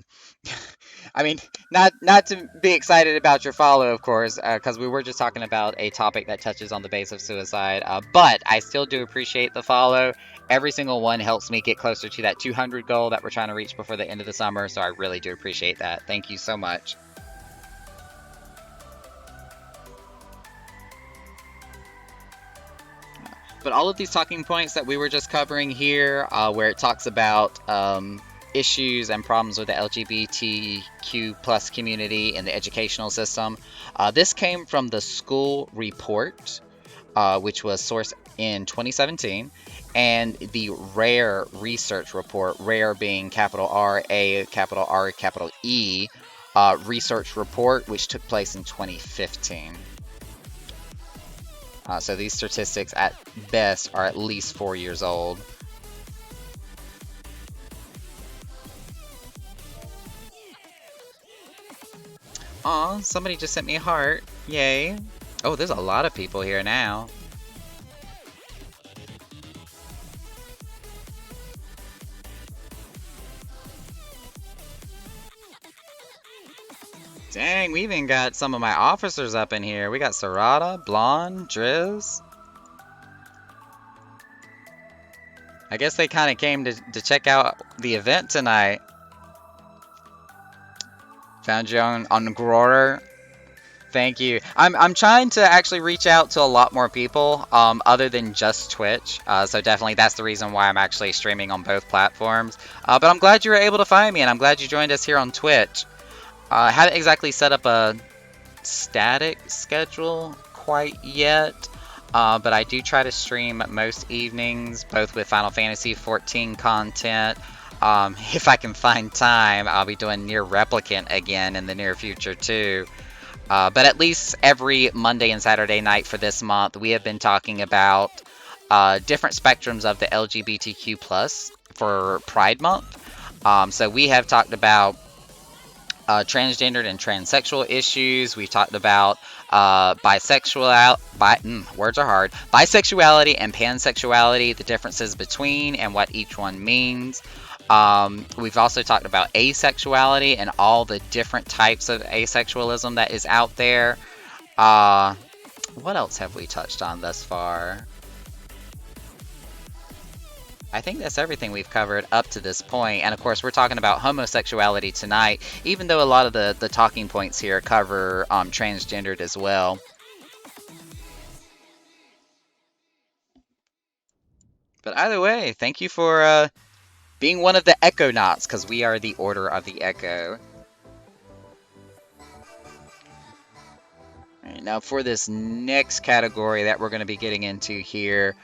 mean, not to be excited about your follow, of course, because we were just talking about a topic that touches on the base of suicide. But I still do appreciate the follow. Every single one helps me get closer to that 200 goal that we're trying to reach before the end of the summer. So I really do appreciate that. Thank you so much. But all of these talking points that we were just covering here, where it talks about issues and problems with the LGBTQ plus community in the educational system, this came from the school report, which was sourced in 2017, and the RARE research report, RARE being capital R, A, capital R, capital E, research report, which took place in 2015. So these statistics at best are at least 4 years old. Aw, somebody just sent me a heart. Yay. Oh, there's a lot of people here now. Dang, we even got some of my officers up in here. We got Serrata, Blonde, Driz. I guess they kind of came to check out the event tonight. Found you on Gror. Thank you. I'm trying to actually reach out to a lot more people, other than just Twitch. So definitely that's the reason why I'm actually streaming on both platforms. But I'm glad you were able to find me, and I'm glad you joined us here on Twitch. I haven't exactly set up a static schedule quite yet, but I do try to stream most evenings, both with Final Fantasy XIV content. If I can find time, I'll be doing Nier Replicant again in the near future too. But at least every Monday and Saturday night for this month, we have been talking about different spectrums of the LGBTQ plus for Pride Month. So we have talked about transgendered and transsexual issues. We've talked about words are hard. Bisexuality and pansexuality, the differences between and what each one means. We've also talked about asexuality and all the different types of asexualism that is out there. What else have we touched on thus far? I think that's everything we've covered up to this point. And of course, we're talking about homosexuality tonight, even though a lot of the talking points here cover transgendered as well. But either way, thank you for being one of the Echo-Nauts, because we are the Order of the Echo. Alright, now for this next category that we're going to be getting into here,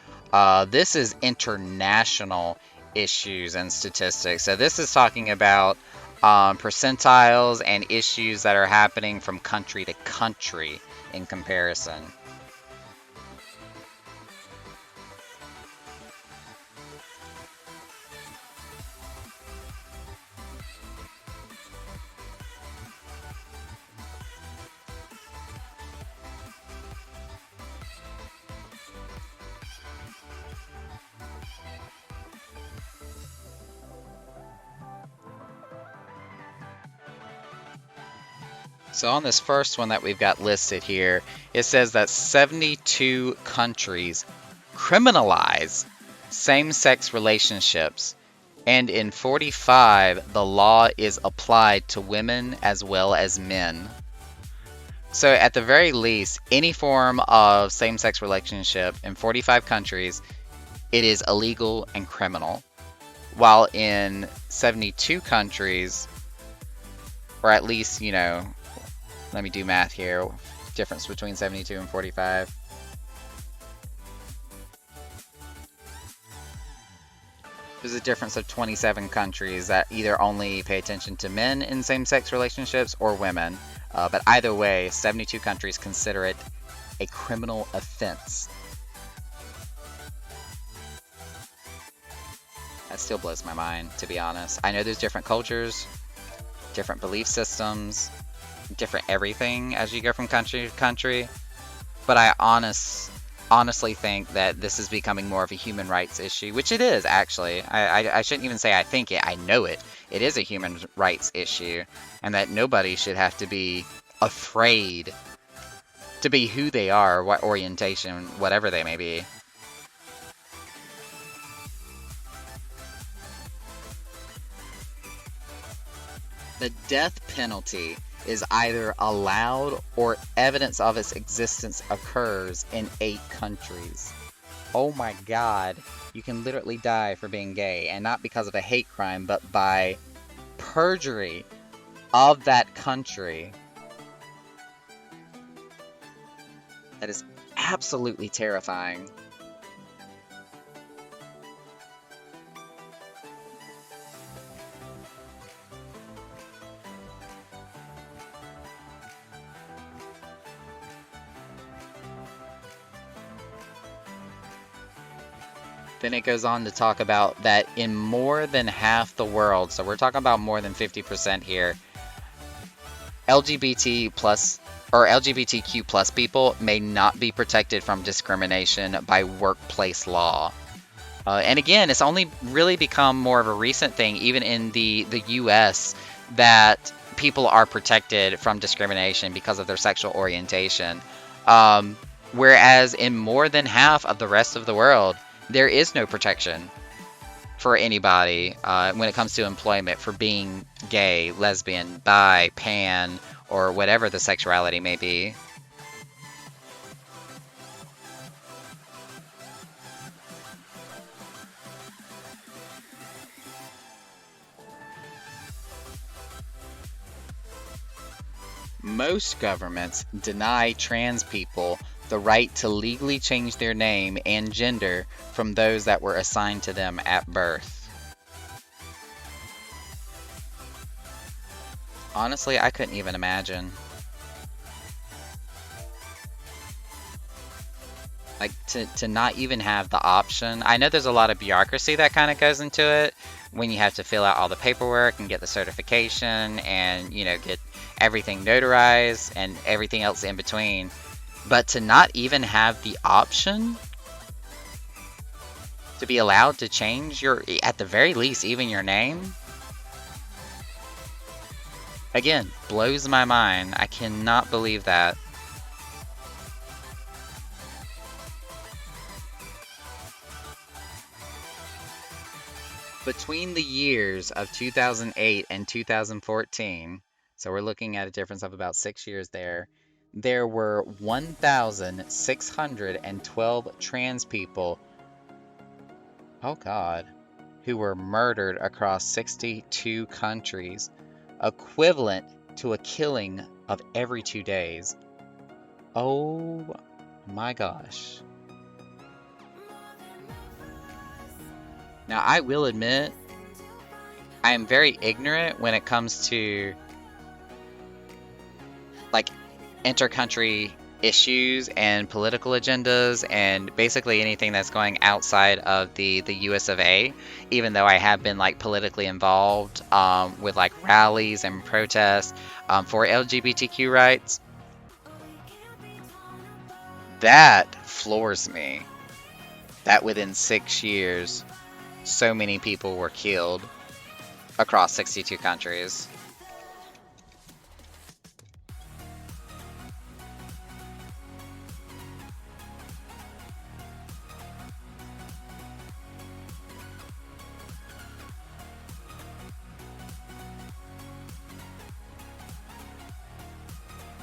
this is international issues and statistics. So this is talking about percentiles and issues that are happening from country to country in comparison. So on this first one that we've got listed here, it says that 72 countries criminalize same-sex relationships, and in 45, the law is applied to women as well as men. So at the very least, any form of same-sex relationship in 45 countries, it is illegal and criminal. While in 72 countries, or at least, let me do math here, difference between 72 and 45. There's a difference of 27 countries that either only pay attention to men in same-sex relationships or women. But either way, 72 countries consider it a criminal offense. That still blows my mind, to be honest. I know there's different cultures, different belief systems, different everything as you go from country to country, but I honestly think that this is becoming more of a human rights issue, which it is, actually. I shouldn't even say I think it, I know it. It is a human rights issue, and that nobody should have to be afraid to be who they are, what orientation, whatever they may be. The death penalty is either allowed or evidence of its existence occurs in 8 countries. Oh my god, you can literally die for being gay, and not because of a hate crime, but by perjury of that country. That is absolutely terrifying. Then it goes on to talk about that in more than half the world, so we're talking about more than 50% here, LGBT plus or LGBTQ plus people may not be protected from discrimination by workplace law. And again, it's only really become more of a recent thing, even in the US, that people are protected from discrimination because of their sexual orientation. Whereas in more than half of the rest of the world, there is no protection for anybody when it comes to employment for being gay, lesbian, bi, pan, or whatever the sexuality may be. Most governments deny trans people the right to legally change their name and gender from those that were assigned to them at birth. Honestly, I couldn't even imagine. Like, to not even have the option. I know there's a lot of bureaucracy that kind of goes into it when you have to fill out all the paperwork and get the certification and, get everything notarized and everything else in between. But to not even have the option to be allowed to change at the very least, even your name, again, blows my mind. I cannot believe that. Between the years of 2008 and 2014, so we're looking at a difference of about 6 years there were 1,612 trans people, oh god, who were murdered across 62 countries, equivalent to a killing of every 2 days. Oh my gosh. Now, I will admit, I am very ignorant when it comes to, like, inter-country issues and political agendas and basically anything that's going outside of the US of A, even though I have been, like, politically involved with, like, rallies and protests for LGBTQ rights. That floors me. That within 6 years, so many people were killed across 62 countries.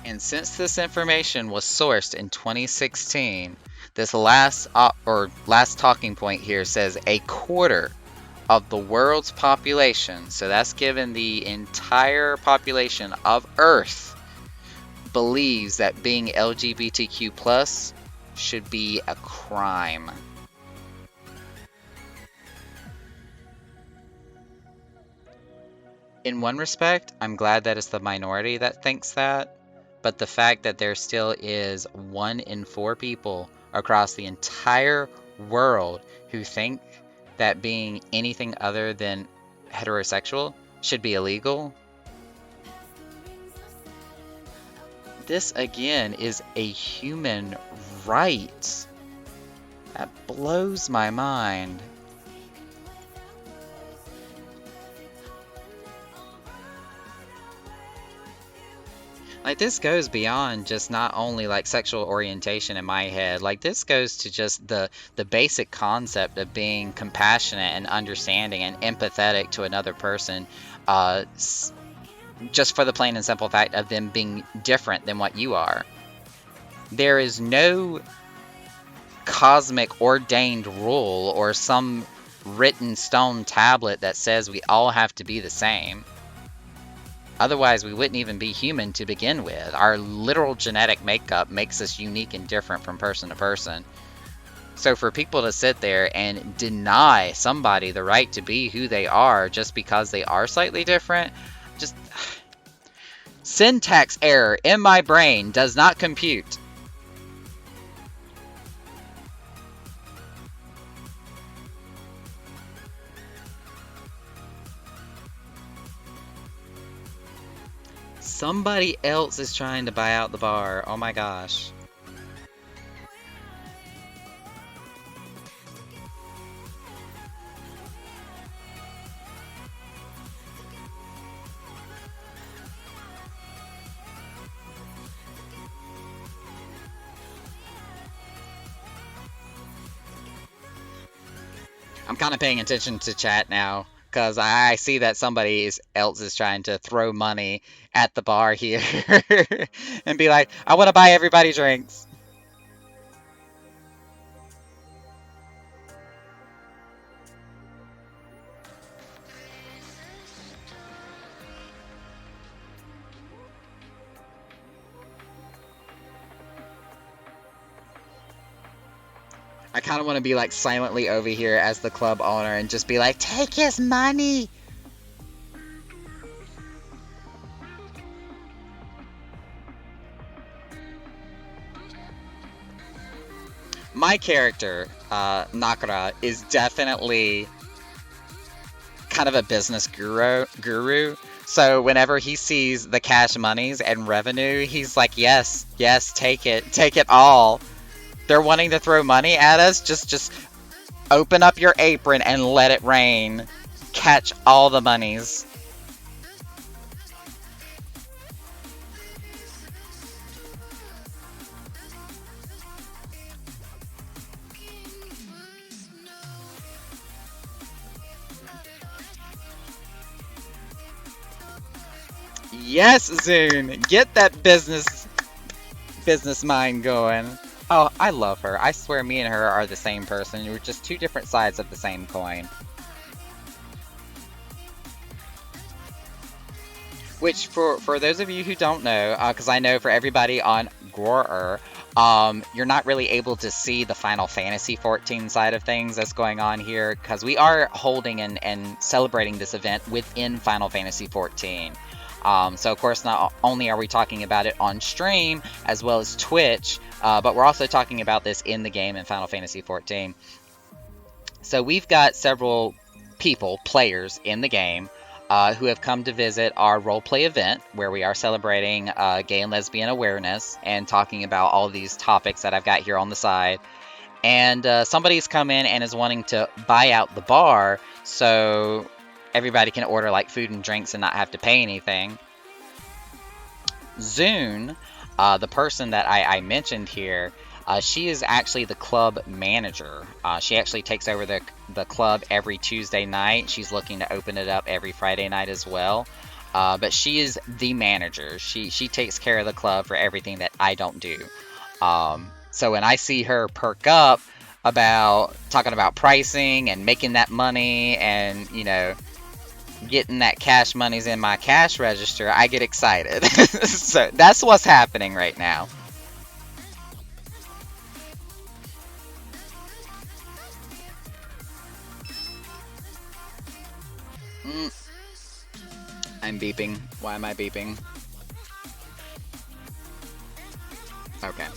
And since this information was sourced in 2016, this last talking point here says a quarter of the world's population, so that's given the entire population of Earth, believes that being LGBTQ plus should be a crime. In one respect, I'm glad that it's the minority that thinks that, but the fact that there still is 1 in 4 people across the entire world who think that being anything other than heterosexual should be illegal. This again is a human right. That blows my mind. Like, this goes beyond just not only like sexual orientation in my head. Like, this goes to just the basic concept of being compassionate and understanding and empathetic to another person, just for the plain and simple fact of them being different than what you are. There is no cosmic ordained rule or some written stone tablet that says we all have to be the same. Otherwise, we wouldn't even be human to begin with. Our literal genetic makeup makes us unique and different from person to person. So for people to sit there and deny somebody the right to be who they are just because they are slightly different, just syntax error in my brain does not compute. Somebody else is trying to buy out the bar. Oh my gosh. I'm kind of paying attention to chat now because I see that somebody else is trying to throw money at the bar here and be like, I want to buy everybody drinks. I kind of want to be like silently over here as the club owner and just be like, take his money. My character, Nakara, is definitely kind of a business guru. So whenever he sees the cash monies and revenue, he's like, yes, take it all. They're wanting to throw money at us. Just open up your apron and let it rain. Catch all the monies. Yes, Zune, get that business mind going. Oh, I love her. I swear me and her are the same person. We're just 2 different sides of the same coin. Which, for those of you who don't know, because I know for everybody on Grorer, you're not really able to see the Final Fantasy XIV side of things that's going on here, because we are holding and celebrating this event within Final Fantasy XIV. So of course, not only are we talking about it on stream, as well as Twitch, but we're also talking about this in the game in Final Fantasy XIV. So we've got several players in the game, who have come to visit our roleplay event, where we are celebrating gay and lesbian awareness and talking about all of these topics that I've got here on the side. And somebody's come in and is wanting to buy out the bar, so everybody can order like food and drinks and not have to pay anything. Zune, the person that I mentioned here, she is actually the club manager. She actually takes over the club every Tuesday night. She's looking to open it up every Friday night as well. But she is the manager. She takes care of the club for everything that I don't do. So when I see her perk up about talking about pricing and making that money and, you know, getting that cash monies in my cash register, I get excited. So that's what's happening right now. Mm, I'm beeping. Why am I beeping? Okay.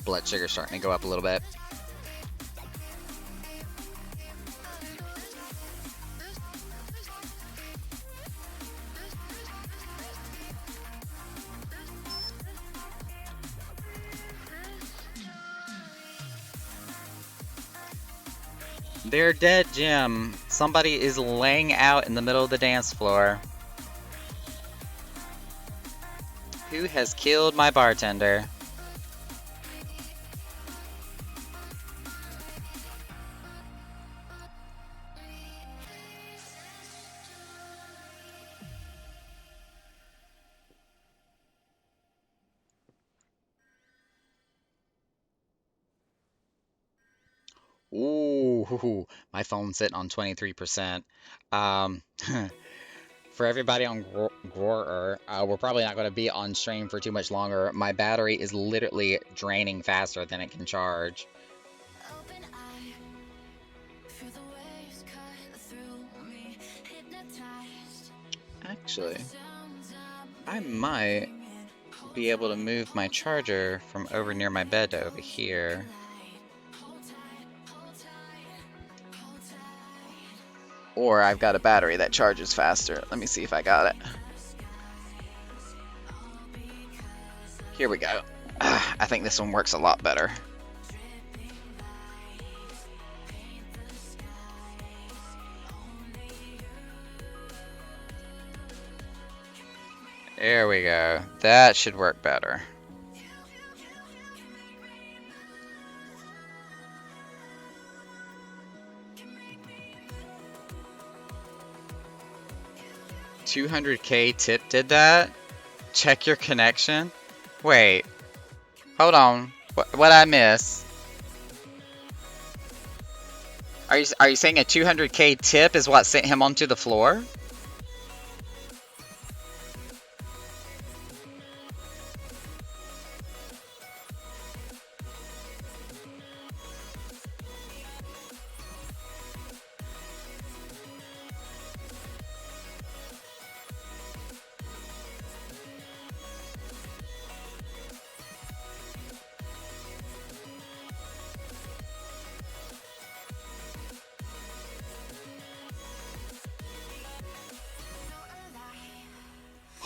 Blood sugar starting to go up a little bit. They're dead, Jim. Somebody is laying out in the middle of the dance floor. Who has killed my bartender? Ooh, my phone's sitting on 23%. Um, for everybody on Grorer, we're probably not going to be on stream for too much longer. My battery is literally draining faster than it can charge. Open eye, feel the waves cut through me, hypnotized by Actually, the sounds I I'm might breathing in. Hold be able to tight, move my hold tight, charger from over near my bed to over only you here. collide. Hold tight, hold tight, hold tight. Or I've got a battery that charges faster. Let me see if I got it. The skies, all because of Here we go. I think this one works a lot better. dripping light. Paint the skies, only you. There we go. That should work better. $200K tip did that? Check your connection? Wait, hold on. What I miss? Are you saying a 200K tip is what sent him onto the floor?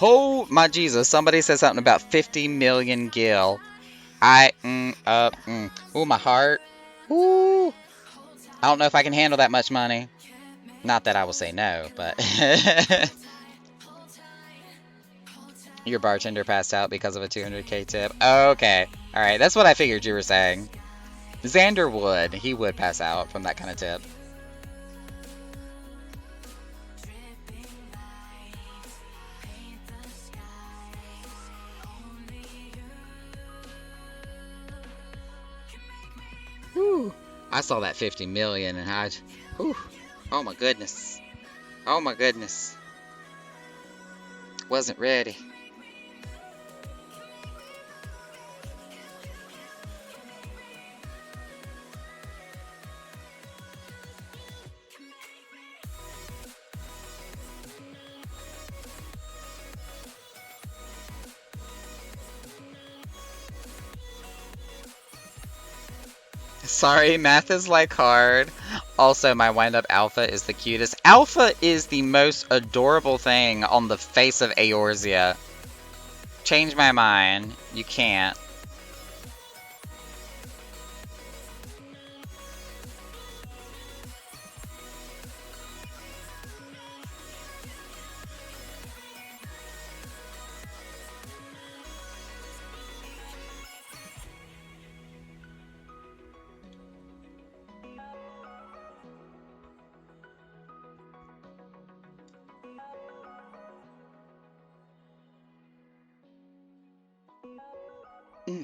Oh my Jesus! Somebody said something about 50 million gil. Ooh, my heart. Ooh, I don't know if I can handle that much money. Not that I will say no, but your bartender passed out because of a 200K tip. Okay, all right, that's what I figured you were saying. Xander would. He would pass out from that kind of tip. Whew. I saw that 50 million and whew, oh my goodness. Oh my goodness. Wasn't ready. Sorry, math is like hard. Also, my wind-up Alpha is the cutest. Alpha is the most adorable thing on the face of Eorzea. Change my mind. You can't.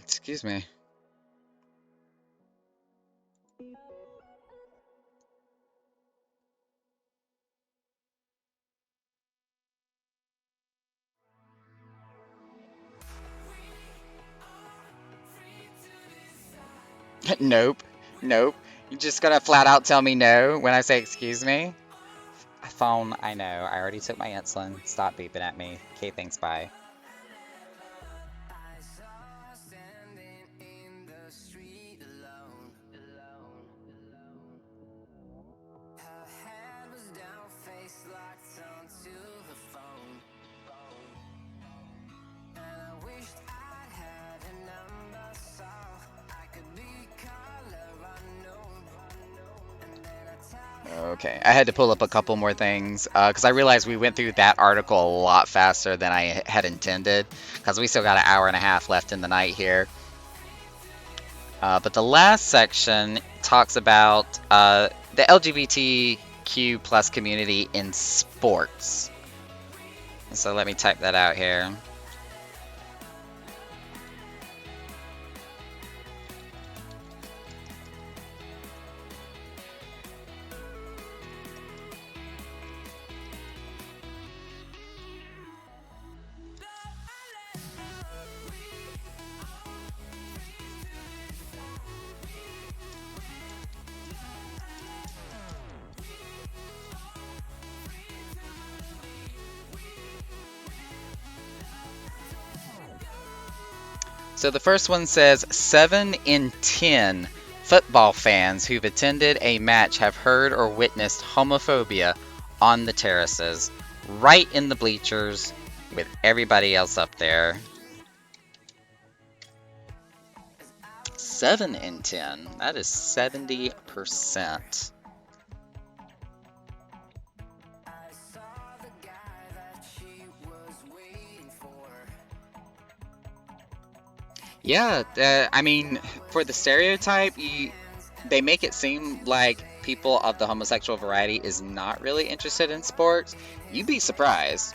Excuse me. Nope. Nope. You just gonna flat out tell me no when I say excuse me? Phone, I know. I already took my insulin. Stop beeping at me. Okay, thanks, bye. Okay, I had to pull up a couple more things because I realized we went through that article a lot faster than I had intended because we still got an hour and a half left in the night here. But the last section talks about the LGBTQ plus community in sports. So let me type that out here. So the first one says 7 in 10 football fans who've attended a match have heard or witnessed homophobia on the terraces, right in the bleachers with everybody else up there. 7 in 10. That is 70%. Yeah, I mean, for the stereotype, they make it seem like people of the homosexual variety is not really interested in sports. You'd be surprised.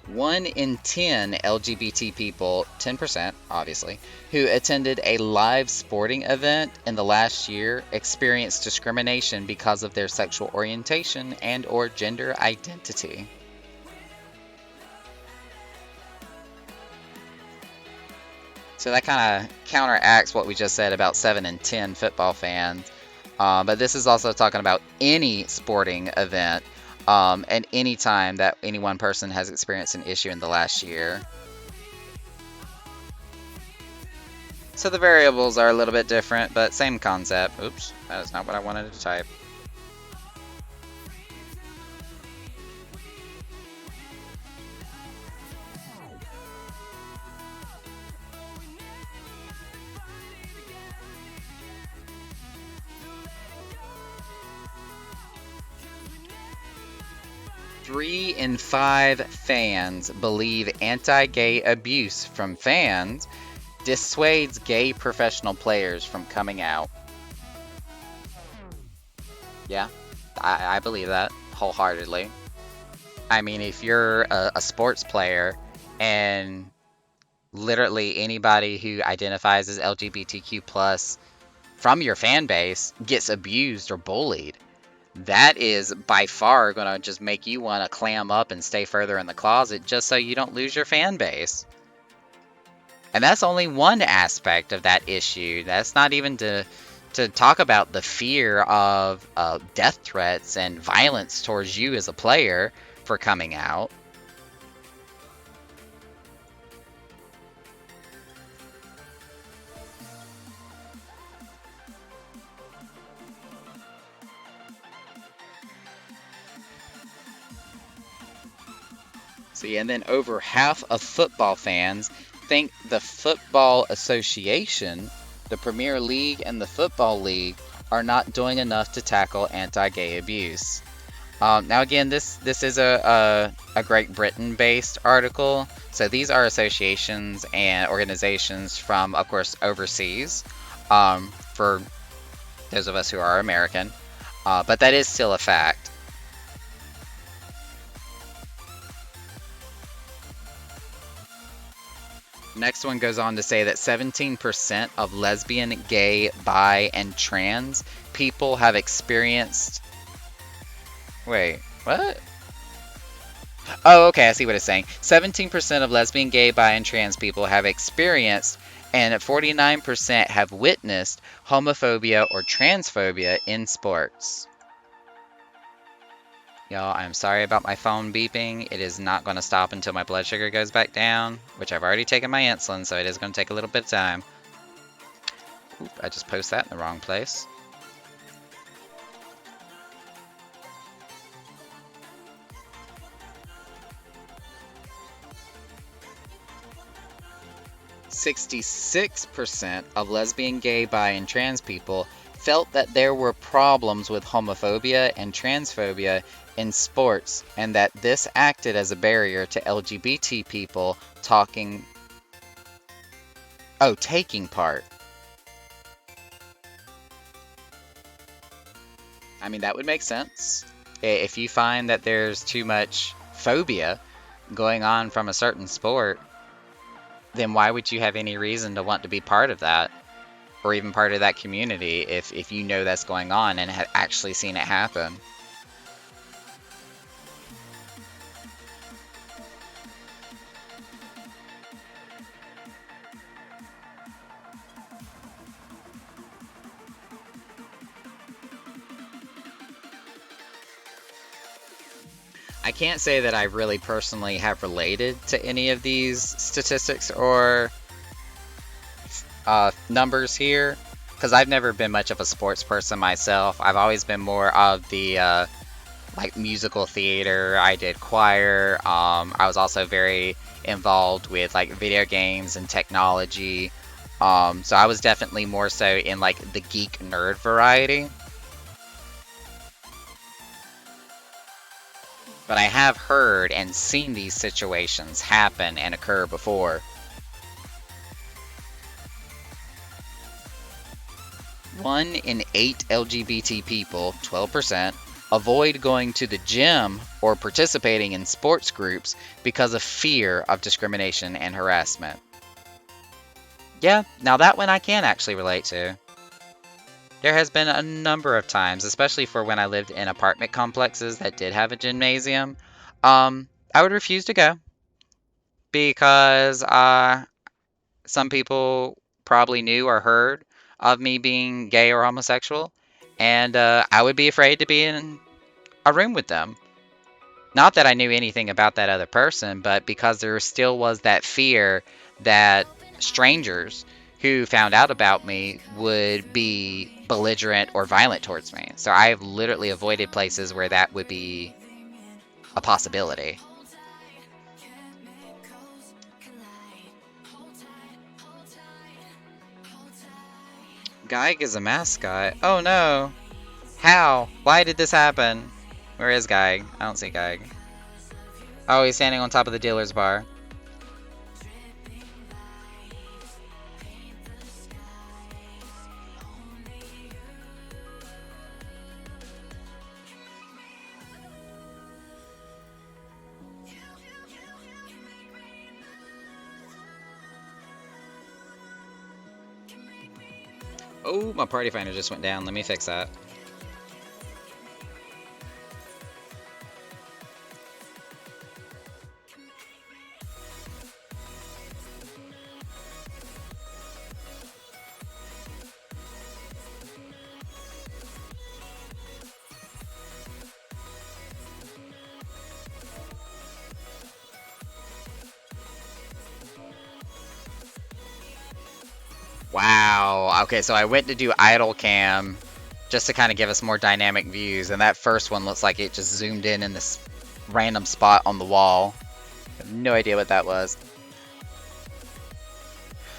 1 in 10 LGBT people, 10% obviously, who attended a live sporting event in the last year experienced discrimination because of their sexual orientation and or gender identity. So that kind of counteracts what we just said about 7 in 10 football fans. But this is also talking about any sporting event and any time that any one person has experienced an issue in the last year. So the variables are a little bit different, but same concept. Oops, that is not what I wanted to type. Three in 5 fans believe anti-gay abuse from fans dissuades gay professional players from coming out. Yeah, I believe that wholeheartedly. I mean, if you're a sports player and literally anybody who identifies as LGBTQ plus from your fan base gets abused or bullied, that is by far going to just make you want to clam up and stay further in the closet just so you don't lose your fan base. And that's only one aspect of that issue. That's not even to talk about the fear of death threats and violence towards you as a player for coming out. See, and then over half of football fans think the Football Association, the Premier League, and the Football League are not doing enough to tackle anti-gay abuse. Now, again, this is a Great Britain-based article, so these are associations and organizations from, of course, overseas, for those of us who are American, but that is still a fact. Next one goes on to say that 17% of lesbian, gay, bi, and trans people have experienced. Wait, what? Oh, okay, I see what it's saying. 17% of lesbian, gay, bi, and trans people have experienced, and 49% have witnessed homophobia or transphobia in sports. Y'all, I'm sorry about my phone beeping. It is not going to stop until my blood sugar goes back down, which I've already taken my insulin, so it is going to take a little bit of time. Oop, I just posted that in the wrong place. "66% of lesbian, gay, bi, and trans people felt that there were problems with homophobia and transphobia in sports and that this acted as a barrier to LGBT people taking part." I mean, that would make sense. If you find that there's too much phobia going on from a certain sport, then why would you have any reason to want to be part of that? Or even part of that community if you know that's going on and have actually seen it happen. I can't say that I really personally have related to any of these statistics or numbers here because I've never been much of a sports person myself. I've always been more of the like musical theater. I did choir. I was also very involved with like video games and technology. So I was definitely more so in like the geek nerd variety. But I have heard and seen these situations happen and occur before. 1 in 8 LGBT people, 12%, avoid going to the gym or participating in sports groups because of fear of discrimination and harassment. Yeah, now that one I can actually relate to. There has been a number of times, especially for when I lived in apartment complexes that did have a gymnasium, I would refuse to go because some people probably knew or heard of me being gay or homosexual, and I would be afraid to be in a room with them. Not that I knew anything about that other person, but because there still was that fear that strangers who found out about me would be belligerent or violent towards me. So I've literally avoided places where that would be a possibility. Geig is a mascot. Oh no. How? Why did this happen? Where is Geig? I don't see Geig. Oh, he's standing on top of the dealer's bar. Oh, my party finder just went down. Let me fix that. Wow. Okay, so I went to do idle cam just to kind of give us more dynamic views, and that first one looks like it just zoomed in this random spot on the wall. I have no idea what that was.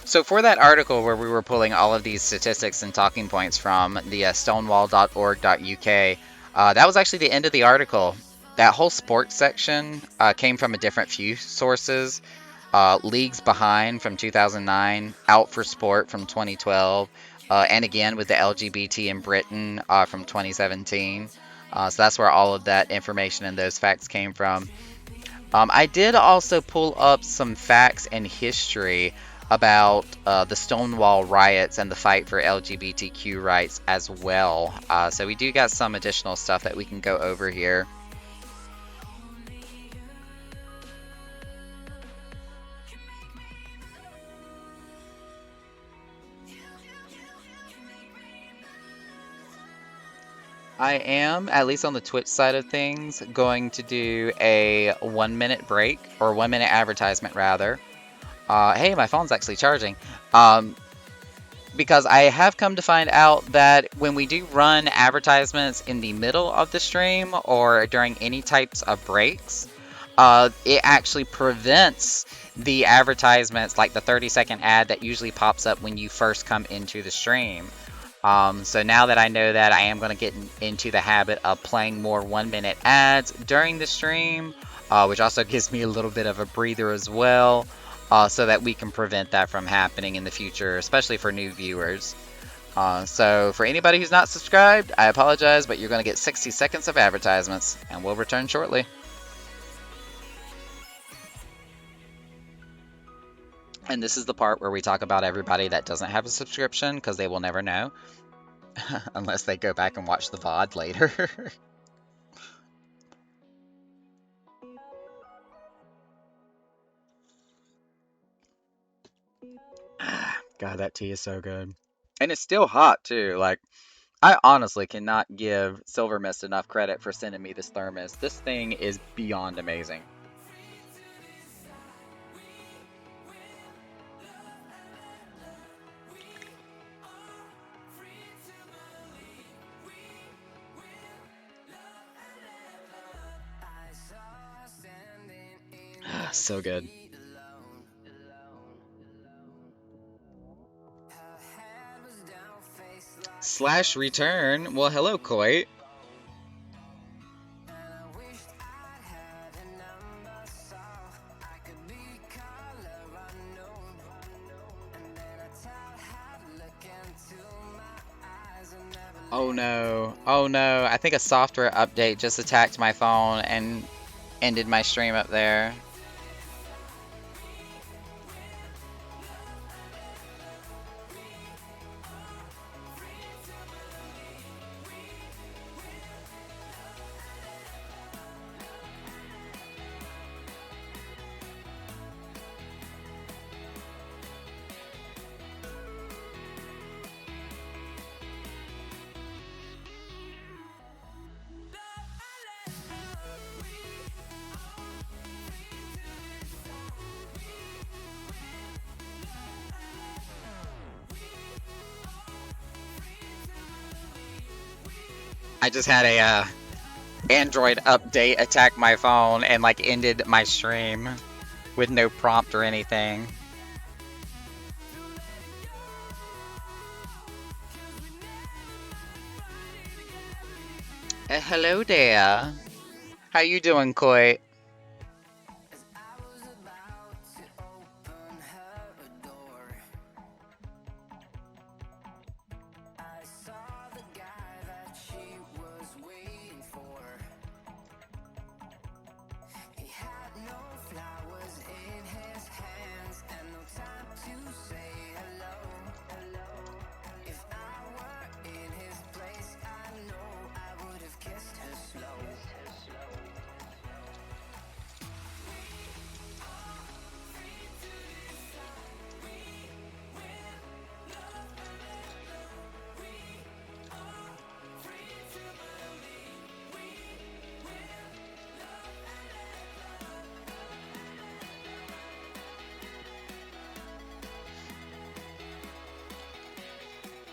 So for that article where we were pulling all of these statistics and talking points from the stonewall.org.uk, that was actually the end of the article. That whole sports section came from a different few sources. Leagues Behind from 2009, Out for Sport from 2012, and again with the LGBT in Britain from 2017. So that's where all of that information and those facts came from. I did also pull up some facts and history about the Stonewall riots and the fight for LGBTQ rights as well. So we do got some additional stuff that we can go over here. I am, at least on the Twitch side of things, going to do a 1 minute break, or 1 minute advertisement rather. Hey, my phone's actually charging. Because I have come to find out that when we do run advertisements in the middle of the stream or during any types of breaks, it actually prevents the advertisements, like the 30-second ad that usually pops up when you first come into the stream. So now that I know that, I am going to get into the habit of playing more 1 minute ads during the stream, which also gives me a little bit of a breather as well, so that we can prevent that from happening in the future, especially for new viewers. So for anybody who's not subscribed, I apologize, but you're going to get 60 seconds of advertisements, and we'll return shortly. And this is the part where we talk about everybody that doesn't have a subscription, because they will never know. Unless they go back and watch the VOD later. God, that tea is so good. And it's still hot, too. Like, I honestly cannot give Silver Mist enough credit for sending me this thermos. This thing is beyond amazing. So good. Slash return. Well, hello, Coit. Oh no. Oh no. I think a software update just attacked my phone and ended my stream up there. I just had a Android update attack my phone and like ended my stream with no prompt or anything. Hello there. How you doing, Koi?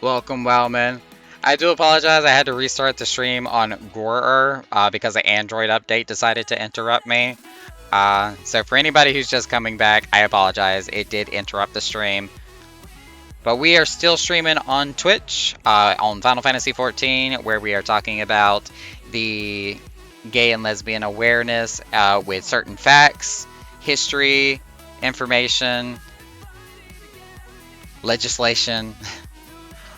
Welcome, Wowman. I do apologize, I had to restart the stream on Gorer because the Android update decided to interrupt me. So for anybody who's just coming back, I apologize, it did interrupt the stream. But we are still streaming on Twitch, on Final Fantasy XIV, where we are talking about the gay and lesbian awareness with certain facts, history, information, legislation,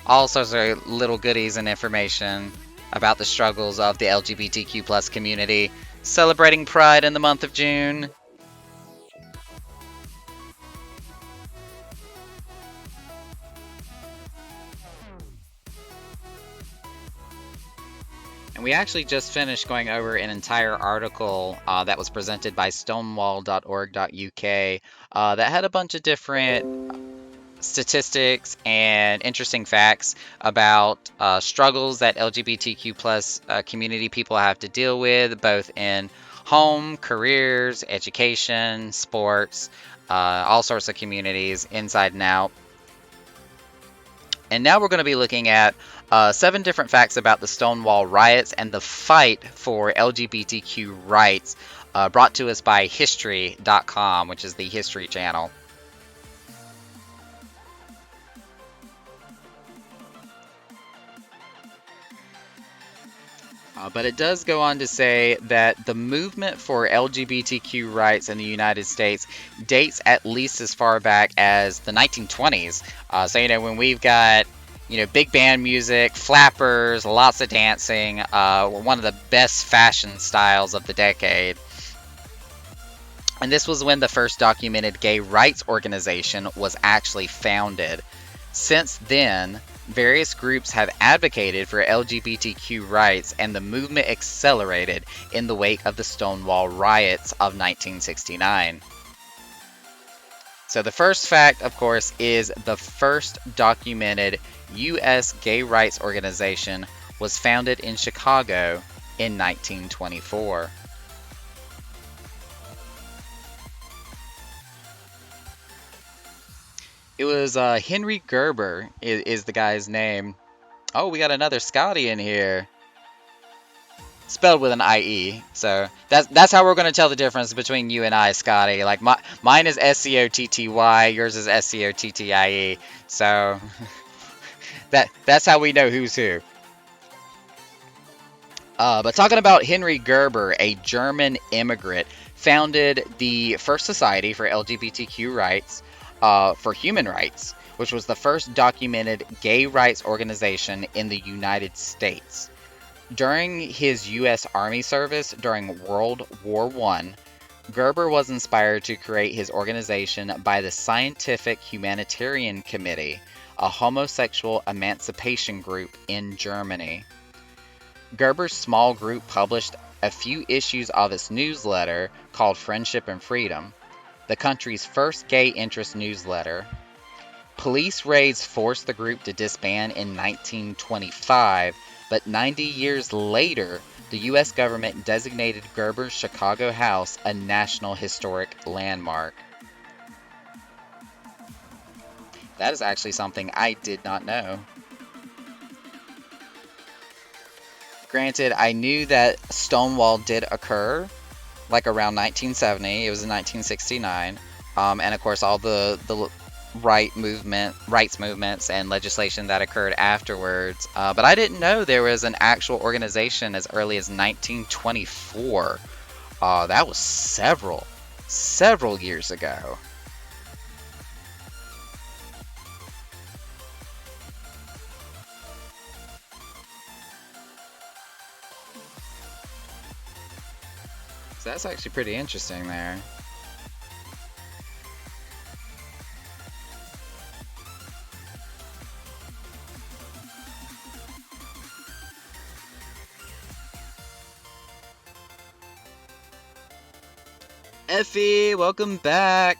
all sorts of little goodies and information about the struggles of the LGBTQ plus community. celebrating Pride in the month of June. And we actually just finished going over an entire article that was presented by stonewall.org.uk that had a bunch of different statistics and interesting facts about struggles that LGBTQ plus community people have to deal with, both in home, careers, education, sports, all sorts of communities, inside and out. And now we're going to be looking at 7 different facts about the Stonewall riots and the fight for LGBTQ rights, brought to us by History.com, which is the History Channel. But it does go on to say that the movement for LGBTQ rights in the United States dates at least as far back as the 1920s. So, when we've got, big band music, flappers, lots of dancing, one of the best fashion styles of the decade. And this was when the first documented gay rights organization was actually founded. Since then, various groups have advocated for LGBTQ rights, and the movement accelerated in the wake of the Stonewall riots of 1969. So the first fact, of course, is the first documented U.S. gay rights organization was founded in Chicago in 1924. It was Henry Gerber is the guy's name. Oh, we got another Scotty in here. Spelled with an I-E. So that's how we're going to tell the difference between you and I, Scotty. Like mine is S-C-O-T-T-Y, yours is S-C-O-T-T-I-E. So that's how we know who's who. But talking about Henry Gerber, a German immigrant, founded the first society for LGBTQ rights, for human rights, which was the first documented gay rights organization in the United States. During his U.S. Army service during World War I, Gerber was inspired to create his organization by the Scientific Humanitarian Committee, a homosexual emancipation group in Germany. Gerber's small group published a few issues of its newsletter called Friendship and Freedom, the country's first gay interest newsletter. Police raids forced the group to disband in 1925, but 90 years later, the U.S. government designated Gerber's Chicago house a National Historic Landmark. That is actually something I did not know. Granted, I knew that Stonewall did occur, like around 1970. It was in 1969, and of course all the rights movements and legislation that occurred afterwards. But I didn't know there was an actual organization as early as 1924. That was several years ago. So that's actually pretty interesting there. Effie, welcome back.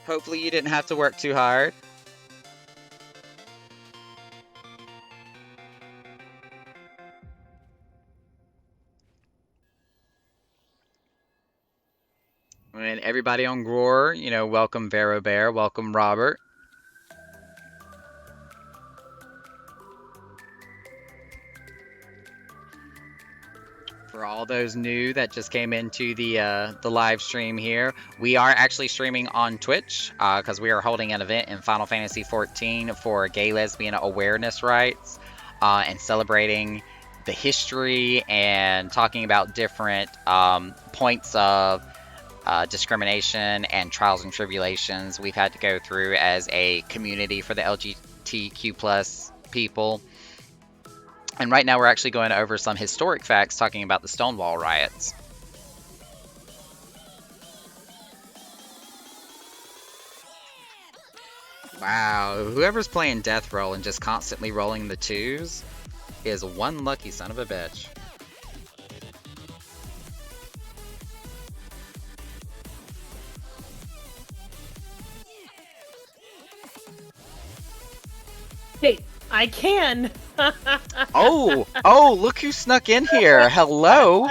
Hopefully you didn't have to work too hard. And everybody on Groar, welcome Vero Bear, welcome Robert. For all those new that just came into the live stream here, we are actually streaming on Twitch because we are holding an event in Final Fantasy XIV for gay lesbian awareness rights and celebrating the history and talking about different points of discrimination and trials and tribulations we've had to go through as a community for the LGBTQ plus people. And right now we're actually going over some historic facts talking about the Stonewall riots. Wow, whoever's playing Death Roll and just constantly rolling the 2s is one lucky son of a bitch. Hey, I can. Oh, look who snuck in here. Hello.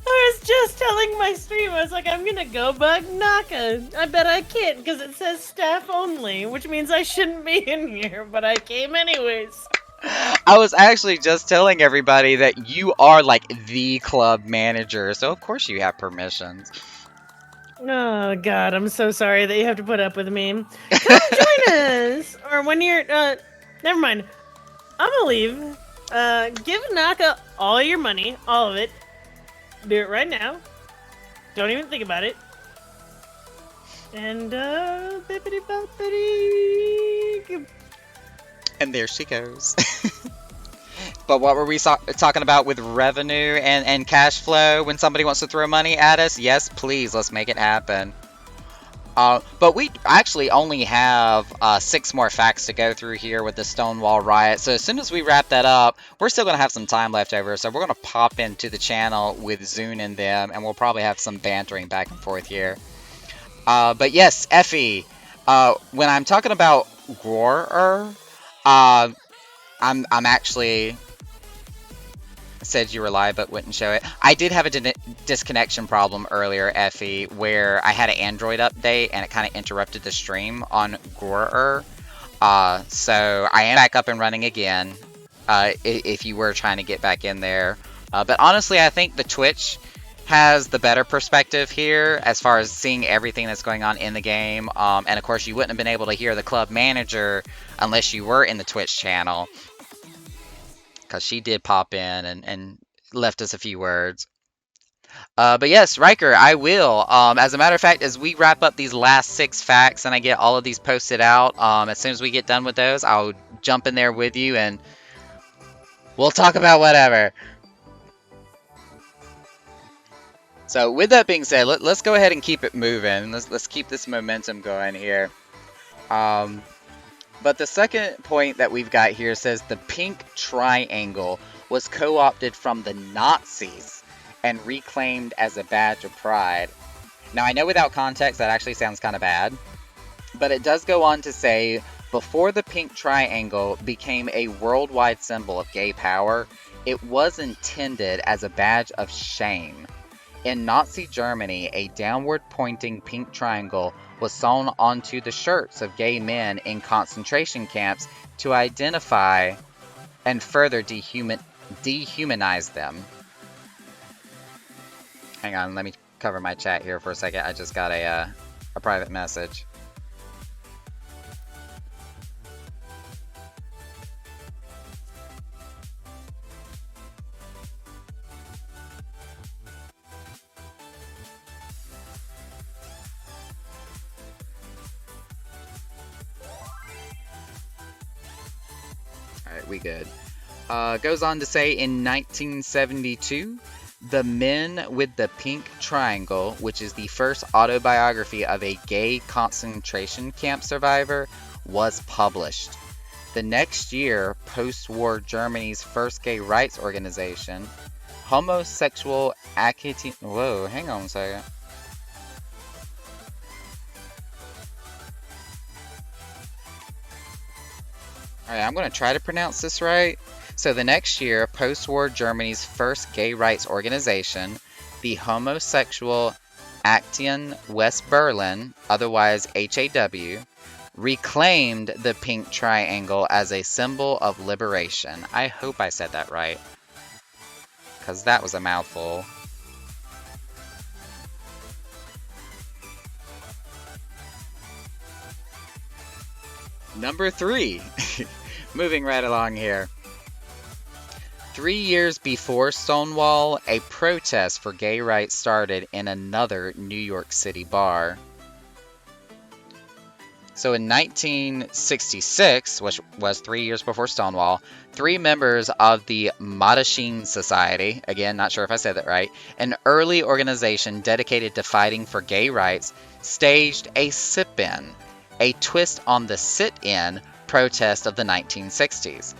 I was just telling my stream, I was like, I'm gonna go bug Naka. I bet I can't because it says staff only, which means I shouldn't be in here, but I came anyways. I was actually just telling everybody that you are like the club manager, so of course you have permissions. Oh god, I'm so sorry that you have to put up with me. Come join us! Or when you're, never mind. I'm gonna leave. Give Naka all your money, all of it. Do it right now. Don't even think about it. And, bippity boppity. And there she goes. But what were we talking about with revenue and cash flow when somebody wants to throw money at us? Yes, please, let's make it happen. But we actually only have 6 more facts to go through here with the Stonewall riot. So as soon as we wrap that up, we're still going to have some time left over. So we're going to pop into the channel with Zune and them, and we'll probably have some bantering back and forth here. But yes, Effie, when I'm talking about Grorer, I'm actually said you were live but wouldn't show it. I did have a disconnection problem earlier, Effie, where I had an Android update and it kind of interrupted the stream on Grorer. So I am back up and running again, if you were trying to get back in there. But honestly, I think the Twitch has the better perspective here as far as seeing everything that's going on in the game. And of course, you wouldn't have been able to hear the club manager unless you were in the Twitch channel, because she did pop in and left us a few words. But yes, Riker, I will. As a matter of fact, as we wrap up these last 6 facts and I get all of these posted out, as soon as we get done with those, I'll jump in there with you and we'll talk about whatever. So with that being said, let's go ahead and keep it moving. Let's keep this momentum going here. But the second point that we've got here says the pink triangle was co-opted from the Nazis and reclaimed as a badge of pride. Now, I know without context that actually sounds kind of bad, but it does go on to say, before the pink triangle became a worldwide symbol of gay power, it was intended as a badge of shame. In Nazi Germany, a downward-pointing pink triangle was sewn onto the shirts of gay men in concentration camps to identify and further dehumanize them. Hang on, let me cover my chat here for a second. I just got a private message. Alright, we good. Goes on to say, in 1972, The Men with the Pink Triangle, which is the first autobiography of a gay concentration camp survivor, was published. The next year, post-war Germany's first gay rights organization, Homosexual Academy... Whoa, hang on a second. Alright, I'm going to try to pronounce this right. So the next year, post-war Germany's first gay rights organization, the Homosexual Aktion West Berlin, otherwise HAW, reclaimed the pink triangle as a symbol of liberation. I hope I said that right, because that was a mouthful. Number 3. Moving right along here. 3 years before Stonewall, a protest for gay rights started in another New York City bar. So in 1966, which was 3 years before Stonewall, 3 members of the Mattachine Society, again, not sure if I said that right, an early organization dedicated to fighting for gay rights, staged a sip-in, a twist on the sit-in protest of the 1960s.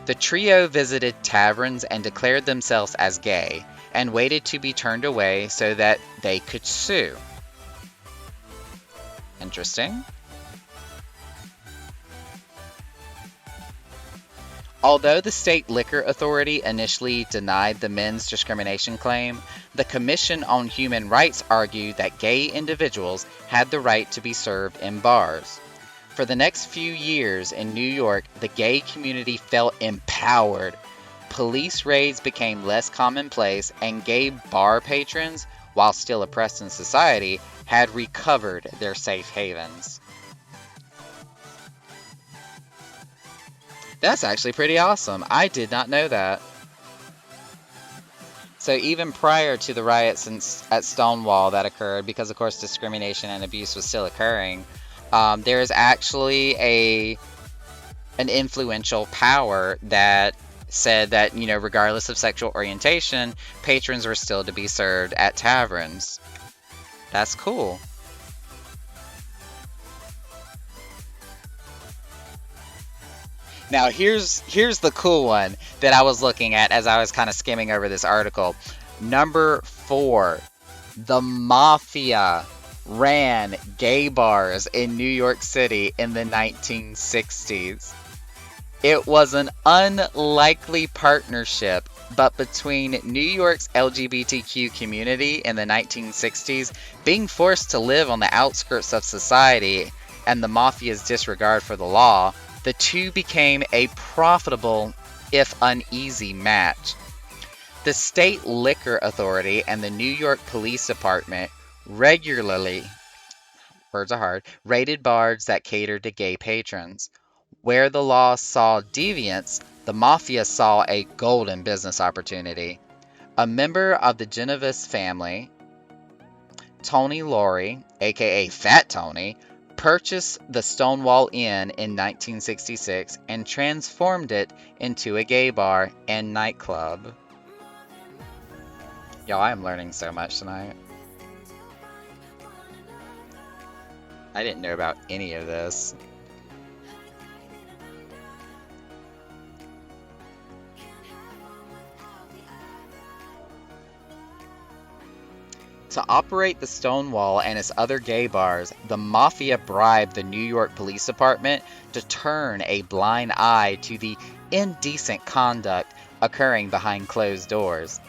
The trio visited taverns and declared themselves as gay, and waited to be turned away so that they could sue. Interesting. Although the state liquor authority initially denied the men's discrimination claim, the Commission on Human Rights argued that gay individuals had the right to be served in bars. For the next few years in New York, the gay community felt empowered. Police raids became less commonplace, and gay bar patrons, while still oppressed in society, had recovered their safe havens. That's actually pretty awesome. I did not know that. So even prior to the riots at Stonewall that occurred, because of course discrimination and abuse was still occurring, there is actually an influential power that said that, you know, regardless of sexual orientation, patrons were still to be served at taverns. That's cool. Now here's the cool one that I was looking at as I was kind of skimming over this article. Number 4, the Mafia ran gay bars in New York City in the 1960s. It was an unlikely partnership, but between New York's LGBTQ community in the 1960s being forced to live on the outskirts of society and the Mafia's disregard for the law, the two became a profitable, if uneasy, match. The State Liquor Authority and the New York Police Department regularly, words are hard, raided bars that catered to gay patrons. Where the law saw deviance, the Mafia saw a golden business opportunity. A member of the Genovese family, Tony Laurie, aka Fat Tony, purchased the Stonewall Inn in 1966 and transformed it into a gay bar and nightclub. Y'all, I am learning so much tonight. I didn't know about any of this. To operate the Stonewall and its other gay bars, the Mafia bribed the New York Police Department to turn a blind eye to the indecent conduct occurring behind closed doors.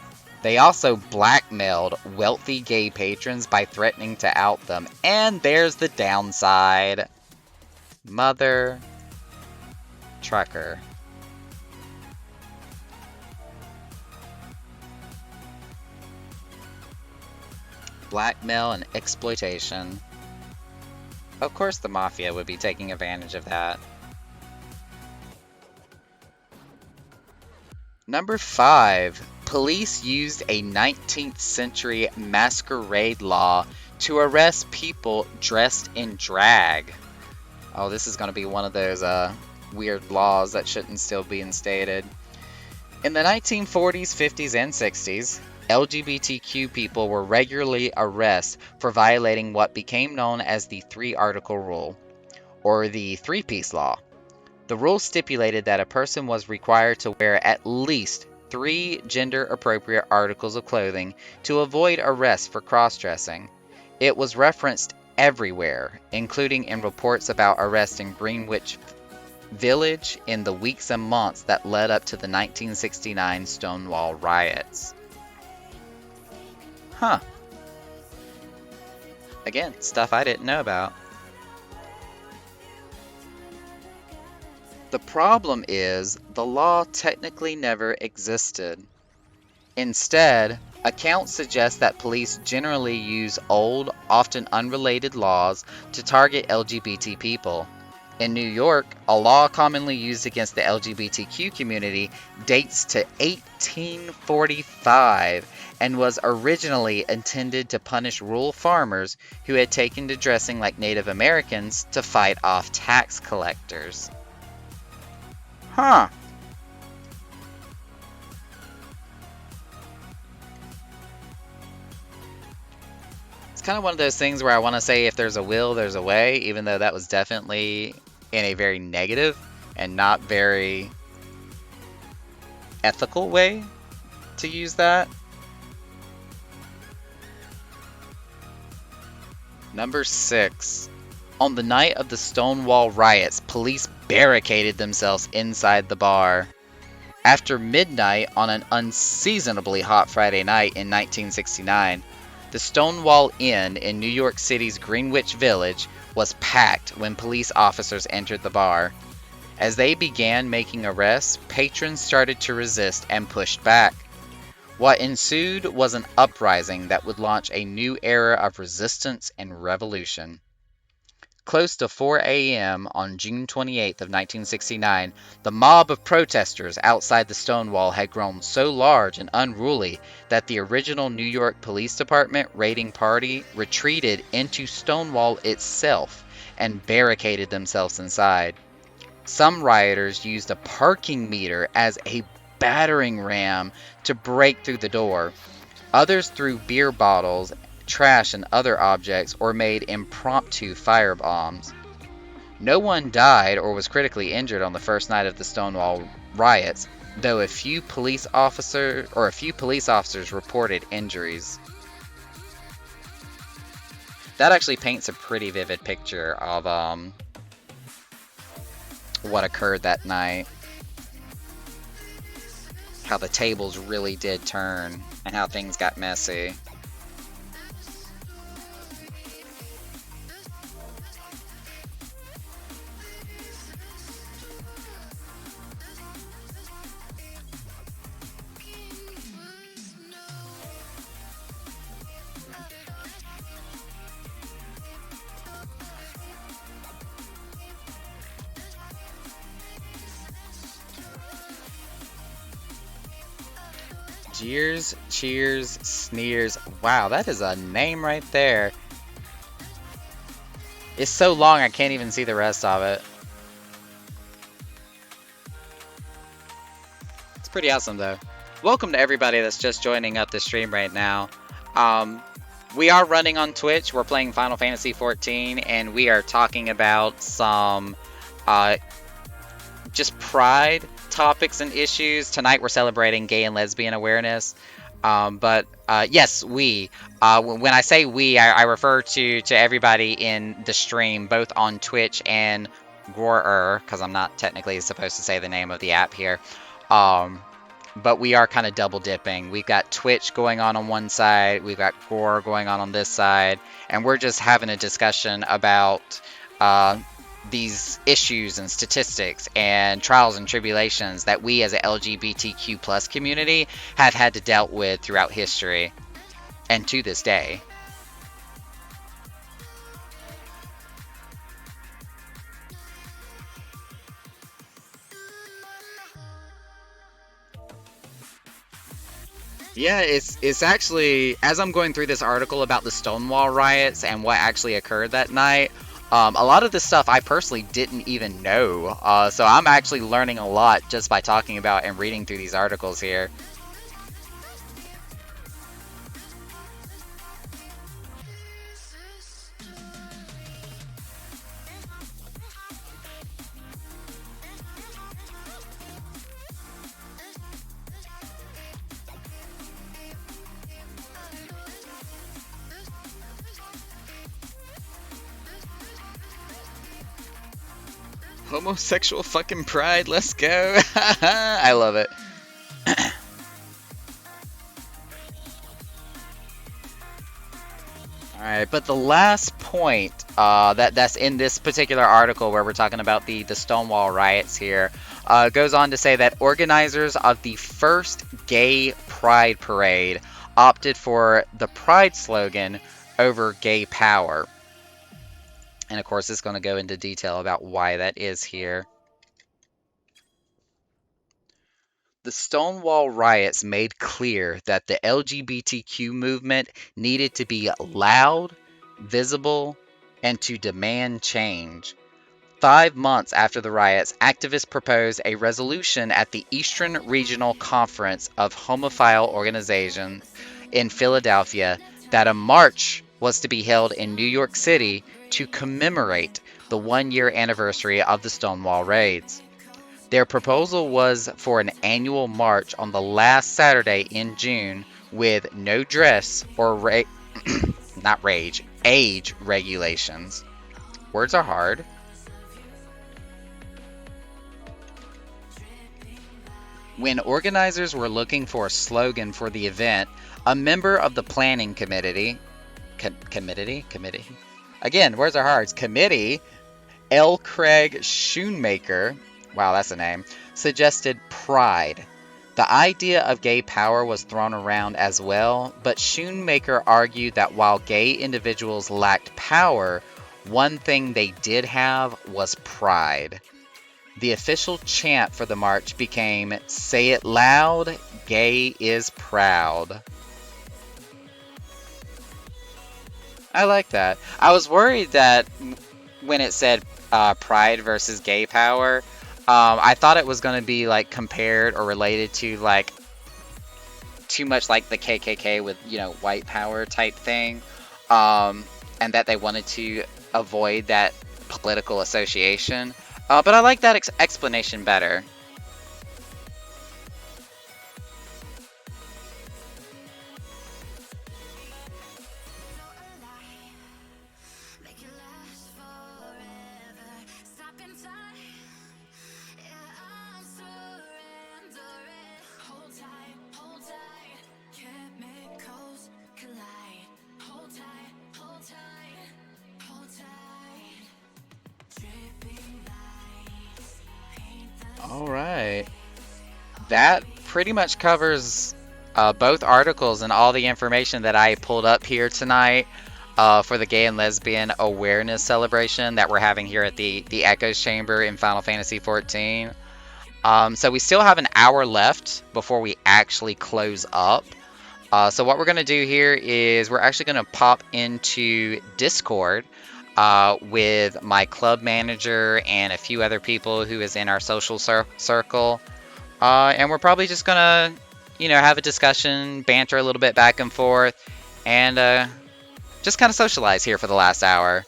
They also blackmailed wealthy gay patrons by threatening to out them. And there's the downside. Mother trucker. Blackmail and exploitation. Of course the Mafia would be taking advantage of that. Number 5. Police used a 19th century masquerade law to arrest people dressed in drag. Oh, this is going to be one of those weird laws that shouldn't still be instated. In the 1940s, 50s, and 60s, LGBTQ people were regularly arrested for violating what became known as the 3-article rule, or the 3-piece law. The rule stipulated that a person was required to wear at least 3 gender-appropriate articles of clothing to avoid arrest for cross-dressing. It was referenced everywhere, including in reports about arrests in Greenwich Village in the weeks and months that led up to the 1969 Stonewall riots. Huh. Again, stuff I didn't know about. The problem is, the law technically never existed. Instead, accounts suggest that police generally use old, often unrelated laws to target LGBT people. In New York, a law commonly used against the LGBTQ community dates to 1845 and was originally intended to punish rural farmers who had taken to dressing like Native Americans to fight off tax collectors. Huh. It's kind of one of those things where I want to say if there's a will, there's a way, even though that was definitely in a very negative and not very ethical way to use that. Number 6. On the night of the Stonewall riots, police barricaded themselves inside the bar. After midnight on an unseasonably hot Friday night in 1969, the Stonewall Inn in New York City's Greenwich Village was packed when police officers entered the bar. As they began making arrests, patrons started to resist and pushed back. What ensued was an uprising that would launch a new era of resistance and revolution. Close to 4 a.m. on June 28th of 1969, the mob of protesters outside the Stonewall had grown so large and unruly that the original New York Police Department raiding party retreated into Stonewall itself and barricaded themselves inside. Some rioters used a parking meter as a battering ram to break through the door. Others threw beer bottles, trash, and other objects, or made impromptu firebombs. No one died or was critically injured on the first night of the Stonewall riots, though a few police officers reported injuries. That actually paints a pretty vivid picture of what occurred that night. How the tables really did turn and how things got messy. Jeers, cheers, sneers. Wow, that is a name right there. It's so long I can't even see the rest of it. It's pretty awesome though. Welcome to everybody that's just joining up the stream right now. We are running on Twitch. We're playing Final Fantasy XIV, and we are talking about some just pride topics and issues. Tonight we're celebrating gay and lesbian awareness. Yes, we. When I say we, I refer to everybody in the stream, both on Twitch and Gwr, because I'm not technically supposed to say the name of the app here. But we are kind of double dipping. We've got Twitch going on one side, we've got Gwr going on this side, and we're just having a discussion about these issues and statistics and trials and tribulations that we as a LGBTQ plus community have had to deal with throughout history and to this day. Yeah, it's actually, as I'm going through this article about the Stonewall riots and what actually occurred that night, a lot of this stuff I personally didn't even know. So I'm actually learning a lot just by talking about and reading through these articles here. Homosexual fucking pride, let's go. I love it. Alright, but the last point that's in this particular article where we're talking about the Stonewall riots here goes on to say that organizers of the first gay pride parade opted for the pride slogan over gay power. And of course, it's going to go into detail about why that is here. The Stonewall riots made clear that the LGBTQ movement needed to be loud, visible, and to demand change. 5 months after the riots, activists proposed a resolution at the Eastern Regional Conference of Homophile Organizations in Philadelphia that a march was to be held in New York City to commemorate the 1-year anniversary of the Stonewall raids. Their proposal was for an annual march on the last Saturday in June with no dress or not rage, age regulations. Words are hard. When organizers were looking for a slogan for the event, a member of the planning committee, again, words are hard, committee, L. Craig Schoonmaker, wow, that's a name, suggested pride. The idea of gay power was thrown around as well, but Schoonmaker argued that while gay individuals lacked power, one thing they did have was pride. The official chant for the march became, "Say it loud, gay is proud." I like that. I was worried that when it said pride versus gay power, I thought it was going to be like compared or related to like too much like the KKK with, you know, white power type thing, and that they wanted to avoid that political association. But I like that explanation better. Make it last forever. Stop in time. Yeah, I'm surrendering. Hold tight, chemicals collide. Hold tight, hold tight, hold tight. Dripping lights paint the All right. That pretty much covers both articles and all the information that I pulled up here tonight for the Gay and Lesbian Awareness Celebration that we're having here at the Echoes Chamber in Final Fantasy XIV. So we still have an hour left before we actually close up. So what we're going to do here is we're actually going to pop into Discord with my club manager and a few other people who is in our social circle. And we're probably just going to, you know, have a discussion, banter a little bit back and forth, and just kind of socialize here for the last hour.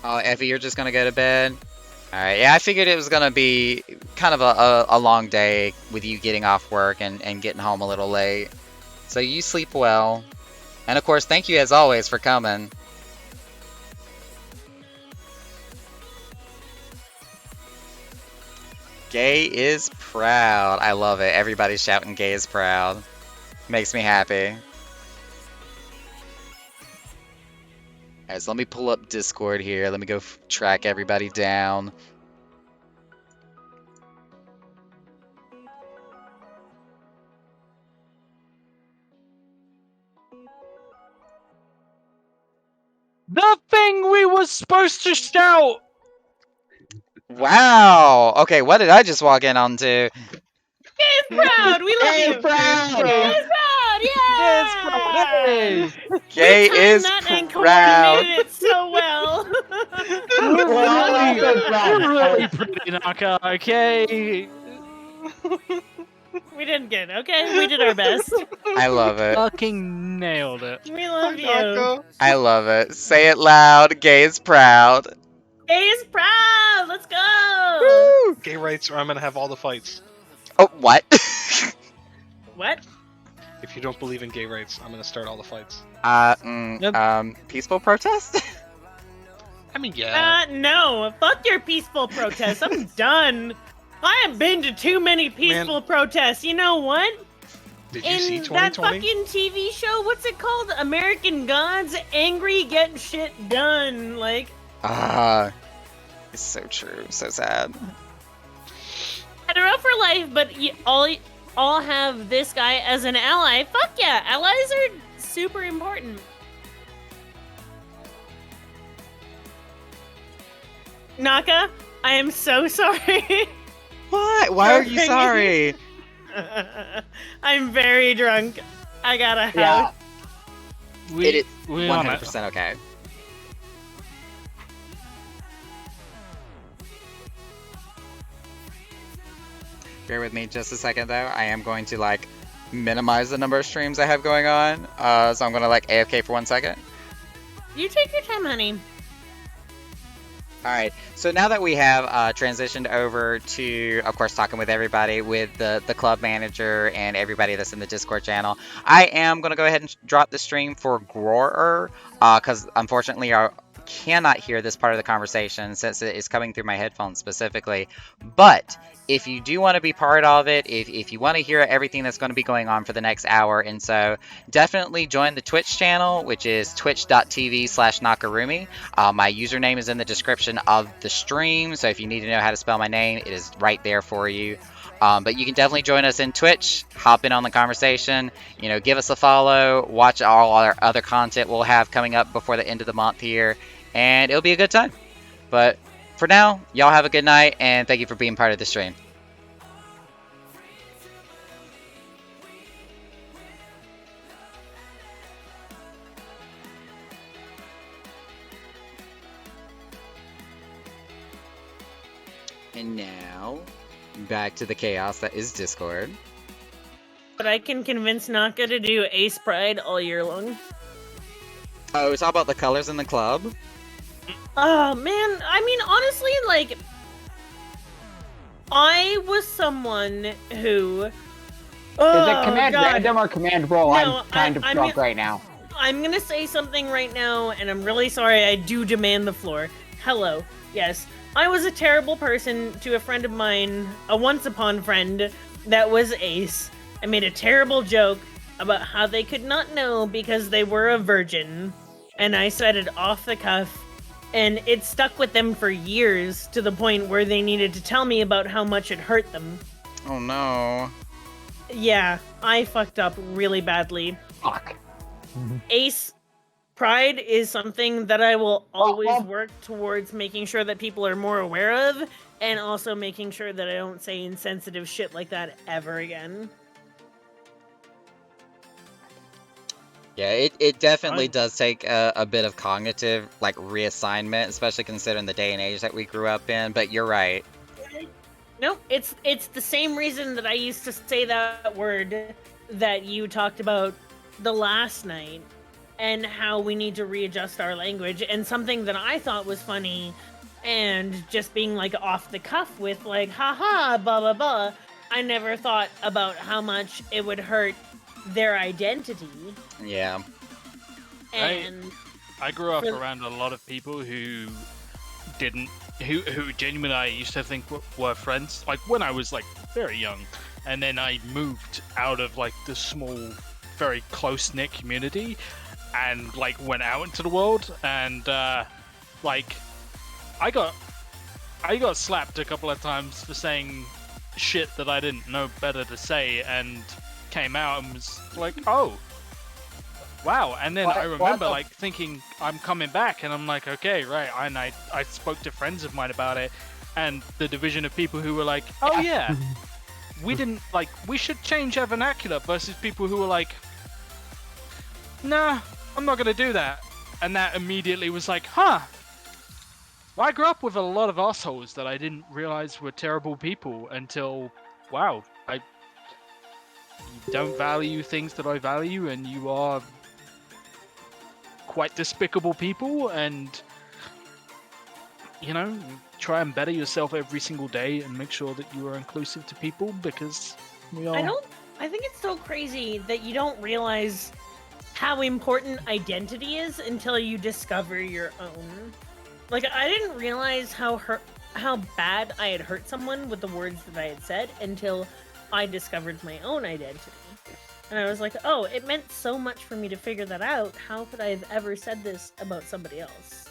Oh, Effie, you're just going to go to bed? Alright, yeah, I figured it was going to be kind of a long day with you getting off work and getting home a little late. So you sleep well. And of course, thank you as always for coming. Gay is proud. I love it. Everybody's shouting gay is proud. Makes me happy. Alright, so let me pull up Discord here. Let me go track everybody down. The thing we was supposed to shout! Wow! Okay, what did I just walk in onto? Gay is proud. We love Gay you. is proud! Gay is proud. Yeah. Hey! Gay We is timed that and proud. coordinated it so well. You're really pretty, Naka, okay? We did good. Okay, we did our best. I love it. Fucking nailed it. We love you. I love it. Say it loud. Gay is proud. Gay is proud. Let's go. Woo! Gay rights, or I'm gonna have all the fights. Oh, what? What? If you don't believe in gay rights, I'm gonna start all the fights. Peaceful protest? I mean, yeah. No. Fuck your peaceful protests. I'm done. I have been to too many peaceful protests. You know what? Did you see In that 2020? fucking TV show, what's it called? American Gods, angry, get shit done. Like, It's so true. So sad. hetero for life, but all have this guy as an ally. Fuck yeah, allies are super important. Naka, I am so sorry. What? Why are you Sorry. sorry? I'm very drunk. I got a Yeah. house. It is we on it. 100% okay. Bear with me just a second though. I am going to like minimize the number of streams I have going on. So I'm gonna like AFK for 1 second. You take your time, honey. Alright, so now that we have transitioned over to, of course, talking with everybody, with the club manager and everybody that's in the Discord channel, I am going to go ahead and drop the stream for Grorer, because unfortunately I cannot hear this part of the conversation since it is coming through my headphones specifically. But if you do want to be part of it, if you want to hear everything that's going to be going on for the next hour and so, definitely join the Twitch channel, which is twitch.tv/Nakarumi. My username is in the description of the stream, so if you need to know how to spell my name, it is right there for you. But you can definitely join us in Twitch, hop in on the conversation, you know, give us a follow, watch all our other content we'll have coming up before the end of the month here, and it'll be a good time. But for now, y'all have a good night, and thank you for being part of the stream. And now, back to the chaos that is Discord. But I can convince Naka to do Ace Pride all year long. Oh, it's all about the colors in the club? Oh man, I mean honestly, like I was someone who. Oh, Is it command God. random or command roll? No, I'm kind of I'm drunk gonna- right now. I'm gonna say something right now, and I'm really sorry. I do demand the floor. Hello. Yes, I was a terrible person to a friend of mine, a once upon friend that was Ace. I made a terrible joke about how they could not know because they were a virgin, and I said it off the cuff, and it stuck with them for years to the point where they needed to tell me about how much it hurt them. Oh no. Yeah, I fucked up really badly. Fuck. Ace Pride is something that I will always well- work towards making sure that people are more aware of, and also making sure that I don't say insensitive shit like that ever again. Yeah, it definitely does take a bit of cognitive, like, reassignment, especially considering the day and age that we grew up in, but you're right. Nope, it's the same reason that I used to say that word that you talked about the last night, and how we need to readjust our language, and something that I thought was funny, and just being like off the cuff with like, haha, blah blah blah. I never thought about how much it would hurt their identity, Yeah. and I grew up For- around a lot of people who didn't, who genuinely I used to think were friends, like when I was like very young, and then I moved out of like the small, very close-knit community, and like went out into the world, and like I got slapped a couple of times for saying shit that I didn't know better to say, and came out and was like, oh. Wow, and then What- I what remember the- like thinking I'm coming back, and I'm like, okay, right. And I spoke to friends of mine about it, and the division of people who were like, oh yeah, we didn't like, we should change our vernacular, versus people who were like, nah, I'm not gonna do that, and that immediately was like, huh. Well, I grew up with a lot of assholes that I didn't realize were terrible people until, wow, you don't value things that I value, and you are quite despicable people, and you know, try and better yourself every single day and make sure that you are inclusive to people, because we are. I think it's so crazy that you don't realize how important identity is until you discover your own. Like, I didn't realize how bad I had hurt someone with the words that I had said until I discovered my own identity. And I was like, oh, it meant so much for me to figure that out. How could I have ever said this about somebody else?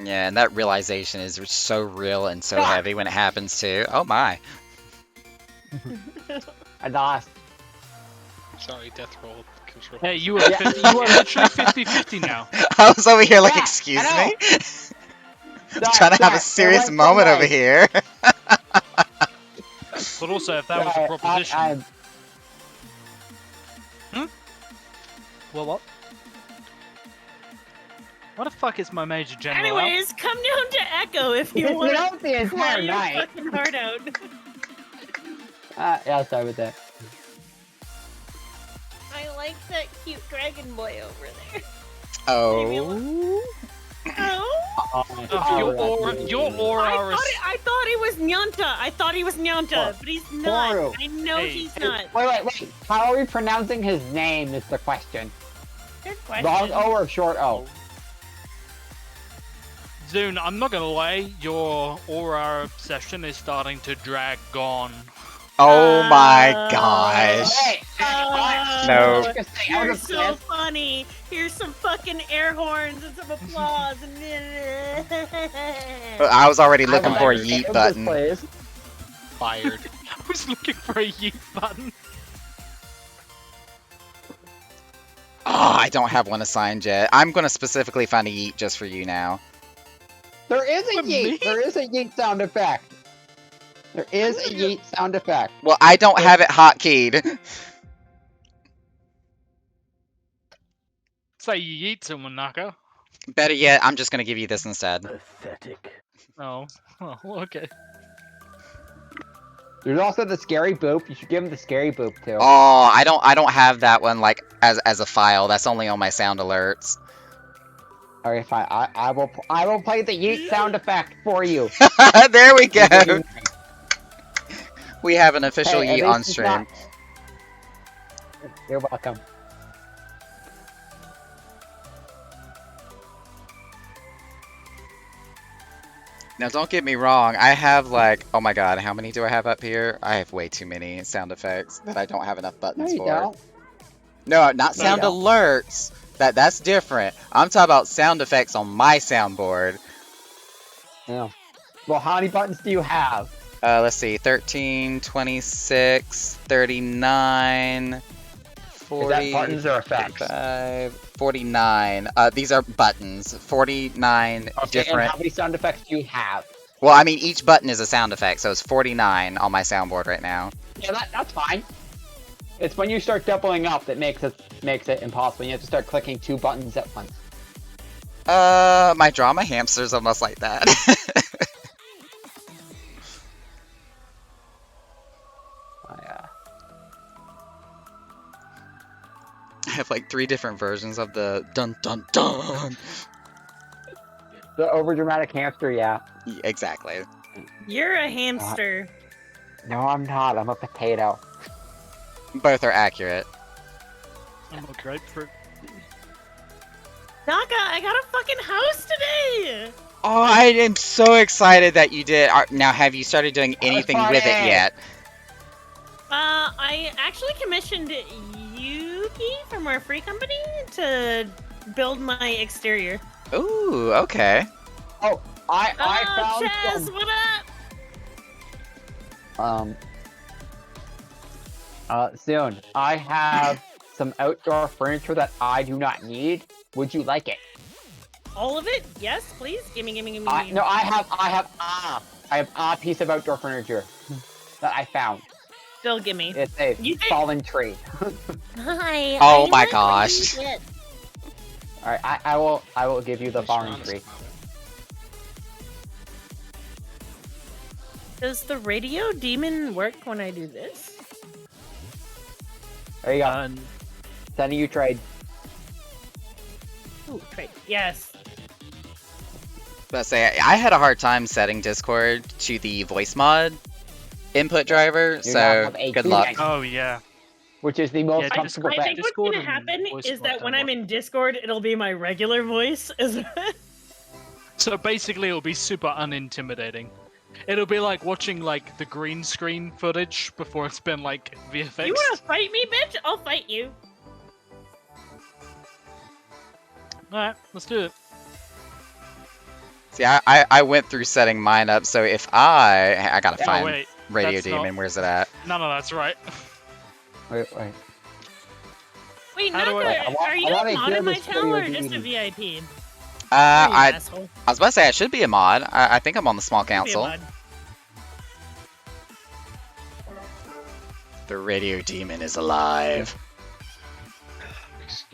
Yeah, and that realization is so real and so heavy when it happens too. Oh my. I lost. Sorry, death roll control. Hey, you are 50, you are literally 50-50 now. I was over here like, Yeah, excuse I know. me? I'm Sorry, trying to have a sorry, it serious went moment some over way. here. But also, if that was a Sorry, proposition. What? What the fuck is my major general out? Anyways, come down to Echo if you You want know to the cry entire your night. fucking heart out. Yeah, I'll start with that. I like that cute dragon boy over there. Oh. Oh. Your aura I thought he was Nyanta. I thought he was Nyanta, but he's not. Toru. I know Hey. he's not. Wait. How are we pronouncing his name is the question. Good question. Long O or short O? Zune, I'm not gonna lie, your aura obsession is starting to drag on. Oh my Uh, gosh. Hey, No. You're so funny. Here's some fucking air horns and some applause. I was already looking for a Fired. yeet This button. place. Fired. I was looking for a yeet button. Oh, I don't have one assigned yet. I'm gonna specifically find a yeet just for you now. There is a For me? yeet. There is a yeet sound effect. There is a yeet sound effect. Well, I don't have it hotkeyed. Say you yeet someone, Naka. Better yet, I'm just gonna give you this instead. Pathetic. Oh. Oh, okay. There's also the scary boop. You should give him the scary boop too. Oh, I don't have that one like as a file. That's only on my sound alerts. Okay, fine. I will play the yeet sound effect for you. There we go. We have an official Hey, at yeet least on it's stream. not- You're welcome. Now, don't get me wrong. I have like, oh my god, how many do I have up here? I have way too many sound effects that I don't have enough No, buttons you for. don't. No, not No, you sound don't. alerts. That's different. I'm talking about sound effects on my soundboard. Yeah. Well, how many buttons do you have? Let's see, 13, 26, 39, 40, Is that buttons or effects? 45, 49. These are buttons. 49 Okay, and different. how many sound effects do you have? Well, I mean, each button is a sound effect, so it's 49 on my soundboard right now. Yeah, that's fine. It's when you start doubling up that makes it impossible. You have to start clicking 2 buttons at once. My drama hamster's almost like that. Oh, yeah. I have like 3 different versions of the dun dun dun. The overdramatic hamster, yeah. Exactly. You're a hamster. No, I'm not. I'm a potato. Both are accurate. I'm a grapefruit. Naka, I got a fucking house today. Oh, I am so excited that you did. Now, have you started doing anything with it funny. yet? I actually commissioned Yuki from our free company to build my exterior. Ooh, okay. Oh, I Oh, found Chaz, some, what up? soon. I have some outdoor furniture that I do not need. Would you like it? All of it? Yes, please. Gimme. No, I have a piece of outdoor furniture that I found. Still gimme. It's a You think- fallen tree. Hi. Oh my gosh. All right, I will give you the fallen tree. Does the radio demon work when I do this? There you go. And Sending you trade. Ooh, trade. Yes. But say I had a hard time setting Discord to the voice mod input driver, now so have a good two luck. night. oh yeah. Which is the most Yeah, comfortable I thing. think what's Discord gonna and happen voice is mod that when don't I'm work. in Discord, it'll be my regular voice. So basically, it'll be super unintimidating. It'll be like watching like the green screen footage before it's been like VFX. You wanna fight me, bitch? I'll fight you. Alright, let's do it. See, I went through setting mine up, so if I gotta Oh find wait, Radio that's not- Demon, where's it at? no, that's right. Wait. Wait, How do Naka, I- are you I wanna a mod hear in my this channel or video just a game. VIP? You I asshole. was about to say I should be a mod. I think I'm on the small Be a council. mod. The radio demon is alive.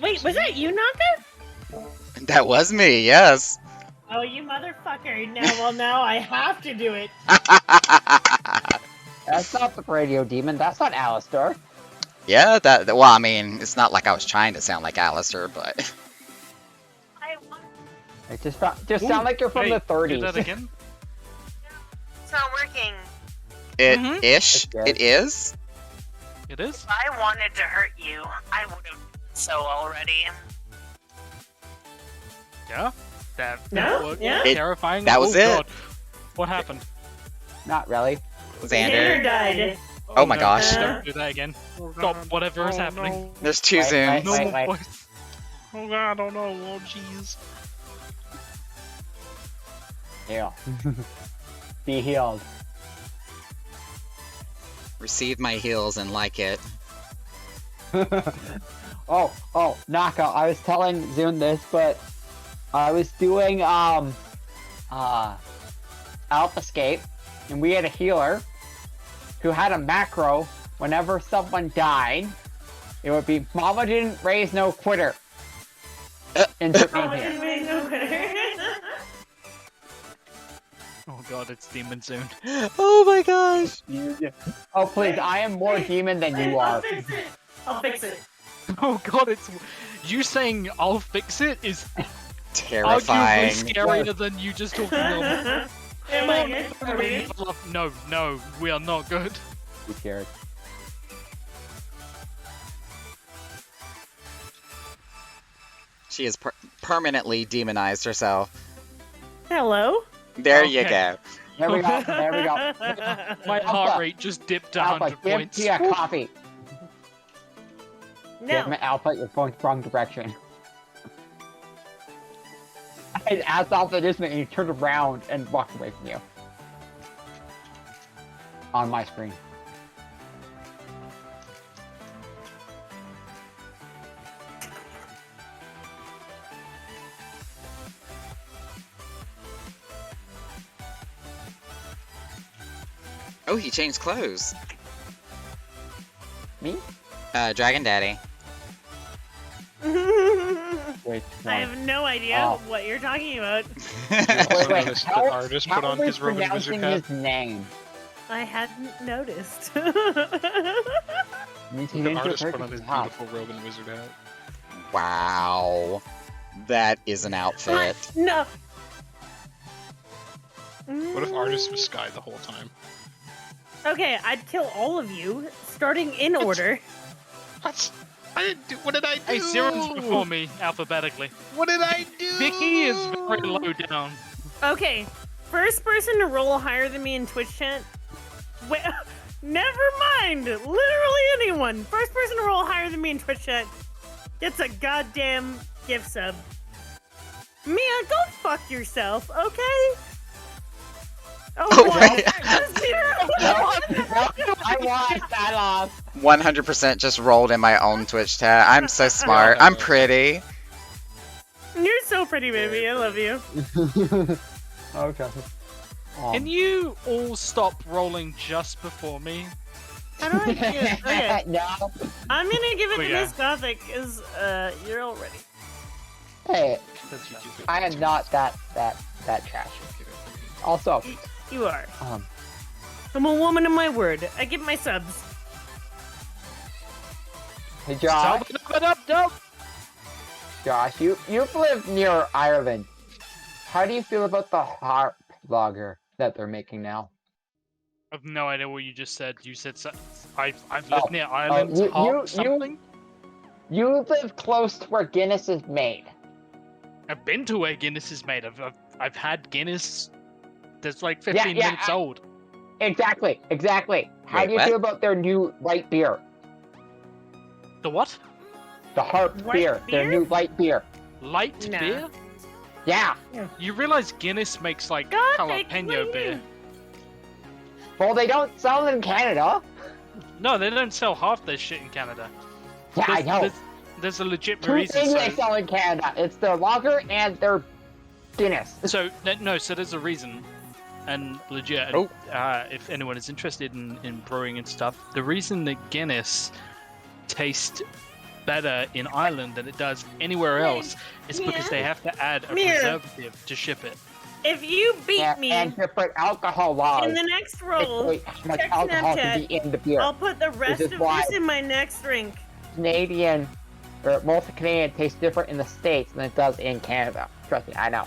Wait, was that you, Naka? That was me, yes. Oh, you motherfucker. Now I have to do it. That's not the radio demon. That's not Alistair. Yeah, well, I mean, it's not like I was trying to sound like Alistair, but I want... It just sound like you're from the Do 30s. that again. It's not working. ish, It's good. it is. It is. If I wanted to hurt you, I would have so already. Yeah. That No? was Yeah? terrifying. That was Oh, it. God. What happened? Not really. Xander. died. Oh my no, gosh. Don't do that again. Stop whatever is happening. There's two Wait, zooms. wait, No wait. more voice. Oh God, oh no, oh jeez. Heal. Be healed. Receive my heals and like it. oh, Naka, I was telling Zune this, but I was doing Alpha Escape, and we had a healer who had a macro whenever someone died. It would be Mama didn't raise no quitter. Insert name here. Oh God, it's Demon Zone. Oh my gosh. Oh please, I am more demon than you are. I'll fix it. Oh God, it's you saying I'll fix it is Terrifying. arguably scarier than you just talking about. Am I good? Are we good? No, we are not good. Who cares? She has permanently demonized herself. Hello? There you Okay. go. There we go. There we go. My heart rate just dipped to Alpha, 100 give points. Tia coffee. Damn No. it, Alpha, you're going the wrong direction. I asked Alpha this and he turned around and walked away from you. On my screen. Oh, he changed clothes. Me? Dragon Daddy. Wait, I have no idea Oh. what you're talking about. wait. Notice the How, artist how put are on we his Roman pronouncing wizard hat? his name? I hadn't noticed. Means he The didn't artist get put on his hat. beautiful Roman wizard hat. Wow. That is an outfit. No. What if artist was Sky the whole time? Okay, I'd kill all of you, starting in order. What? I didn't do. What did I do? Hey, Siren's before me alphabetically. What did I do? Vicky is very low down. Okay, first person to roll higher than me in Twitch chat. Wait, never mind. Literally anyone. First person to roll higher than me in Twitch chat gets a goddamn gift sub. Mia, go fuck yourself, okay? Oh, Oh, wow. wait. I lost that off. 100% just rolled in my own Twitch chat. I'm so smart. I'm pretty. You're so pretty, baby. I love you. Okay. Can you all stop rolling just before me? How do I get it? Okay, No. I'm gonna give it Oh, to yeah. Miss Gothic, because, you're all ready. Hey, That's what you do. I am not that trash. Also, You are. um, I'm a woman of my word. I give my subs. hey Josh, Josh, you've lived near Ireland. How do you feel about the harp logger that they're making now? I have no idea what you just said. You said I've lived Oh, near Ireland. you- Harp you- something. You live close to where Guinness is made. I've been to where Guinness is made. I've had Guinness. That's like 15 yeah, minutes old. Exactly. How Wait, do you what? feel about their new light beer? The what? The harp Light beer. Their beer? new light beer. Light Nah. beer? Yeah. You realize Guinness makes like Gothic, what do jalapeno you beer. mean? Well, they don't sell it in Canada. No, they don't sell half their shit in Canada. Yeah, I know. There's a legit Two reason. things they sell in Canada. It's their lager and their Guinness. So there's a reason, and legit. Oh. If anyone is interested in brewing and stuff, the reason that Guinness tastes better in Ireland than it does anywhere else is because they have to add a Mia. preservative to ship it. If you beat Yeah, me and different alcohol laws. in the next roll, Dictate how much check alcohol can Snapchat. be in the beer. I'll put the rest is of why- this in my next drink. Canadian, or most Canadian tastes different in the States than it does in Canada. Trust me, I know.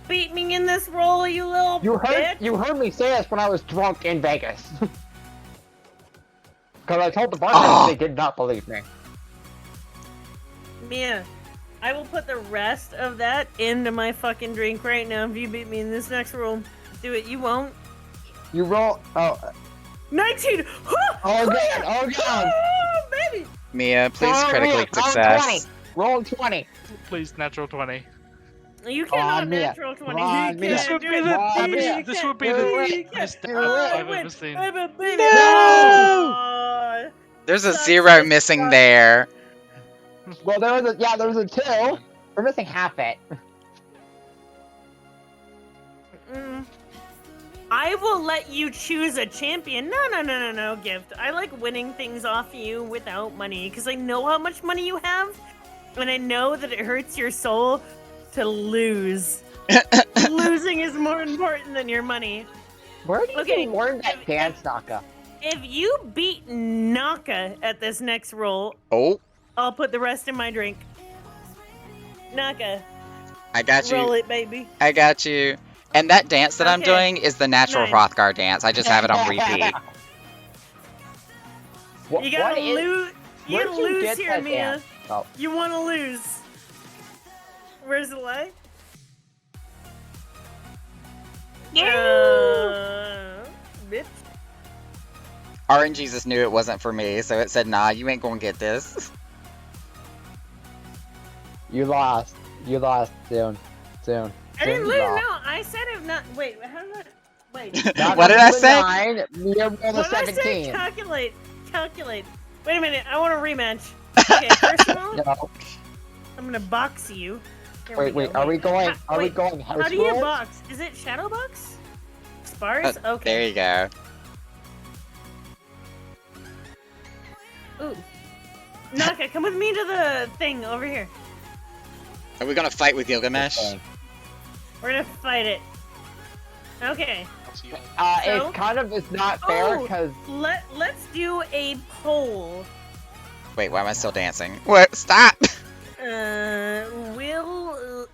Beat me in this roll, you little bitch. You heard me say this when I was drunk in Vegas. Because I told the bartenders Oh. they did not believe me. Mia, I will put the rest of that into my fucking drink right now if you beat me in this next roll. Do it, you won't. You roll. Oh, 19! oh god! Oh god! Oh, baby! Mia, please Roll critically Mia, success. Roll 20. Please, natural 20. You cannot Mia. natural 20. Come on, You Mia. can't This would do be it. the Come on, Mia. dumbest. This would be the dumbest Do dab it. I've ever seen. Baby. No! Oh, There's a Sucks 0 to missing suck. there. Well, there was a 2. We're missing half it. mm. I will let you choose a champion. No, Gift. I like winning things off you without money because I know how much money you have, and I know that it hurts your soul to lose. Losing is more important than your money. Where did Okay, you learn that dance, Naka? If you beat Naka at this next roll, Oh, I'll put the rest in my drink. Naka, I got roll you. it, baby. I got you. And that dance that I'm Okay. doing is the natural 9. Hrothgar dance. I just have it on repeat. What, You gotta what is- lose. You where'd gotta you lose get here, that Mia. dance? Oh. You wanna lose. Where's the light? Bitch. RNG just knew it wasn't for me, so it said, nah, you ain't gonna get this. You lost. You lost soon. Soon. I didn't Soon lose. you No, lost. I said if not. Wait, how did I? Wait. What did I say? 9, Mia rolled a What did I say? 17. Calculate. Wait a minute. I want a rematch. Okay, first of all, No. I'm gonna box you. Here Wait, we wait, go. are we going? Are we wait, going house How do you rules? box? Is it shadow box? Spars? There Okay. you go. Ooh. Naka, come with me to the thing over here. Are we gonna fight with Gilgamesh? Okay. We're gonna fight it. Okay. I'll see you. So? It kind of is not fair Oh. because Let's do a poll. Wait, why am I still dancing? What? Stop! Will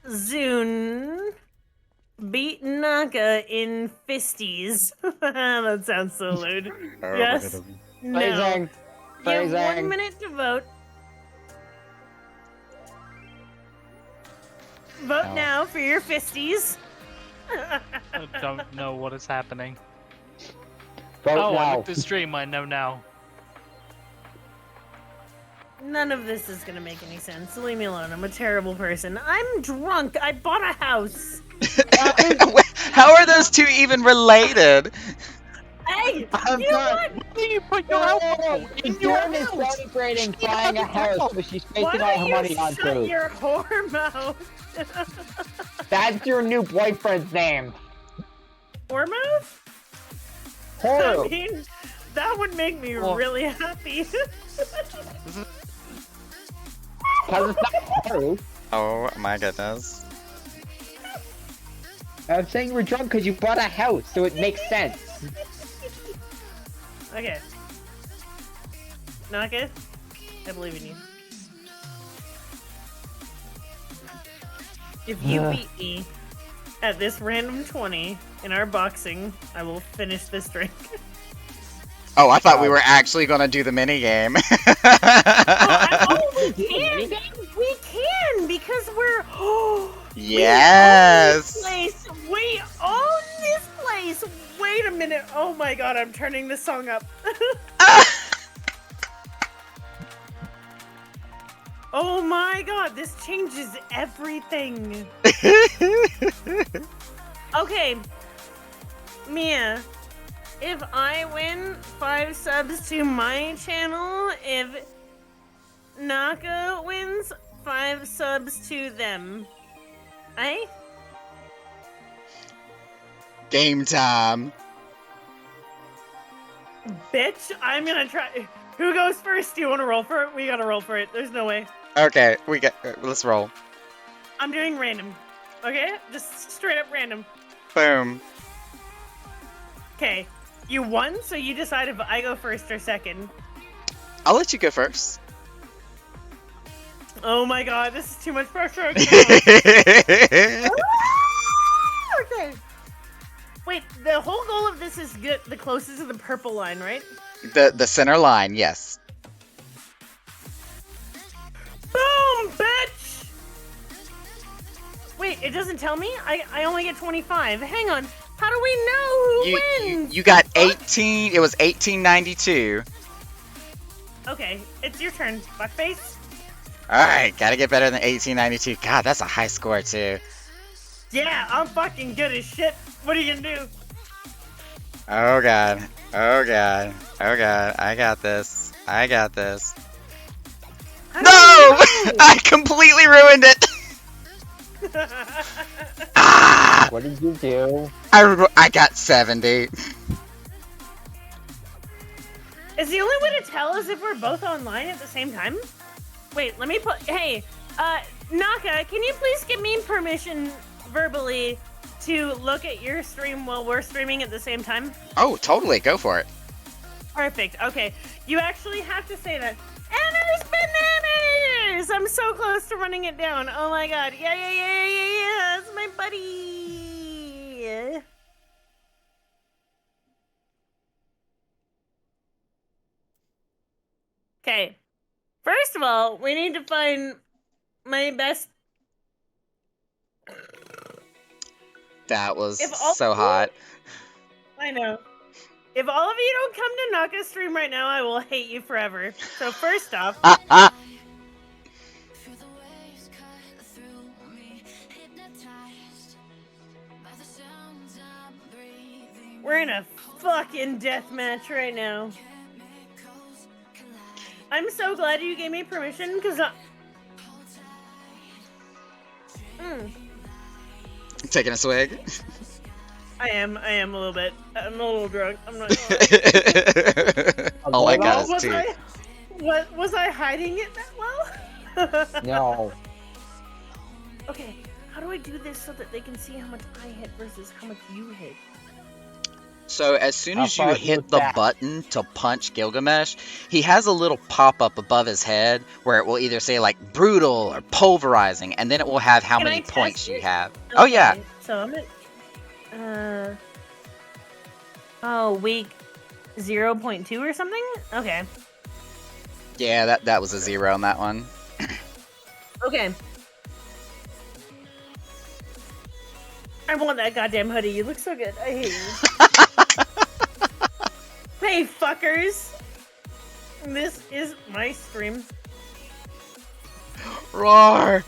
Zune beat Naka in fisties? That sounds so lewd. Yes. No. phrasing, You have 1 phrasing. minute to vote. Vote No. now for your fisties. I don't know what is happening. Vote Oh, I now. looked at the stream. I know now. None of this is gonna make any sense. Leave me alone. I'm a terrible person. I'm drunk. I bought a house. How are those two even related? Hey, I'm you know done. what? Why do you put your No, alcohol in your Jen is house? celebrating buying a house, but she's Why spending all don't her you money on shut food. your whore mouth? That's your new boyfriend's name. Whore mouth? I Horu. mean, that would make me Well- really happy. Because it's not Horu. Oh my goodness. I'm saying you were drunk because you bought a house, so it makes sense. Okay. Naka, I believe in you. If you Ugh. beat me at this random 20 in our boxing, I will finish this drink. Oh, I thought we were actually gonna do the mini game. Oh, we can! We can! Because we're... Yes. We own this place! Wait a minute! Oh my god, I'm turning this song up. Oh my god, this changes everything. Okay, Mia, If I win 5 subs to my channel, if Naka wins 5 subs to them. Eh? Game time. Bitch, I'm gonna try. Who goes first? Do you want to roll for it? We gotta roll for it. There's no way. Okay, let's roll. I'm doing random. Okay? Just straight up random. Boom. Okay. You won, so you decide if I go first or second. I'll let you go first. Oh my god, this is too much pressure. Okay. Wait, the whole goal of this is get the closest to the purple line, right? The center line, yes. Boom, bitch! Wait, it doesn't tell me? I only get 25. Hang on. How do we know who wins? You got 18. It was 1892. Okay, it's your turn, Buckface. All right, gotta get better than 1892. God, that's a high score too. Yeah, I'm fucking good as shit. What are you gonna do? Oh god. Oh god. Oh god. I got this. I got this. How No! do I completely ruined it. Ah! What did you do? I got 70. Is the only way to tell is if we're both online at the same time? Wait, let me put. Hey, Naka, can you please give me permission verbally to look at your stream while we're streaming at the same time? Oh, totally. Go for it. Perfect. Okay, you actually have to say that. Enners bananas! I'm so close to running it down. Oh my god. Yeah. It's my buddy. Okay. First of all, we need to find my best. That was If all- so hot. I know. If all of you don't come to Naka's stream right now, I will hate you forever. So first off, Feel the waves cut through me, hypnotized by the sounds I'm breathing. we're in a fucking death match right now. Chemicals collide. I'm so glad you gave me permission because Taking a swig. I am a little bit. I'm a little drunk. I'm not gonna lie. All I got is was two. was I hiding it that well? No. Okay, how do I do this so that they can see how much I hit versus how much you hit? So as soon How as you far hit was the that? button to punch Gilgamesh, he has a little pop-up above his head where it will either say like brutal or pulverizing, and then it will have how Can I many test points you it? have. Oh yeah. Okay, so I'm at week 0.2 or something? Okay. Yeah, that was a 0 on that one. Okay. I want that goddamn hoodie. You look so good. I hate you. Hey, fuckers. This is my stream. Roar!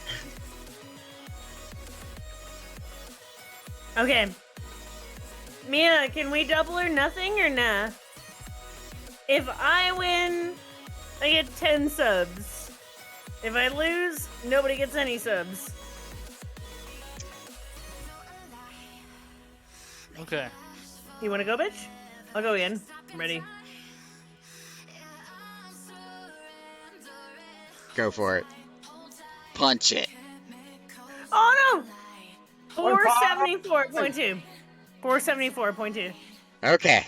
Okay. Mia, can we double or nothing or nah? If I win, I get 10 subs. If I lose, nobody gets any subs. Okay. You wanna go, bitch? I'll go in. I'm ready. Go for it. Punch it. Oh no! 474.2. 474.2. Okay.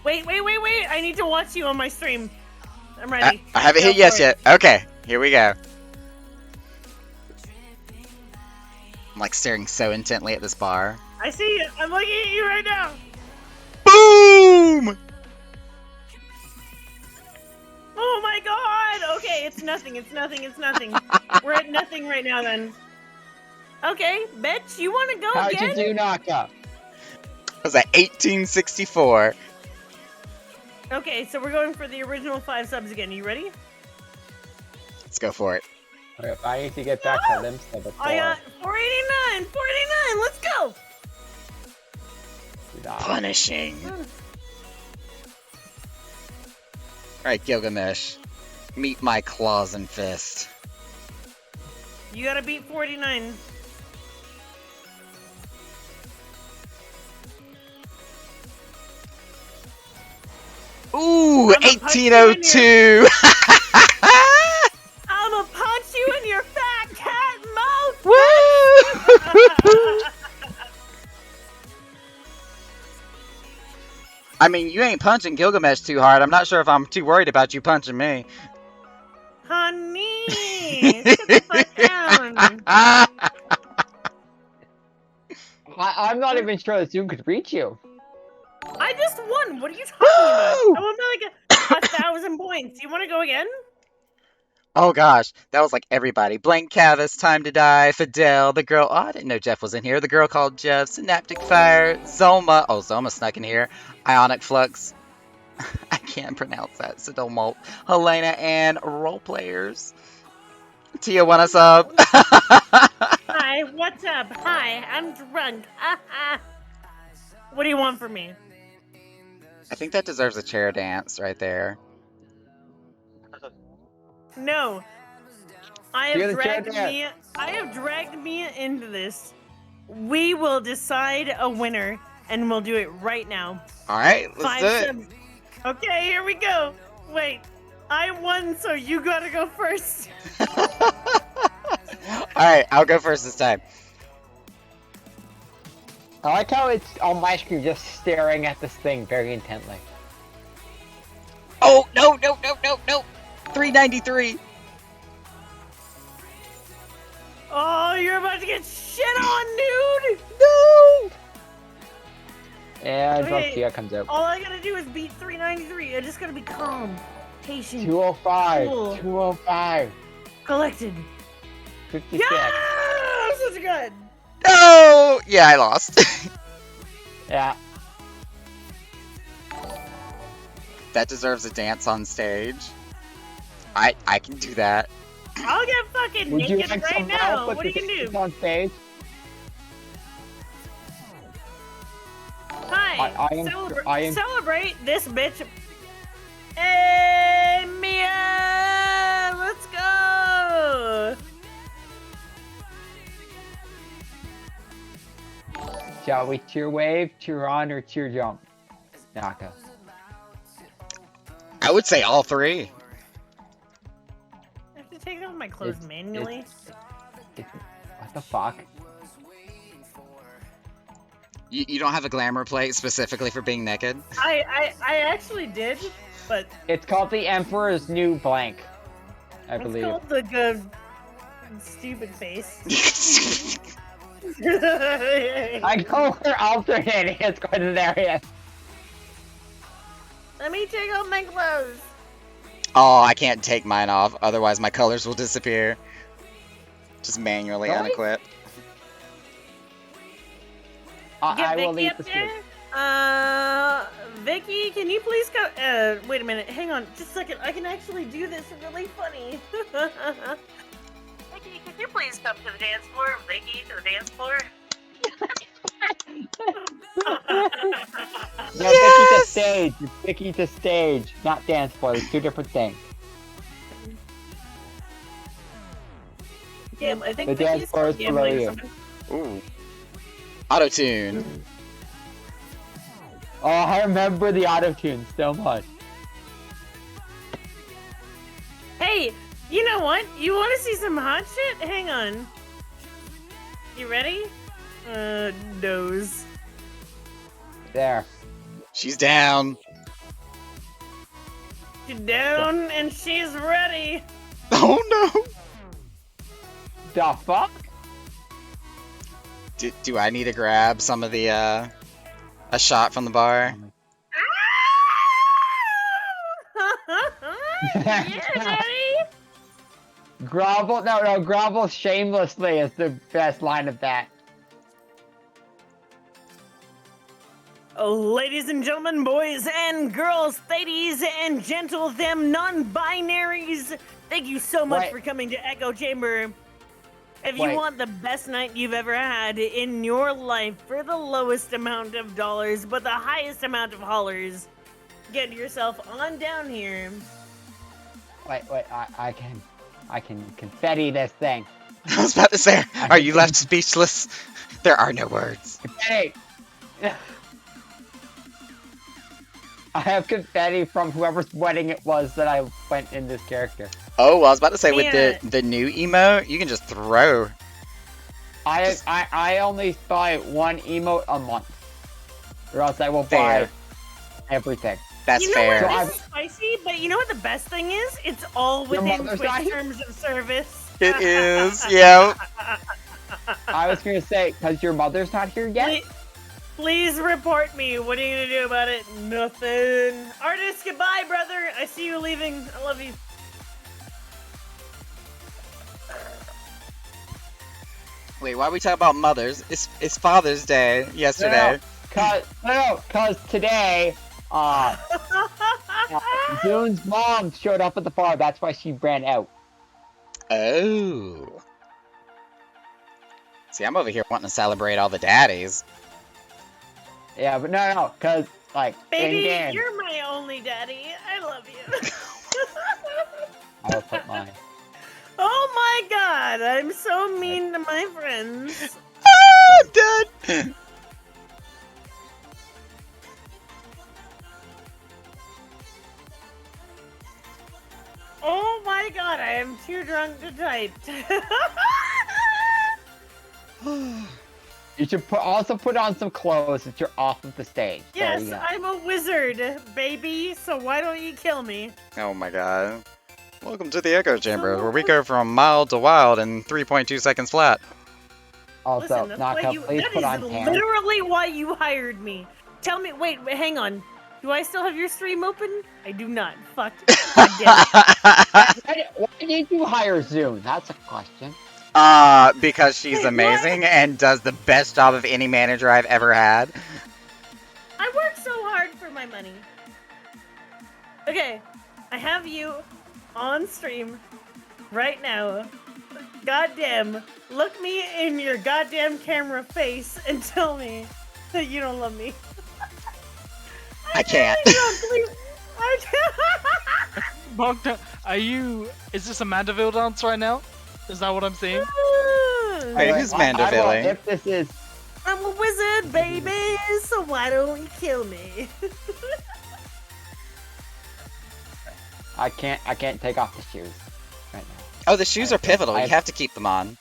Wait. I need to watch you on my stream. I'm ready. I haven't Go hit yes for it. yet. Okay, here we go. I'm like staring so intently at this bar. I see it. I'm looking at you right now. Boom! Oh my god! Okay, it's nothing. We're at nothing right now then. Okay, bitch, you wanna go How'd again? you do, Naka? I was at 1864. Okay, so we're going for the original 5 subs again. You ready? Let's go for it. Okay, I need to get back to Limsa before. I got 489! 489! Let's go! Stop. Punishing. Alright, Gilgamesh. Meet my claws and fist. You gotta beat 49. Ooh, I'ma punch you in your- 1802! I'ma punch you in your fat cat mouth! Woo! I mean, you ain't punching Gilgamesh too hard. I'm not sure if I'm too worried about you punching me. Honey! Sit the fuck down! I'm not even sure that Zoom could reach you. I just won! What are you talking about? Woo! I won by like 1,000 points. You wanna go again? Oh gosh, that was like everybody. Blank Canvas, Time to Die, Fidel, the girl. Oh, I didn't know Jeff was in here. The girl called Jeff, Synaptic Fire, Zoma. Oh, Zoma snuck in here. Ionic Flux. I can't pronounce that. Sidomolt, Helena, and role players. Tia, want us up? Hi, what's up? Hi, I'm drunk. What do you want from me? I think that deserves a chair dance right there. No. I You're have the chair dragged dance. I have dragged Mia into this. We will decide a winner and we'll do it right now. All right, let's 5 do it. subs. Okay, here we go. Wait. I won, so you gotta go first. All right, I'll go first this time. I like how it's on my screen just staring at this thing very intently. Oh, no, no, no, no, no. 393. Oh, you're about to get shit on, dude! No. And Okay. Tia comes out. All I gotta do is beat 393. I just gotta be calm, patient, 205, Cool. 205, collected. 56. Yeah! I'm such a good. No. Yeah, I lost. Yeah. That deserves a dance on stage. I can do that. I'll get fucking Would you naked like right some now. help with What are you the gonna do? dance on stage? Hi. I am- Celebrate this bitch. Hey, Mia! Let's go! Shall we cheer wave, cheer on, or cheer jump? Naka. I would say all three. I have to take off my clothes It's- manually. What the fuck? You don't have a glamour plate specifically for being naked? I actually did, but It's called the Emperor's New Blank, I it's believe. called the good stupid face. I go for alternating. It's quite hilarious. Let me take off my clothes. Oh, I can't take mine off, otherwise my colors will disappear. Just manually Really? unequip. Get I will Vicky leave up the there. stage. Vicky, can you please go? Wait a minute. Hang on, just a second. I can actually do this really funny. Vicky, can you please come to the dance floor? Vicky, to the dance floor. No, Vicky to stage. It's Vicky to stage, not dance floor. It's two different things. Yeah, I think The dance Vicky's floor is below gambling or you. something. Ooh. Auto-tune. Oh, I remember the auto-tune so much. Hey, you know what? You want to see some hot shit? Hang on. You ready? Nose. There. She's down. She's down and she's ready. Oh no. The fuck? Do I need to grab some of the, a shot from the bar? Yeah, daddy. Grovel? No, grovel shamelessly is the best line of that. Ladies and gentlemen, boys and girls, ladies and gentle them non-binaries, thank you so much Wait. for coming to Echo Chamber. If you Wait. want the best night you've ever had in your life for the lowest amount of dollars, but the highest amount of hollers, get yourself on down here. Wait, I can confetti this thing. I was about to say, are you left speechless? There are no words. Confetti! I have confetti from whoever's wedding it was that I went in this character. Oh, well, I was about to say, with Man. the new emote, you can just throw. I only buy one emote a month. Or else I will Fair. buy everything. That's you know fair. what? So This is spicy, but you know what the best thing is? It's all Your within mother's Twitch not here? terms of service. It is, yeah. I was gonna say, because your mother's not here yet? Please, please report me. What are you gonna do about it? Nothing. Artist, goodbye, brother. I see you leaving. I love you. Wait, why are we talking about mothers? It's Father's Day yesterday. Cause today, Zune's mom showed up at the farm. That's why she ran out. Oh. See, I'm over here wanting to celebrate all the daddies. Yeah, but no, cause like Baby, in game, you're my only daddy. I love you. I will put mine. Oh my god, I'm so mean to my friends. Ah, I'm dead. Oh my god, I am too drunk to type. You should also put on some clothes that you're off of the stage. There Yes, you go. I'm a wizard, baby, so why don't you kill me? Oh my god. Welcome to the Echo Chamber, where we go from mild to wild in 3.2 seconds flat. Also, Listen, that's why Naka, please that put is on pants. literally why you hired me. Tell me, wait, hang on. Do I still have your stream open? I do not. Fuck. God damn it. Why did you hire Zune? That's a question. Because she's Wait, what? amazing and does the best job of any manager I've ever had. I work so hard for my money. Okay, I have you on stream right now. Goddamn, look me in your goddamn camera face and tell me that you don't love me. I can't. really don't believe- I can't. Bogdan, is this a Mandeville dance right now? Is that what I'm seeing? Hey, who's Mandeville? If this is, I'm a wizard, baby, so why don't you kill me? I can't take off the shoes right now. Oh, the shoes are pivotal. You I've- have to keep them on.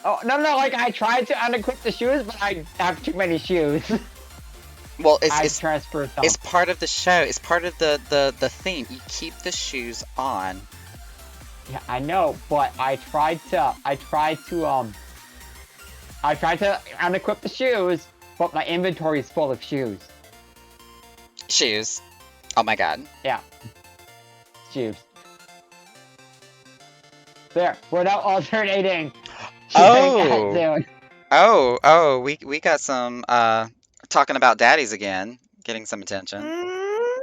Oh no, like I tried to unequip the shoes, but I have too many shoes. Well, I it's transferred them. it's part of the show. It's part of the theme. You keep the shoes on. Yeah, I know, but I tried to unequip the shoes, but my inventory is full of shoes. Shoes. Oh my god. Yeah. Shoes. There, we're now alternating. Oh. Zune. Oh, we got some talking about daddies again, getting some attention. Mm,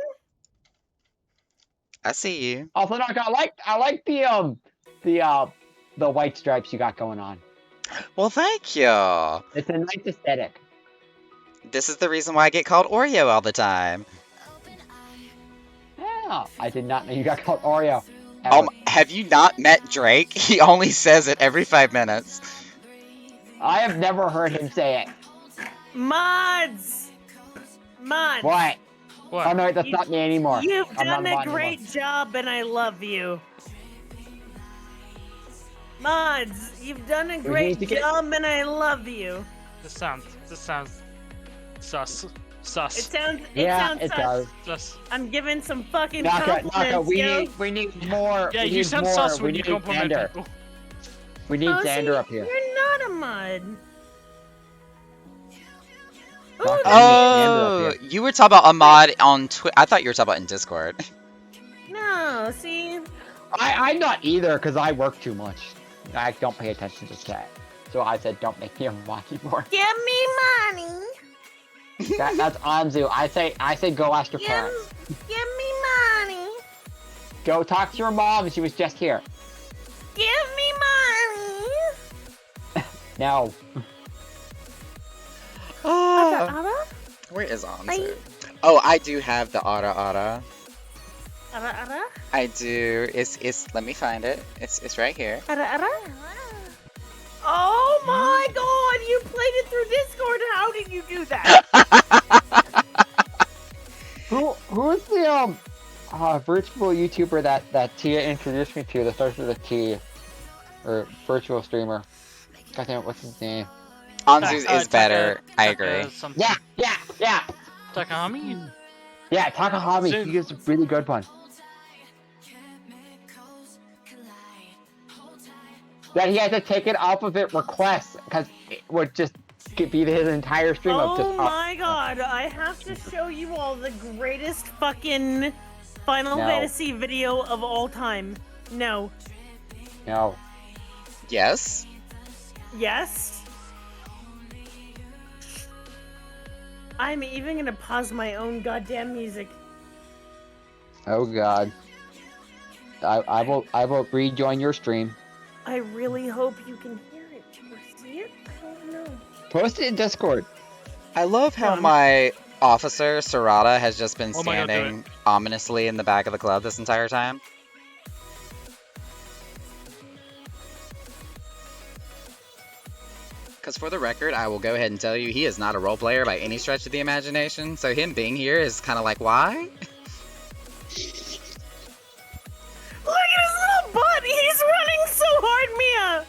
I see you. Also, Knock, I like the white stripes you got going on. Well, thank you. It's a nice aesthetic. This is the reason why I get called Oreo all the time. Yeah, I did not know you got called Oreo. Have you not met Drake? He only says it every 5 minutes. I have never heard him say it. mods! Mods! What? What? Oh no, that's not me anymore. You've I'm not done a mod anymore. great job and I love you. Mods, you've done a need great to get- job and I love you. This sounds sus. It sounds Yeah, it sus. does. Sus. I'm giving some fucking Naka, compliments, yo. we need more. Yeah, we you need sound more. sus we when you need compliment Xander. people. We need Oh, Xander see, up here. You're not a mod. Ooh, Naka, no. Oh, up here. you were talking about a mod on Twitch. I thought you were talking about in Discord. No, see? I'm not either because I work too much. I don't pay attention to chat. So I said, don't make me a mod anymore. Give me money. That's Anzu. I say go ask your Give, parents. give me money. Go talk to your mom. She was just here. Give me money. No. Oh, where is Anzu? Oh, I do have the Ara. I do. It's. Let me find it. It's right here. Oh my god, you played it through Discord. How did you do that? Who's the virtual YouTuber that Tia introduced me to that starts with a T, or virtual streamer? God damn it, what's his name? Anzu's is better. I agree. Yeah. Takahami? Yeah, Takahami. Zoom. He is a really good one. That he had to take it off of it requests because it would just be his entire stream of just. Oh my god, I have to show you all the greatest fucking Final No. Fantasy video of all time. No. No. Yes. Yes. I'm even gonna pause my own goddamn music. Oh god. I will rejoin your stream. I really hope you can hear it or see it. I don't know. Post it in Discord. I love how Um, my officer Sarada has just been Oh my God, do standing ominously in the back of the club this entire time. Because for the record, I will go ahead and tell you, he is not a role player by any stretch of the imagination. So him being here is kind of like, why? Look at his little butt! He's running so hard, Mia!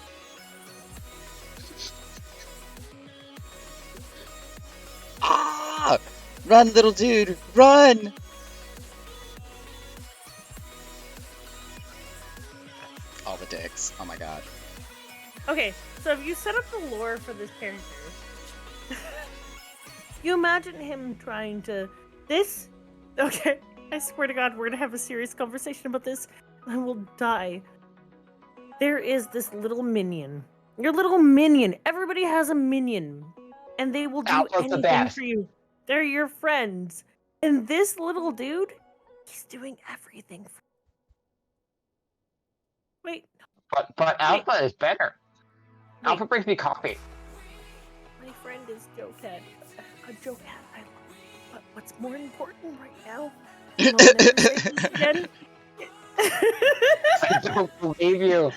Ah! Run, little dude, run! All the dicks. Oh my god. Okay, so if you set up the lore for this character, you imagine him trying to... This? Okay, I swear to God, we're gonna have a serious conversation about this. I will die. There is this little minion. Your little minion. Everybody has a minion. And they will do Alpha's the anything best. for you. They're your friends. And this little dude, he's doing everything for Wait, But Alpha is better. Alpha brings me coffee. my friend is Joe Cat. A Joe Cat I love. But what's more important right now? and I'll never say this again. I don't believe you.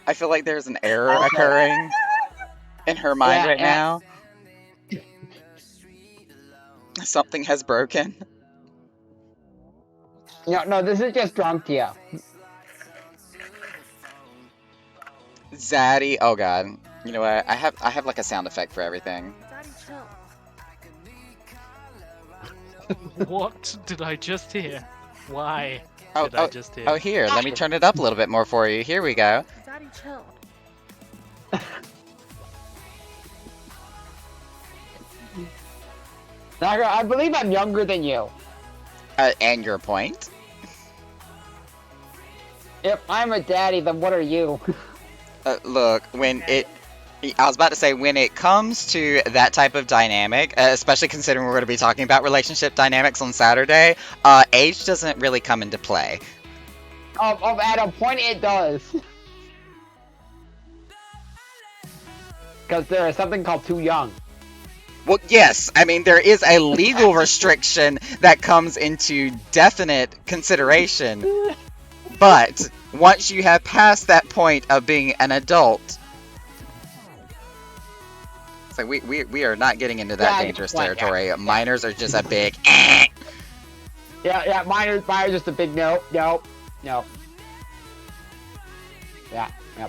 I feel like there's an error occurring in her mind Yeah, right yeah. now. Something has broken. No, this is just drunk Tia. Zaddy, oh god. You know what? I have like a sound effect for everything. Daddy, chill. What did I just hear? Why Oh, did I just hear? Oh, here, let me turn it up a little bit more for you. Here we go. Daddy, chill. Naga, I believe I'm younger than you. And your point? If I'm a daddy, then what are you? Look, I was about to say, when it comes to that type of dynamic, especially considering we're going to be talking about relationship dynamics on Saturday, age doesn't really come into play. At a point it does. Because there is something called too young. Well, yes, I mean, there is a legal restriction that comes into definite consideration, but once you have passed that point of being an adult, it's like we are not getting into that Yeah, dangerous yeah. territory. Minors are just a big Yeah, mine's just a big no. Yeah,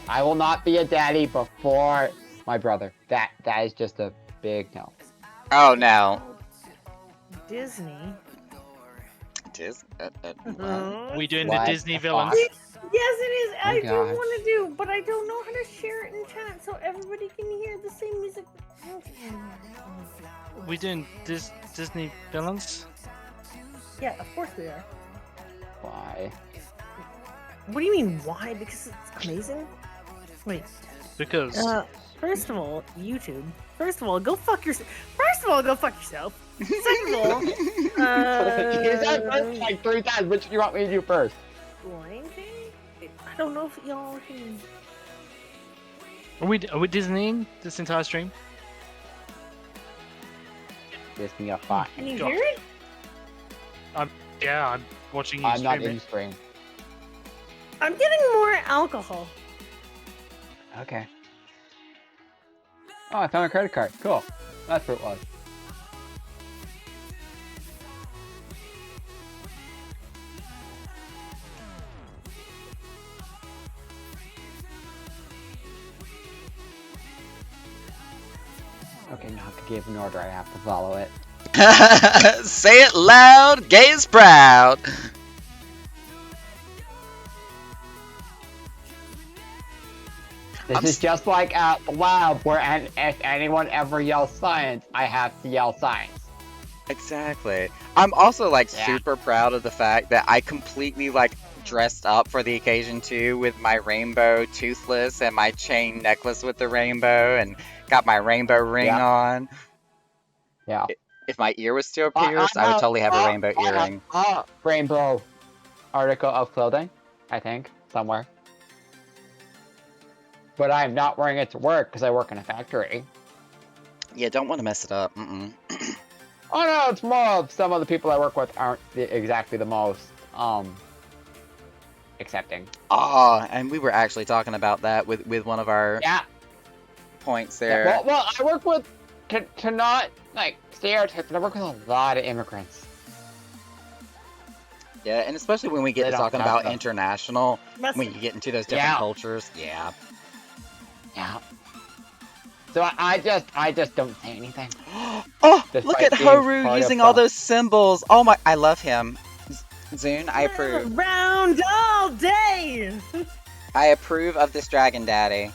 I will not be a daddy before my brother. That is just a big no. Oh no. Disney. What? We doing What the Disney the villains? fuck? Yes, it is. I do God. want to do, but I don't know how to share it in chat so everybody can hear the same music. We doing Disney villains? Yeah, of course we are. Why? What do you mean, why? Because it's amazing? Wait. Because First of all, YouTube. First of all, go fuck yourself. First of all, go fuck yourself. Second of all, You said first like 3 times. Which do you want me to do first? Lion King? I don't know if y'all can. Are we Disneying this entire stream? Disney a fine. Can you God. hear it? Yeah, I'm watching you I'm not stream in it. stream. I'm getting more alcohol. Okay. Oh, I found a credit card. Cool. That's what it was. Okay, now to give an order, I have to follow it. Say it loud, gay is proud. This I'm is just like at the lab where if anyone ever yells science, I have to yell science. Exactly. I'm also like Yeah. super proud of the fact that I completely like dressed up for the occasion too with my rainbow toothless and my chain necklace with the rainbow and got my rainbow ring Yeah. on. Yeah. If my ear was still pierced, I would totally have a rainbow earring. Rainbow article of clothing, I think, somewhere. But I'm not wearing it to work because I work in a factory. Yeah, don't want to mess it up. Mm-mm. Oh no, it's more of some of the people I work with aren't exactly the most accepting. Oh, and we were actually talking about that with one of our Yeah. points Yeah, there. well, I work with to not like stereotypes. I work with a lot of immigrants. Yeah, and especially when we get They to don't talking have about them. international, That's when you get into those different Yeah. cultures, yeah. Yeah. So I just don't say anything. Oh, Despite look at being Haru part of using all the- those symbols. Oh my, I love him. Zune, I approve. Round all day. I approve of this Dragon Daddy.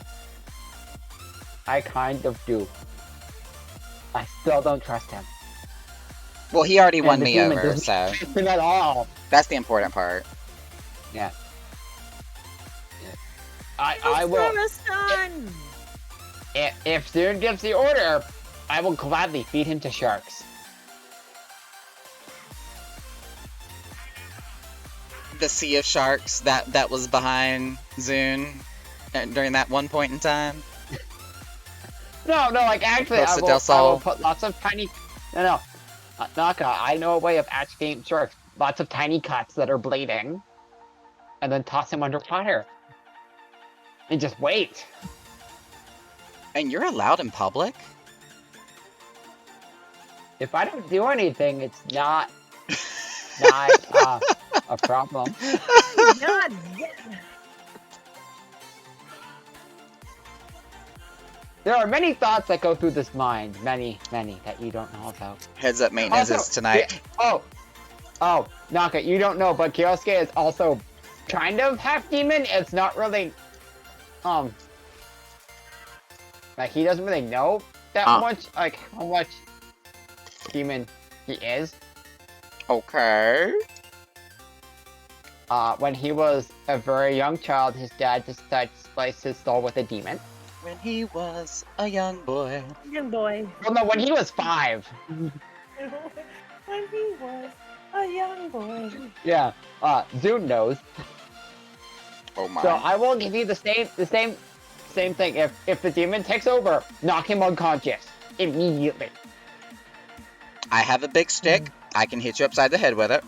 I kind of do. I still don't trust him. Well, he already And won the me demon over, doesn't so trust him at all. that's the important part. I will. Son. If Zune gives the order, I will gladly feed him to sharks. The sea of sharks that was behind Zune during that one point in time. No, like actually, Costa del I will Sol. put lots of tiny. No. Naka, I know a way of agitating sharks. Lots of tiny cuts that are bleeding, and then toss him underwater. And just wait. And you're allowed in public? If I don't do anything, it's not a problem. God, yeah. There are many thoughts that go through this mind. Many that you don't know about. Heads up, maintenance Also, is tonight. Oh, Naka, you don't know, but Kyosuke is also kind of half demon. It's not really, like he doesn't really know that much, like how much demon he is. Okay. When he was a very young child, his dad decided to splice his soul with a demon. When he was a young boy. Young boy. Well, no, when he was 5. When he was a young boy. Yeah, Zune knows. Oh my. So I will give you the same thing. If the demon takes over, knock him unconscious immediately. I have a big stick. I can hit you upside the head with it.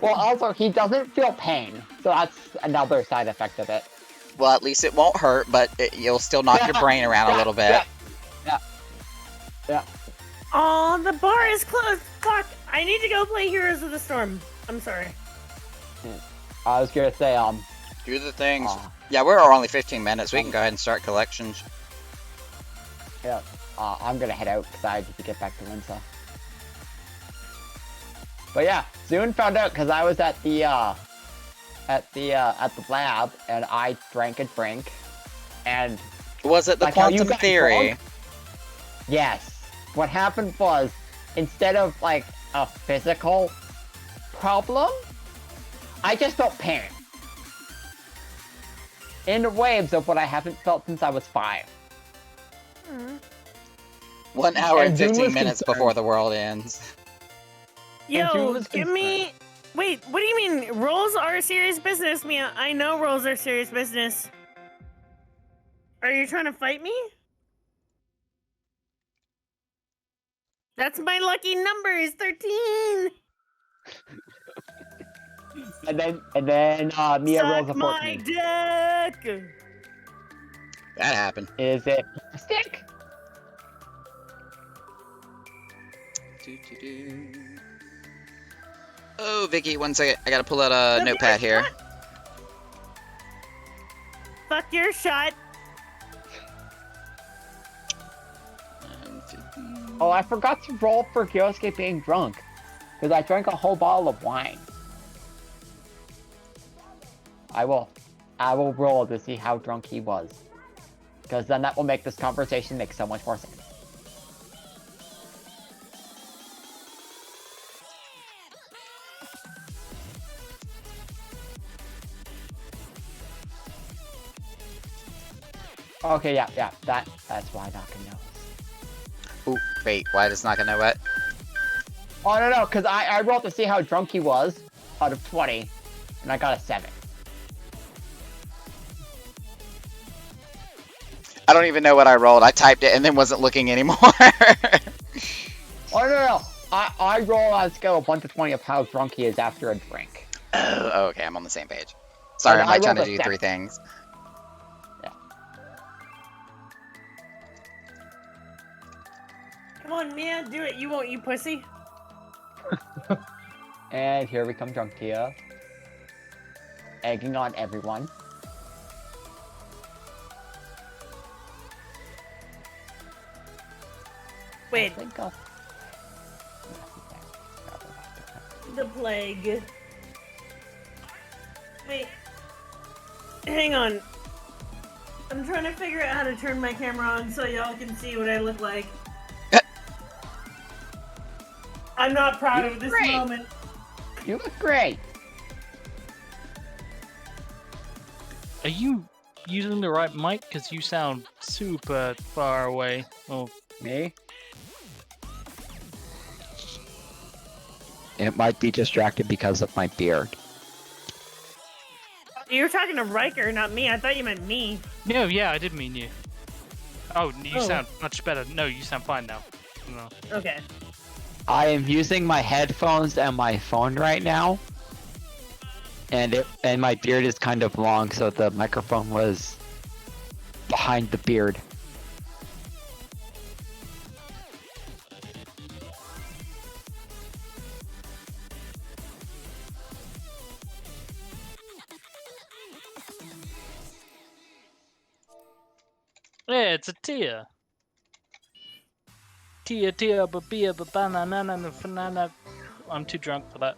Well, also he doesn't feel pain, so that's another side effect of it. Well, at least it won't hurt, but you'll still knock your brain around a little bit. Yeah. Oh, the bar is closed. Fuck. I need to go play Heroes of the Storm. I'm sorry. I was gonna say, Do the things. Aw. Yeah, we're only 15 minutes. We can go ahead and start collections. I'm gonna head out because I need to get back to Winsa. But yeah, Zune found out because I was at the lab and I drank a drink, and Was it the Like how you quantum got theory? drunk? yes, what happened was instead of like a physical problem, I just felt pain in waves of what I haven't felt since I was 5. 1 hour and And June 15 was minutes concerned. before the world ends. June Yo, was give me. Wait, what do you mean? Rolls are serious business, Mia. I know rolls are serious business. Are you trying to fight me? That's my lucky number is 13. And then Mia rolls a Suck my 14. dick. That happened. Is it plastic? Oh, Vicky, 1 second. I gotta pull out a notepad here. Fuck your shot. Oh, I forgot to roll for Kyosuke being drunk. Because I drank a whole bottle of wine. I will roll to see how drunk he was. Because then that will make this conversation make so much more sense. Okay, yeah, that's why Naka knows. Ooh, wait, why does Naka know what? Oh, no, because I rolled to see how drunk he was out of 20, and I got a 7. I don't even know what I rolled. I typed it and then wasn't looking anymore. Oh, no. I roll on a scale of 1 to 20 of how drunk he is after a drink. Oh, okay, I'm on the same page. Sorry, I I'm like trying to rolled a do 3 7. things. Come on, Mia, do it. You won't, you pussy. And here we come, drunk Tia. Egging on everyone. Wait, I think I'll... the plague. Wait. Hang on. I'm trying to figure out how to turn my camera on so y'all can see what I look like. I'm not proud of this Great. moment. You look great. Are you using the right mic? Because you sound super far away. Oh, Me? It might be distracted because of my beard. You're talking to Riker, not me. I thought you meant me. no, yeah, I did mean you. Oh, you Oh. sound much better. No, you sound fine now. No. Okay. I am using my headphones and my phone right now. And my beard is kind of long, so the microphone was behind the beard. Yeah, it's a Tia. Tia, babia, babana, nana, fanana. I'm too drunk for that.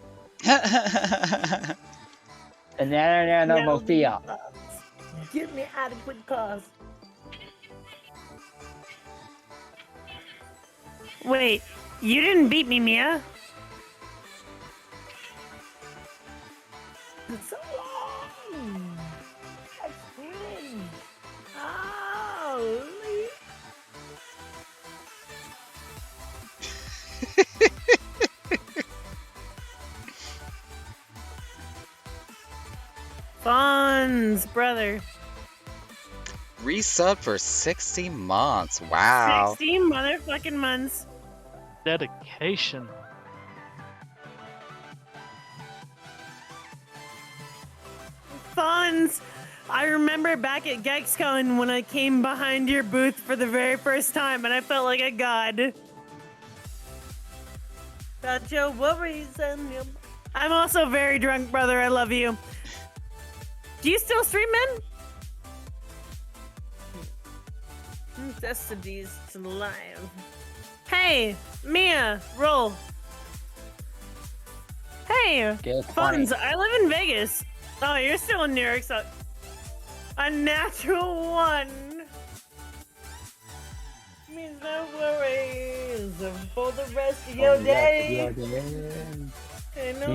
And then Mofia. Give me adequate cause. Wait, you didn't beat me, Mia? It's so long. That's cringe. Oh, Fonz, brother. Resub for 60 months. Wow. 16 motherfucking months. Dedication. Fonz, I remember back at GexCon when I came behind your booth for the very first time and I felt like a god. Got your worries and your... I'm also very drunk, brother. I love you. Do you still stream, man? Destiny's live. Hey, Mia, roll. Hey, Get 20. Fonz, I live in Vegas. Oh, you're still in New York, so... A natural 1. Means no worries for the rest of your day. I know.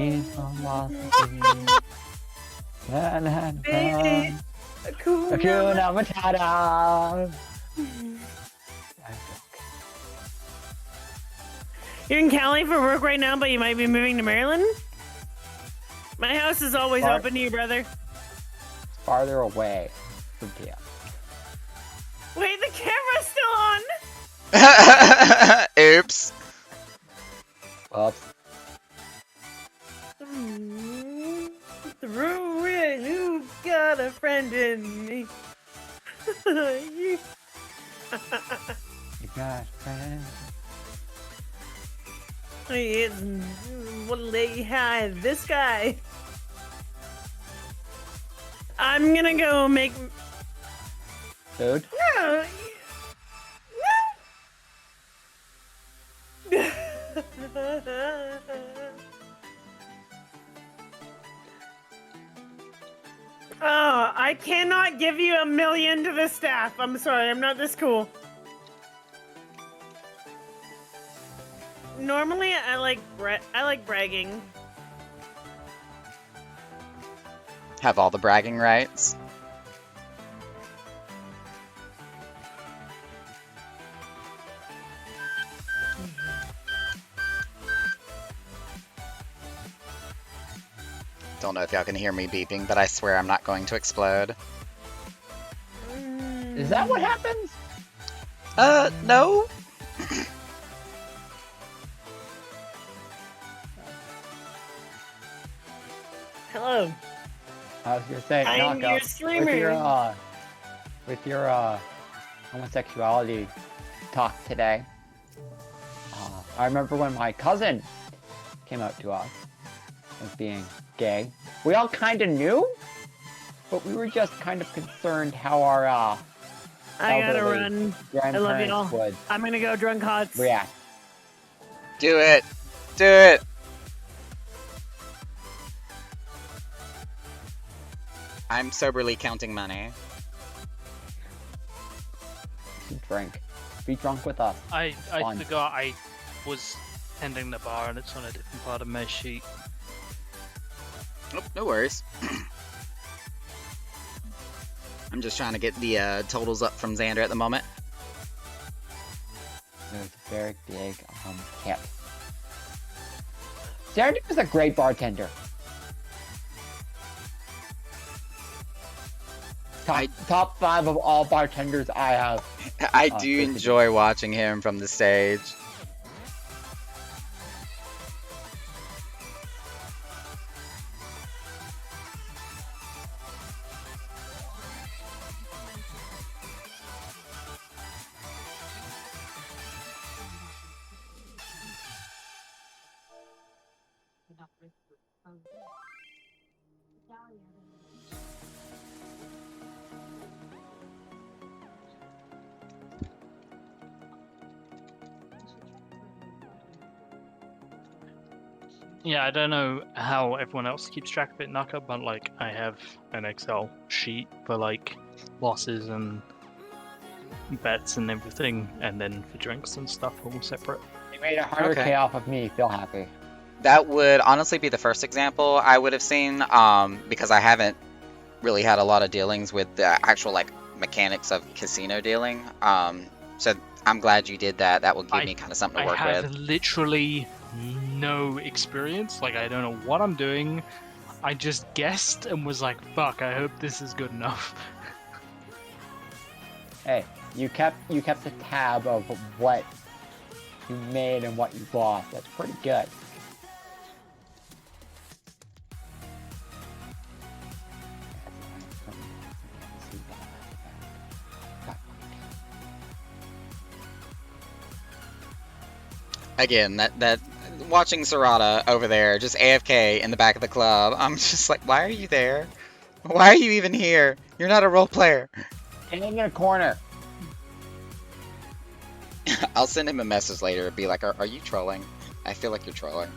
Baby, Hakuna Hakuna Matata. You're in Cali for work right now, but you might be moving to Maryland? My house is always Far- open to you, brother. Farther away from Tia. Wait, the camera's still on. Oops. Whoops. Through it, you've got a friend in me. You- You got a friend. It's lay high, this guy. I'm gonna go make. Dude. No. Oh, I cannot give you $1 million to the staff. I'm sorry, I'm not this cool. Normally, I like bragging. Have all the bragging rights. Don't know if y'all can hear me beeping, but I swear I'm not going to explode. Is that what happens? No. Hello. I was gonna say, I'm Naka, your streamer. with your homosexuality talk today. I remember when my cousin came out to us as being gay. We all kind of knew, but we were just kind of concerned how our I gotta elderly run. I love you all. grandparents would I'm gonna go drunk hots. react. Do it. Do it. I'm soberly counting money. Drink. Be drunk with us. I Fun. forgot I was tending the bar and it's on a different part of my sheet. Oh, no worries. I'm just trying to get the totals up from Xander at the moment. There's a very big tip. Xander is a great bartender. Top 5 of all bartenders I have. I Oh, do good to enjoy watching him from the stage. Yeah, I don't know how everyone else keeps track of it, Naka, but like I have an Excel sheet for like losses and bets and everything, and then for drinks and stuff all separate. You made 100k Okay. off of me. Feel happy. That would honestly be the first example I would have seen, because I haven't really had a lot of dealings with the actual like mechanics of casino dealing. So I'm glad you did that. That will give me kind of something to I work have with. literally no experience. Like I don't know what I'm doing. I just guessed and was like, "Fuck! I hope this is good enough." Hey, you kept a tab of what you made and what you lost. That's pretty good. Again, that watching Serrata over there, just AFK in the back of the club. I'm just like, why are you there? Why are you even here? You're not a role player. Standing in a corner. I'll send him a message later and be like, are you trolling? I feel like you're trolling.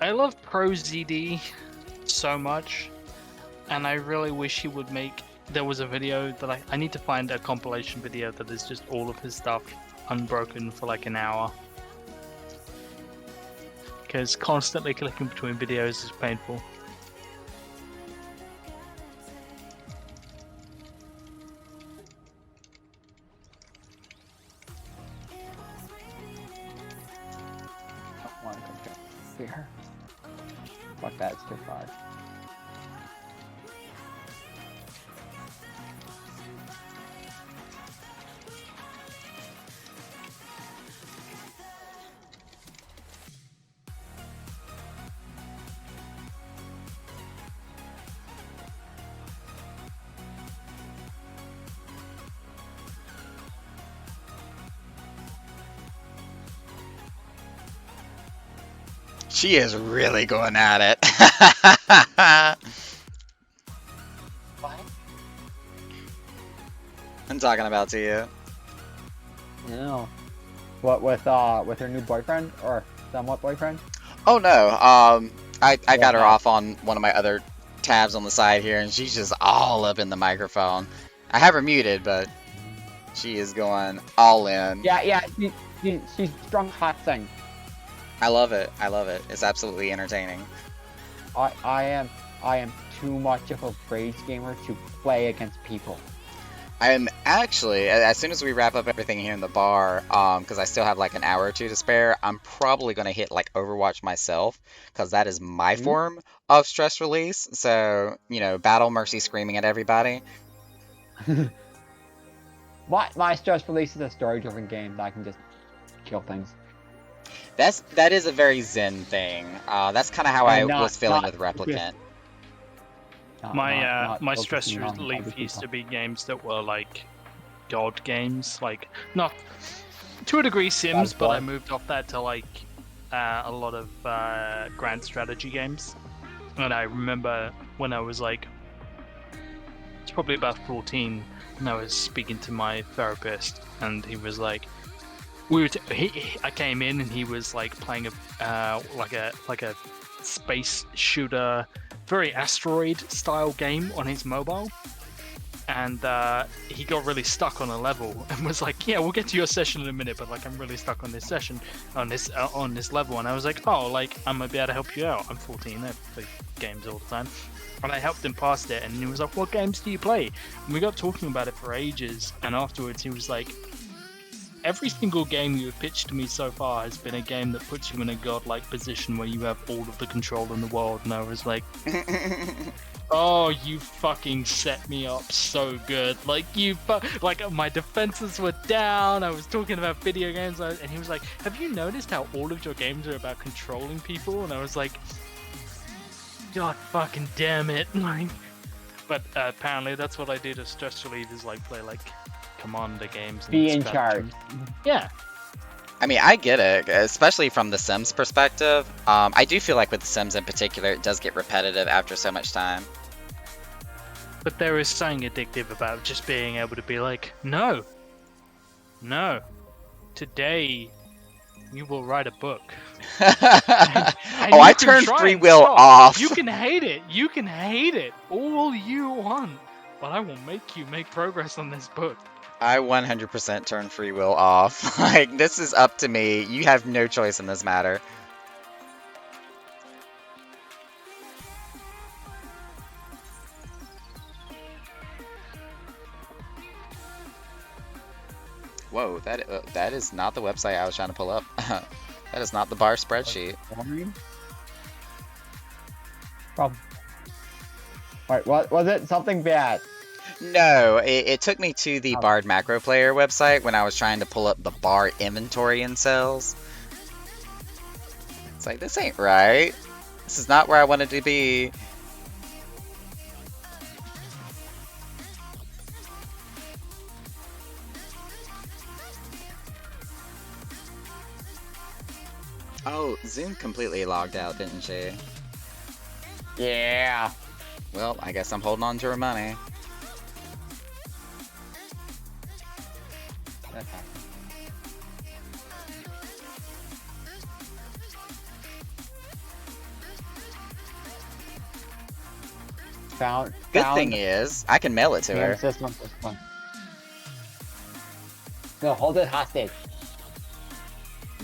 I love Pro ZD so much, and I really wish he would make there was a video that I need to find a compilation video that is just all of his stuff unbroken for like an hour. Because constantly clicking between videos is painful. I want to come jump here. Fuck that, it's too far. She is really going at it. What? I'm talking about to you. No. What with her new boyfriend or somewhat boyfriend? Oh no, I got her Yeah. off on one of my other tabs on the side here, and she's just all up in the microphone. I have her muted, but she is going all in. Yeah, she's drunk hot thing. I love it. I love it. It's absolutely entertaining. I am too much of a rage gamer to play against people. I'm actually, as soon as we wrap up everything here in the bar, because I still have like an hour or two to spare, I'm probably going to hit like Overwatch myself, because that is my form of stress release. So, you know, battle mercy screaming at everybody. My stress release is a story-driven game that I can just kill things. That is a very zen thing. That's kind of how I was feeling with Replicant. My stress focusing on relief other used to people. be games that were like god games, like not to a degree Sims, but I God. moved off that to like a lot of grand strategy games. And I remember when I was like, it's probably about 14, and I was speaking to my therapist, and he was like, I came in and he was like playing like a space shooter, very asteroid style game on his mobile, and he got really stuck on a level and was like, yeah, we'll get to your session in a minute, but like I'm really stuck on this session, on this level. And I was like, oh, like I might be able to help you out. I'm 14, I play games all the time. And I helped him past it, and he was like, what games do you play? And we got talking about it for ages, and afterwards he was like, every single game you have pitched to me so far has been a game that puts you in a godlike position where you have all of the control in the world. And I was like, oh, you fucking set me up so good. Like, like my defenses were down. I was talking about video games, and he was like, have you noticed how all of your games are about controlling people? And I was like, God fucking damn it. Like, but apparently that's what I do to stress relief, is like play like Commander games. And Be in strategy. charge. Yeah. I mean, I get it, especially from the Sims perspective. I do feel like with the Sims in particular, it does get repetitive after so much time. But there is something addictive about just being able to be like, no, today you will write a book. And Oh, I you can turned try free and will stop. off. You can hate it all you want, but I will make you make progress on this book. I 100% turned free will off. Like, this is up to me. You have no choice in this matter. Whoa, that is not the website I was trying to pull up. That is not the bar spreadsheet. Wait, what was it? Something bad. No, it took me to the Bard Macro Player website when I was trying to pull up the bar inventory in cells. It's like, this ain't right. This is not where I wanted to be. Oh, Zoom completely logged out, didn't she? Yeah. Well, I guess I'm holding on to her money. That's happened. Found. Good thing is, I can mail it to her. This one. No, hold it hostage.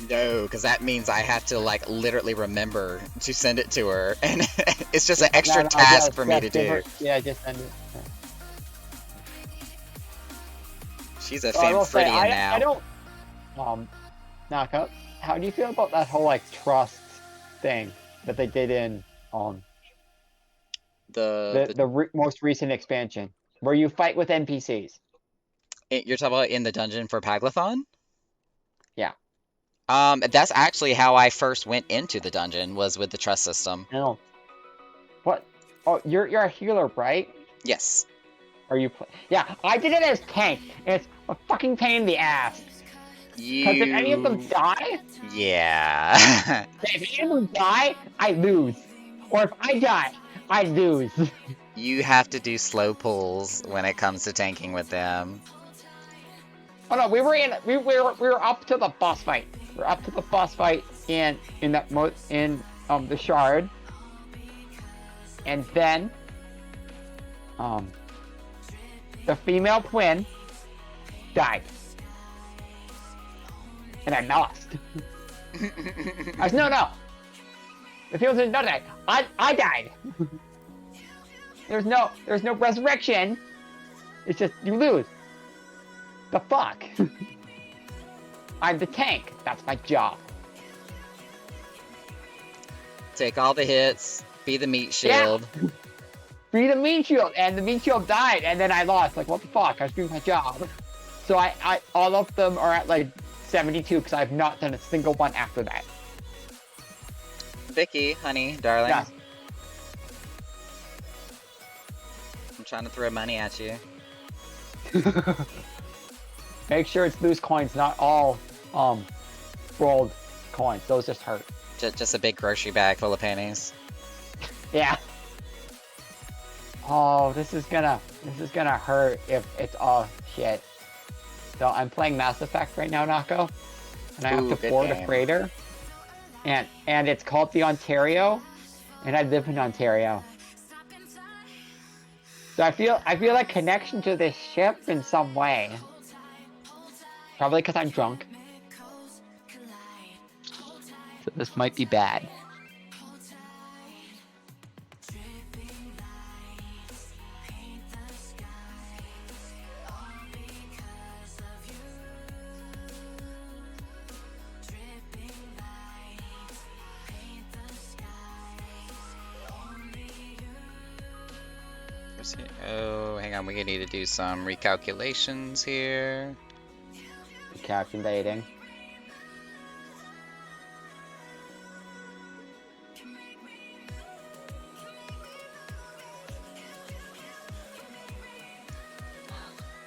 No, because that means I have to like literally remember to send it to her, and it's just an extra No, task just- for me to just give do. her- Yeah, just send it. She's a So I will say, Famfridian now. I don't. Naka, how do you feel about that whole like trust thing that they did in the most recent expansion, where you fight with NPCs? You're talking about in the dungeon for Paglathon? Yeah. That's actually how I first went into the dungeon, was with the trust system. No. What? Oh, you're a healer, right? Yes. Are you? Yeah, I did it as tank. And it's a fucking pain in the ass. Because if any of them die, Yeah. if any of them die, I lose. Or if I die, I lose. You have to do slow pulls when it comes to tanking with them. Oh no, we were up to the boss fight. We're up to the boss fight in the shard, and then the female twin died, and I lost. I said, no. The female twin died. I died. There's no resurrection. It's just you lose. The fuck? I'm the tank. That's my job. Take all the hits, be the meat Yeah. shield. Be the meat shield, and the meat shield died, and then I lost. Like, what the fuck? I was doing my job. So I all of them are at like 72 because I've not done a single one after that. Vicky, honey, darling. Yes. I'm trying to throw money at you. Make sure it's loose coins, not all rolled coins. Those just hurt. Just a big grocery bag full of pennies. Yeah. Oh, this is gonna hurt if it's all shit. So I'm playing Mass Effect right now, Nako, and I have Ooh, to good board a game. freighter, and it's called the Ontario, and I live in Ontario. So I feel a connection to this ship in some way. Probably because I'm drunk. So this might be bad. Oh, hang on, we need to do some recalculations here. Calculating.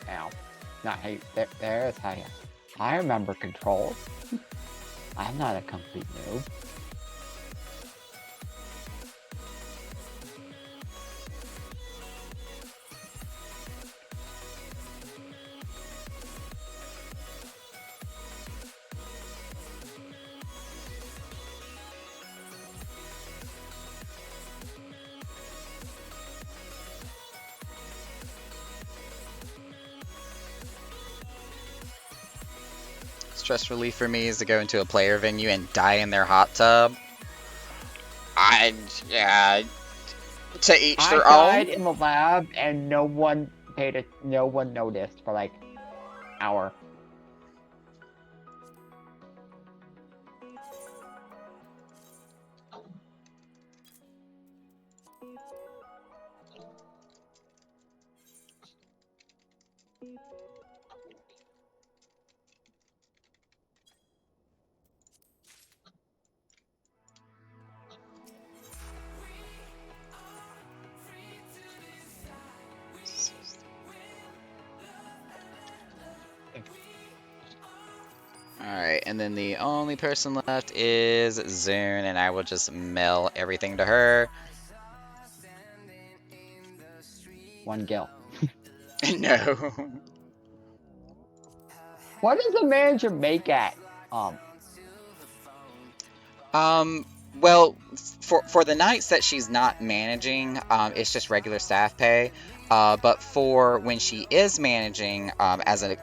Ow. Not how you, there's how you. I remember controls. I'm not a complete noob. Stress relief for me is to go into a player venue and die in their hot tub. Yeah. To each I their died own. in the lab and no one noticed for like hour. Alright, and then the only person left is Zune, and I will just mail everything to her. One gil. No. What does the manager make at? Well, for the nights that she's not managing, it's just regular staff pay. But for when she is managing, as a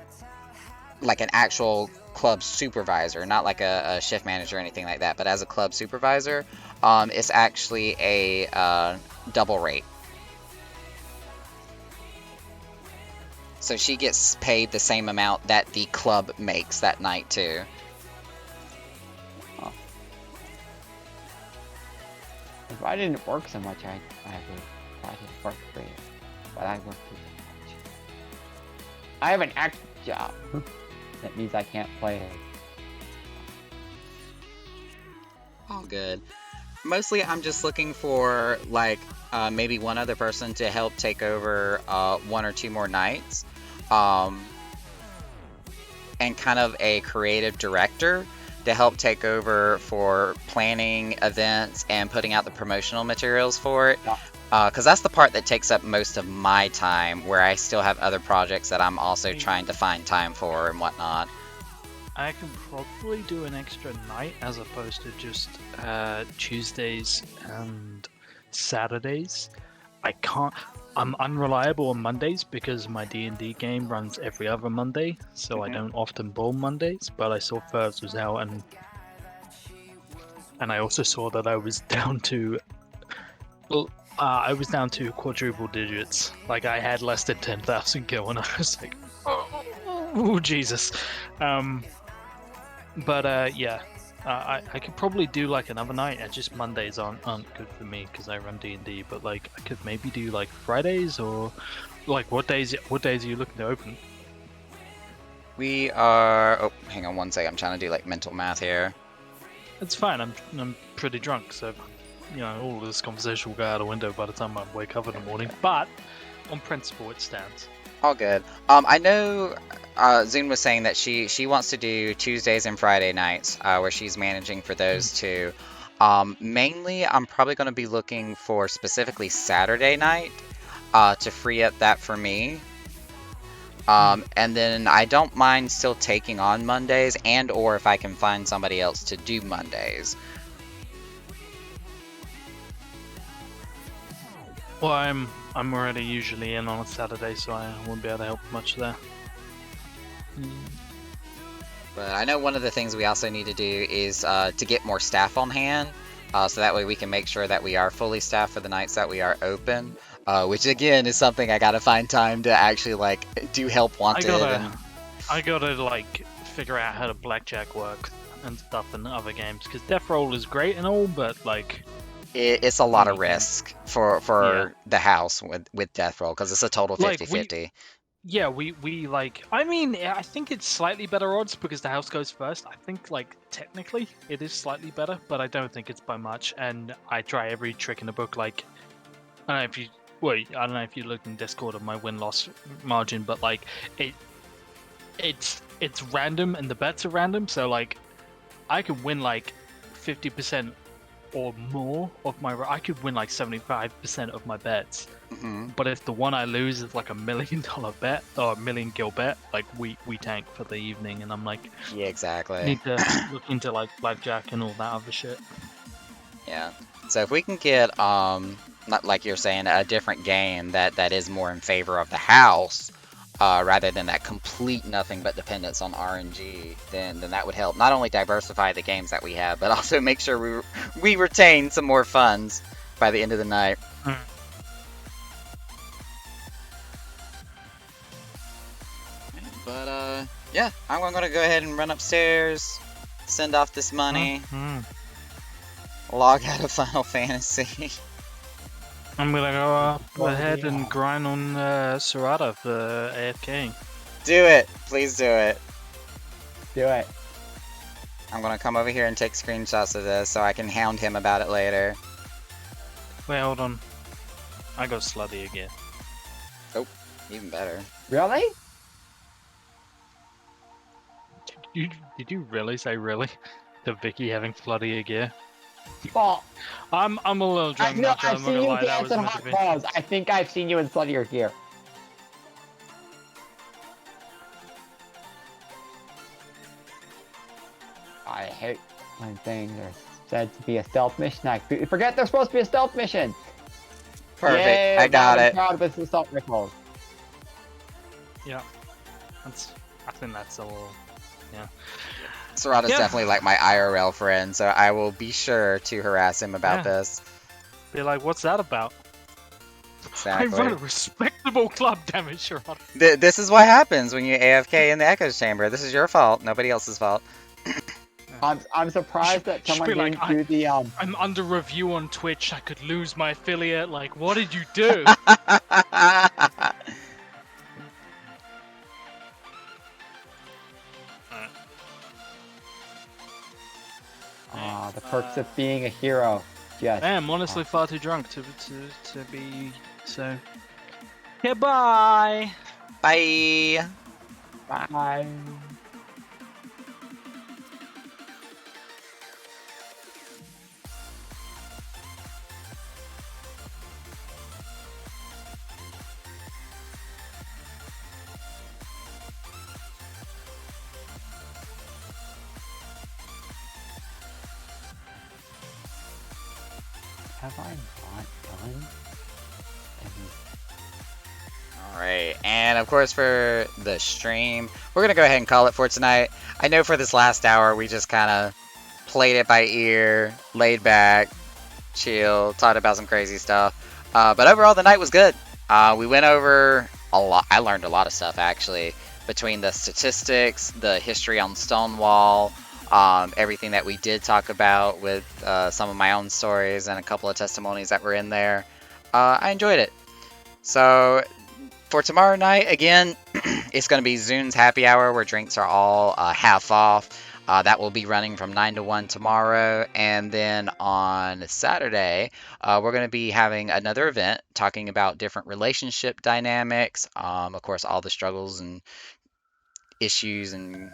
like an actual club supervisor, not like a shift manager or anything like that, but as a club supervisor, it's actually a double rate. So she gets paid the same amount that the club makes that night too. If I didn't work so much, I would work for you. But I work too much. I have an active job. That means I can't play it. All good. Mostly, I'm just looking for like maybe one other person to help take over 1 or 2 more nights, and kind of a creative director to help take over for planning events and putting out the promotional materials for it. Yeah. Because that's the part that takes up most of my time, where I still have other projects that I'm also trying to find time for and whatnot. I can probably do an extra night as opposed to just Tuesdays and Saturdays. I can't. I'm unreliable on Mondays because my D&D game runs every other Monday, so I don't often bowl Mondays. But I saw Furs was out, and I also saw that I was down to. I was down to quadruple digits. Like I had less than 10,000 kill, and I was like, oh Jesus. Yeah, I could probably do like another night. Just Mondays aren't good for me because I run D&D. But like I could maybe do like Fridays, or like what days are you looking to open? We are. Oh, hang on one second. I'm trying to do like mental math here. It's fine. I'm pretty drunk, so you know all of this conversation will go out the window by the time I wake up in the morning. But on principle, it stands. All good. I know Zune was saying that she wants to do Tuesdays and Friday nights, where she's managing for those two. Mainly, I'm probably going to be looking for specifically Saturday night to free up that for me. And then I don't mind still taking on Mondays, and or if I can find somebody else to do Mondays. Well, I'm already usually in on a Saturday, so I won't be able to help much there. But I know one of the things we also need to do is to get more staff on hand, so that way we can make sure that we are fully staffed for the nights that we are open. Which again is something I gotta find time to actually like do help wanted. I gotta like figure out how to blackjack work and stuff in other games, because Death Roll is great and all, but like it's a lot of risk for the house with Death Roll, because it's a total 50-50. Yeah, we like. I mean, I think it's slightly better odds because the house goes first. I think, like, technically it is slightly better, but I don't think it's by much. And I try every trick in the book. Like, I don't know if you. Well, I don't know if you looked in Discord of my win-loss margin, but like, it's random and the bets are random. So like, I could win like 50% or more of my. I could win like 75% of my bets. Mm-hmm. But if the one I lose is like $1 million bet or $1 million gil bet, like we tank for the evening, and I'm like, Yeah, exactly. need to look into like blackjack and all that other shit. Yeah. So if we can get not like you're saying, a different game that is more in favor of the house, rather than that complete nothing but dependence on RNG, then that would help not only diversify the games that we have, but also make sure we retain some more funds by the end of the night. But yeah, I'm gonna go ahead and run upstairs, send off this money, log out of Final Fantasy. I'm gonna go ahead and grind on Serrata for AFK. Do it, please do it. Do it. I'm gonna come over here and take screenshots of this so I can hound him about it later. Wait, hold on. I got slutty again. Even better. Really? Did you really say really to Vicky having slutty again? Well, I'm a little I drunk. know, I'm I've not seen gonna you lie, that dance was in meant to hot be. balls. I think I've seen you in sluttier gear. I hate when things are Said to be a stealth mission. I forget they're supposed to be a stealth mission. Perfect. Yay, I got I'm it. proud with the assault rifles. Yeah. I think that's all. Yeah. Serrata's Yeah. definitely like my IRL friend, so I will be sure to harass him about Yeah. this. Be like, what's that about? I Exactly. run a respectable club, damn it, Sharad. This is what happens when you AFK in the Echoes Chamber. This is your fault, nobody else's fault. I'm surprised that Should someone be like, didn't do the I'm under review on Twitch. I could lose my affiliate. Like, what did you do? the perks of being a hero. Yes. I am honestly far too drunk to be so. Yeah, bye. Bye. Bye. Have I not done? Alright, and of course for the stream, we're going to go ahead and call it for tonight. I know for this last hour we just kind of played it by ear, laid back, chill, talked about some crazy stuff. But overall the night was good. We went over a lot. I learned a lot of stuff actually, between the statistics, the history on Stonewall, everything that we did talk about with some of my own stories and a couple of testimonies that were in there. I enjoyed it. So for tomorrow night, again, it's going to be Zune's Happy Hour where drinks are all half off. That will be running from 9 to 1 tomorrow. And then on Saturday, we're going to be having another event talking about different relationship dynamics. Of course, all the struggles and issues and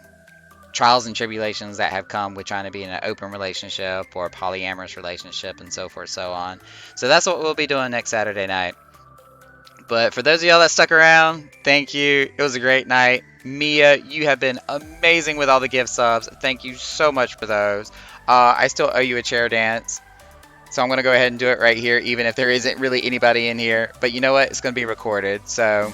trials and tribulations that have come with trying to be in an open relationship or polyamorous relationship and so forth, so on. So that's what we'll be doing next Saturday night. But for those of y'all that stuck around, thank you. It was a great night. Mia, you have been amazing with all the gift subs. Thank you so much for those. I still owe you a chair dance. So I'm going to go ahead and do it right here, even if there isn't really anybody in here. But you know what? It's going to be recorded. So...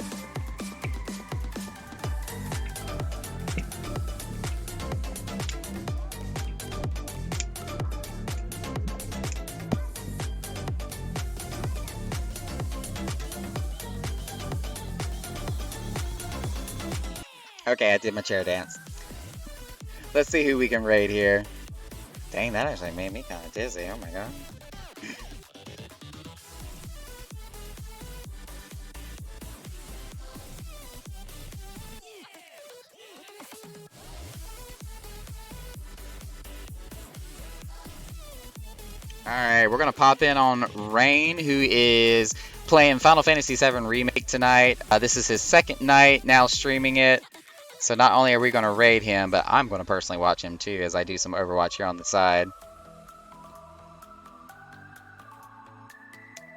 Okay, I did my chair dance. Let's see who we can raid here. Dang, that actually made me kind of dizzy. Oh my god. Alright, we're going to pop in on Rain, who is playing Final Fantasy VII Remake tonight. This is his second night now streaming it. So not only are we going to raid him, but I'm going to personally watch him too as I do some Overwatch here on the side.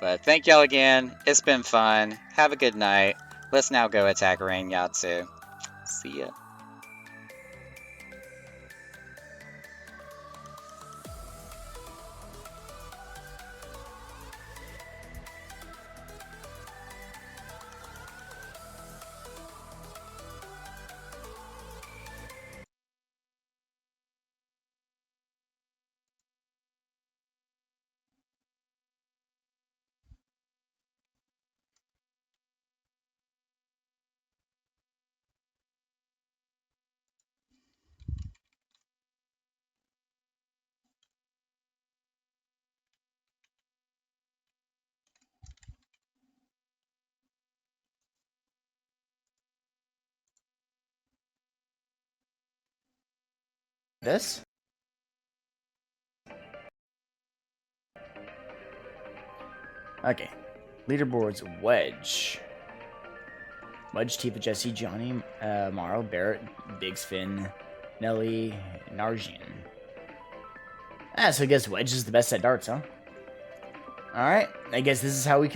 But thank y'all again. It's been fun. Have a good night. Let's now go attack Rain Yatsu. See ya. This? Okay. Leaderboards: Wedge. Wedge, Tifa, Jesse, Johnny, Marl, Barrett, Biggs, Finn, Nelly, Narjian. So I guess Wedge is the best at darts, huh? Alright, I guess this is how we kill